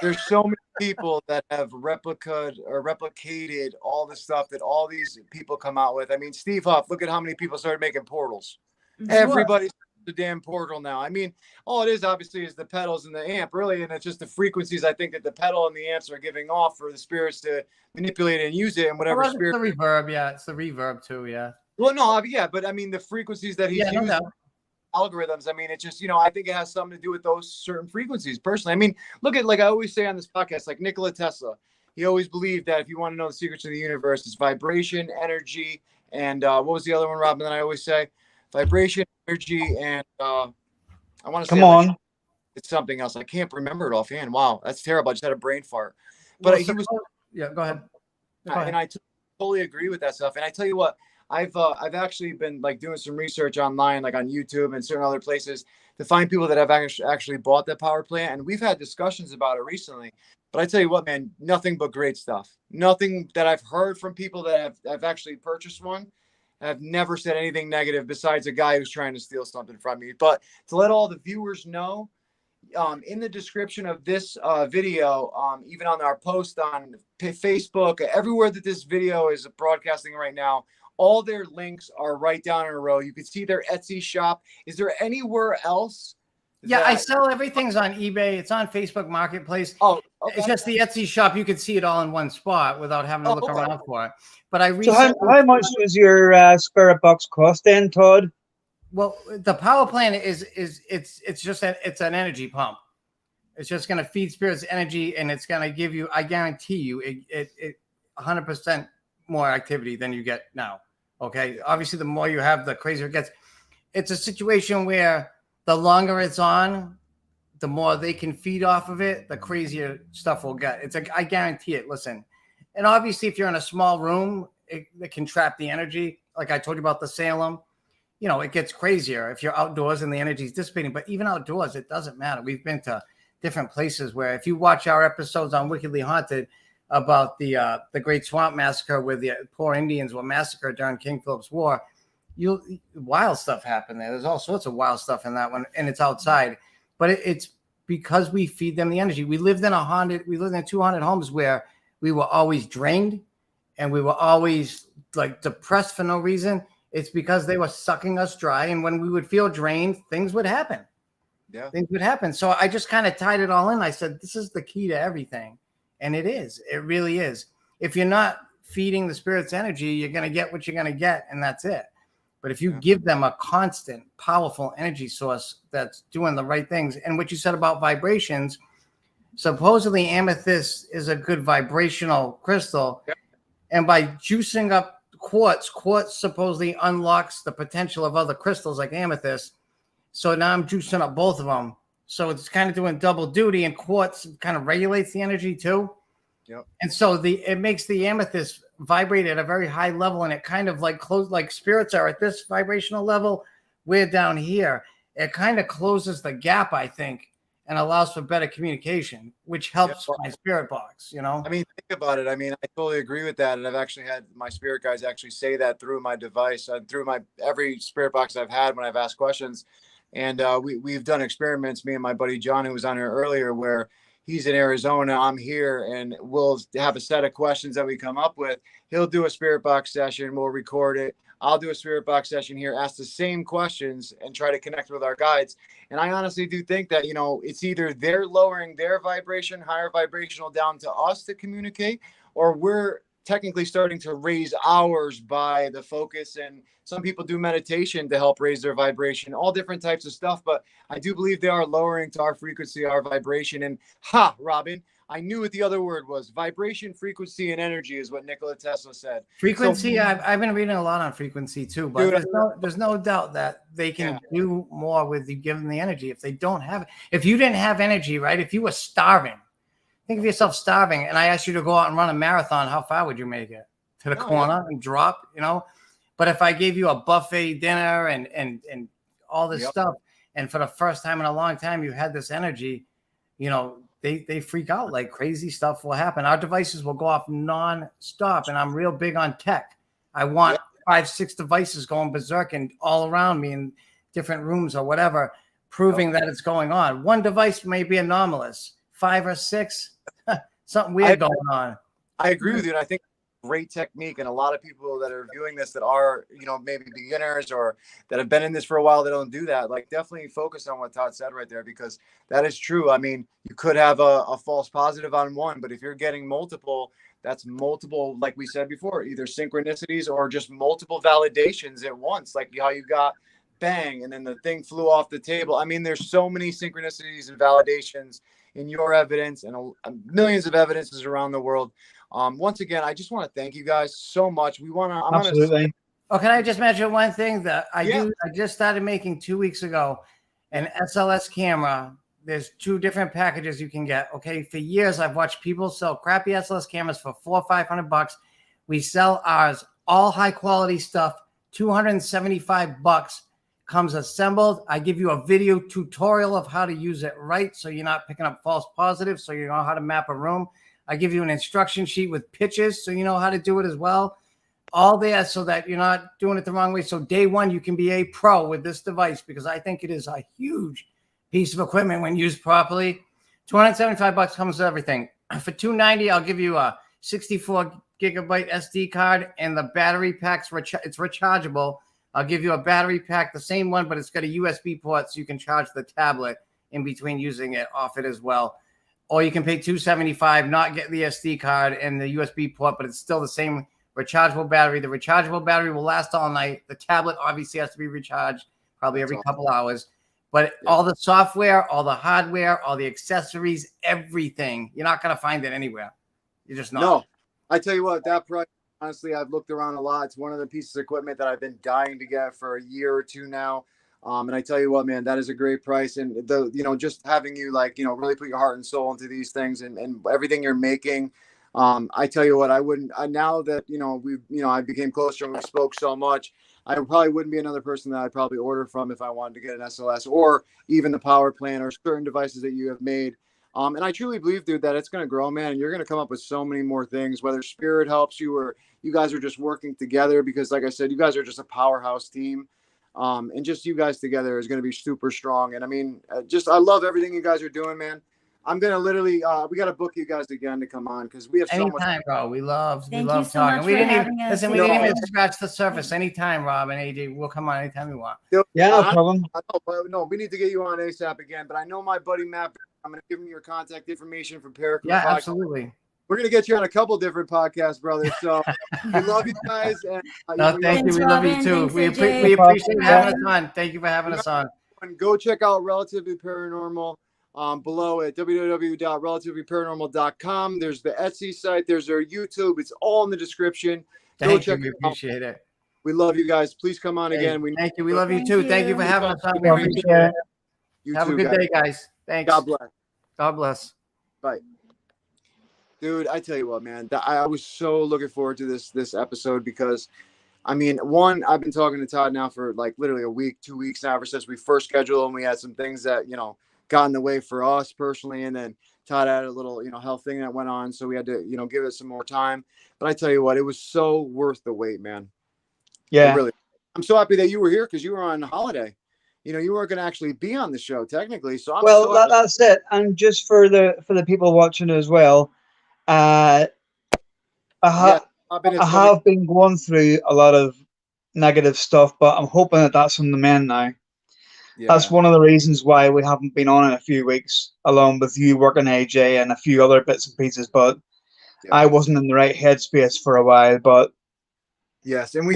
There's so many people that have replicated all the stuff that all these people come out with. I mean, Steve Huff, look at how many people started making portals. Everybody's the damn portal now. I mean, all it is obviously is the pedals and the amp, really, and it's just the frequencies I think that the pedal and the amps are giving off for the spirits to manipulate and use it, and whatever spirit. It's the reverb, it's the reverb too, Well, no, but I mean the frequencies that he's using, algorithms. I mean, it's just I think it has something to do with those certain frequencies. Personally, I mean, look at, like I always say on this podcast, like Nikola Tesla. He always believed that if you want to know the secrets of the universe, it's vibration, energy, and what was the other one, Robin? That I always say. Vibration, energy, and I want to say it's something else. I can't remember it offhand. Wow, that's terrible. I just had a brain fart. But he was. Yeah, go ahead. And I totally agree with that stuff. And I tell you what, I've actually been like doing some research online, like on YouTube and certain other places, to find people that have actually bought the power plant, and we've had discussions about it recently. But I tell you what, man, nothing but great stuff. Nothing that I've heard from people that have actually purchased one. I've never said anything negative besides a guy who's trying to steal something from me. But to let all the viewers know, in the description of this video, even on our post on Facebook, everywhere that this video is broadcasting right now, all their links are right down in a row. You can see their Etsy shop. Is there anywhere else? I sell everything's on eBay. It's on Facebook Marketplace. Oh, okay. It's just the Etsy shop. You can see it all in one spot without having to look around for it. But So how much does your spirit box cost then, Todd? Well, the power plant it's just it's an energy pump. It's just going to feed spirits energy, and it's going to give you, I guarantee you, it 100% more activity than you get now. Okay, obviously, the more you have, the crazier it gets. It's a situation where the longer it's on, the more they can feed off of it, the crazier stuff will get. I guarantee it. Listen, and obviously, if you're in a small room, it can trap the energy. Like I told you about the Salem, it gets crazier if you're outdoors and the energy is dissipating. But even outdoors, it doesn't matter. We've been to different places where, if you watch our episodes on Wickedly Haunted about the Great Swamp Massacre, where the poor Indians were massacred during King Philip's War, wild stuff happened there. There's all sorts of wild stuff in that one, and it's outside. But it's because we feed them the energy. We lived in 200 homes where we were always drained, and we were always like depressed for no reason. It's because they were sucking us dry, and when we would feel drained, things would happen. Yeah, things would happen. So I just kind of tied it all in. I said, this is the key to everything, and it is. It really is. If you're not feeding the spirits energy, you're going to get what you're going to get, and that's it. But if you give them a constant, powerful energy source that's doing the right things, and what you said about vibrations, supposedly amethyst is a good vibrational crystal. Yep. And by juicing up quartz supposedly unlocks the potential of other crystals like amethyst. So now I'm juicing up both of them, So it's kind of doing double duty, and quartz kind of regulates the energy too. Yep. And so it makes the amethyst vibrate at a very high level, and it kind of like spirits are at this vibrational level. We're down here. It kind of closes the gap, I think, and allows for better communication, which helps my spirit box, you know? I mean, think about it. I mean, I totally agree with that. And I've actually had my spirit guys actually say that through my device and through every spirit box I've had when I've asked questions. And we've done experiments, me and my buddy John, who was on here earlier, where he's in Arizona, I'm here, and we'll have a set of questions that we come up with. He'll do a spirit box session. We'll record it. I'll do a spirit box session here, ask the same questions and try to connect with our guides. And I honestly do think that, it's either they're lowering their vibration, higher vibrational down to us to communicate, or we're technically starting to raise ours by the focus. And some people do meditation to help raise their vibration, all different types of stuff. But I do believe they are lowering to our frequency, our vibration. And Robin, I knew what the other word was. Vibration, frequency, and energy is what Nikola Tesla said. Frequency, I've been reading a lot on frequency too, but there's no doubt that they can do more with you giving the energy. If they don't have, if you didn't have energy, right? If you were starving, think of yourself starving, and I asked you to go out and run a marathon, how far would you make it? To the corner and drop, But if I gave you a buffet dinner and all this stuff, and for the first time in a long time you had this energy, they freak out like crazy. Stuff will happen. Our devices will go off non-stop, and I'm real big on tech. I want 5-6 devices going berserk and all around me in different rooms or whatever, proving that it's going on. One device may be anomalous. 5 or 6, something weird going on. I agree with you, and I think great technique, and a lot of people that are viewing this that are maybe beginners or that have been in this for a while, that don't do that, like, definitely focus on what Todd said right there, because that is true. I mean, you could have a false positive on one, but if you're getting multiple, that's multiple, like we said before, either synchronicities or just multiple validations at once, like how you got bang and then the thing flew off the table. I mean, there's so many synchronicities and validations in your evidence and millions of evidences around the world. Once again, I just want to thank you guys so much. Absolutely. Oh, can I just mention one thing that I just started making 2 weeks ago, an SLS camera. There's 2 different packages you can get. Okay. For years, I've watched people sell crappy SLS cameras for $400 or $500. We sell ours, all high quality stuff, $275. Comes assembled. I give you a video tutorial of how to use it right, so you're not picking up false positives, so you know how to map a room. I give you an instruction sheet with pictures, so you know how to do it as well. All there so that you're not doing it the wrong way. So day one, you can be a pro with this device, because I think it is a huge piece of equipment when used properly. $275 comes with everything. For $290, I'll give you a 64 gigabyte SD card, and the battery pack's it's rechargeable. I'll give you a battery pack, the same one, but it's got a USB port, so you can charge the tablet in between using it off it as well. Or you can pay $275, not get the SD card and the USB port, but it's still the same rechargeable battery. The rechargeable battery will last all night. The tablet obviously has to be recharged probably every couple hours. But all the software, all the hardware, all the accessories, everything, you're not going to find it anywhere. You're just not. No, I tell you what, that price, honestly, I've looked around a lot. It's one of the pieces of equipment that I've been dying to get for a year or two now. And I tell you what, man, that is a great price. And just having you really put your heart and soul into these things and everything you're making. I tell you what, I wouldn't, now that, I became closer and we spoke so much, I probably wouldn't be another person that I'd probably order from if I wanted to get an SLS or even the power plant or certain devices that you have made. And I truly believe, dude, that it's going to grow, man. And you're going to come up with so many more things, whether Spirit helps you or you guys are just working together, because like I said, you guys are just a powerhouse team. And just you guys together is going to be super strong. And I mean, I love everything you guys are doing, man. I'm going to literally, we got to book you guys again to come on, because we have so much. Bro. We love so talking. We didn't even scratch the surface. Anytime, Rob and AJ, we'll come on anytime you want. Yeah, no problem. No, we need to get you on ASAP again, but I know my buddy Matt, I'm going to give him your contact information from Parapost. Yeah, absolutely. We're going to get you on a couple different podcasts, brother. So we love you guys. And, thank you. We love you too. We appreciate having us on. Thank you for having us on. And go check out Relatively Paranormal below at www.relativelyparanormal.com. There's the Etsy site. There's their YouTube. It's all in the description. Go check it out. We appreciate it. We love you guys. Please come on again. Thank you. We love you too. Thank you for having us on. We appreciate it. You Have too, a good guys. day, guys. Thanks. God bless. God bless. Bye. Dude, I tell you what, man, I was so looking forward to this episode because, I mean, one, I've been talking to Todd now for like literally a week, 2 weeks now, ever since we first scheduled, and we had some things that, you know, got in the way for us personally. And then Todd had a little, you know, health thing that went on. So we had to, you know, give it some more time. But I tell you what, it was so worth the wait, man. Yeah. Really. I'm so happy that you were here because you were on holiday. You know, you weren't going to actually be on the show technically. So I'm Well, so happy. that's it. And just for the people watching as well, I Yeah, I have been going through a lot of negative stuff, but I'm hoping that that's on the mend now. That's one of the reasons why we haven't been on in a few weeks, along with you working AJ and a few other bits and pieces. But I wasn't in the right headspace for a while. But yes, and we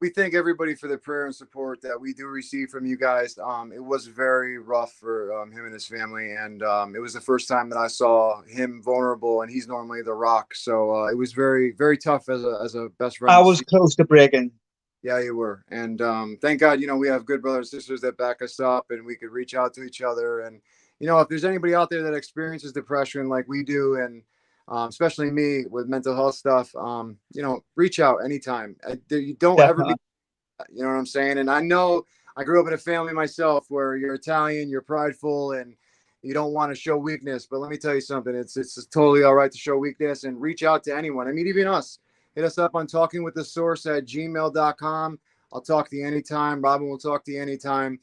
thank everybody for the prayer and support that we do receive from you guys. It was very rough for him and his family, and it was the first time that I saw him vulnerable, and he's normally the rock. So it was very, very tough as a best friend. I was close to breaking. Yeah, you were. And thank God, you know, we have good brothers and sisters that back us up, and we could reach out to each other. And, you know, if there's anybody out there that experiences depression like we do, and especially me with mental health stuff, you know, reach out anytime. You don't ever be, you know what I'm saying? And I know I grew up in a family myself where you're Italian, you're prideful, and you don't want to show weakness. But let me tell you something, it's totally all right to show weakness and reach out to anyone. I mean, even us. Hit us up on talkingwiththesource@gmail.com. I'll talk to you anytime. Robin will talk to you anytime.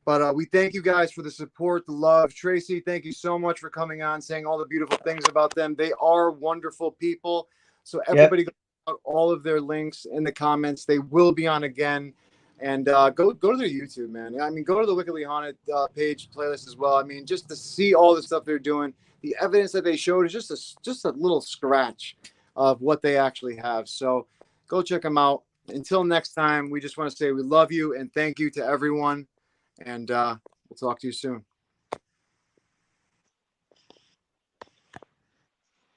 But we thank you guys for the support, the love. Tracy, thank you so much for coming on, saying all the beautiful things about them. They are wonderful people. So everybody go out all of their links in the comments. They will be on again. And go to their YouTube, man. I mean, go to the Wickedly Haunted page playlist as well. I mean, just to see all the stuff they're doing. The evidence that they showed is just a little scratch of what they actually have. So go check them out. Until next time, we just want to say we love you and thank you to everyone. And we'll talk to you soon.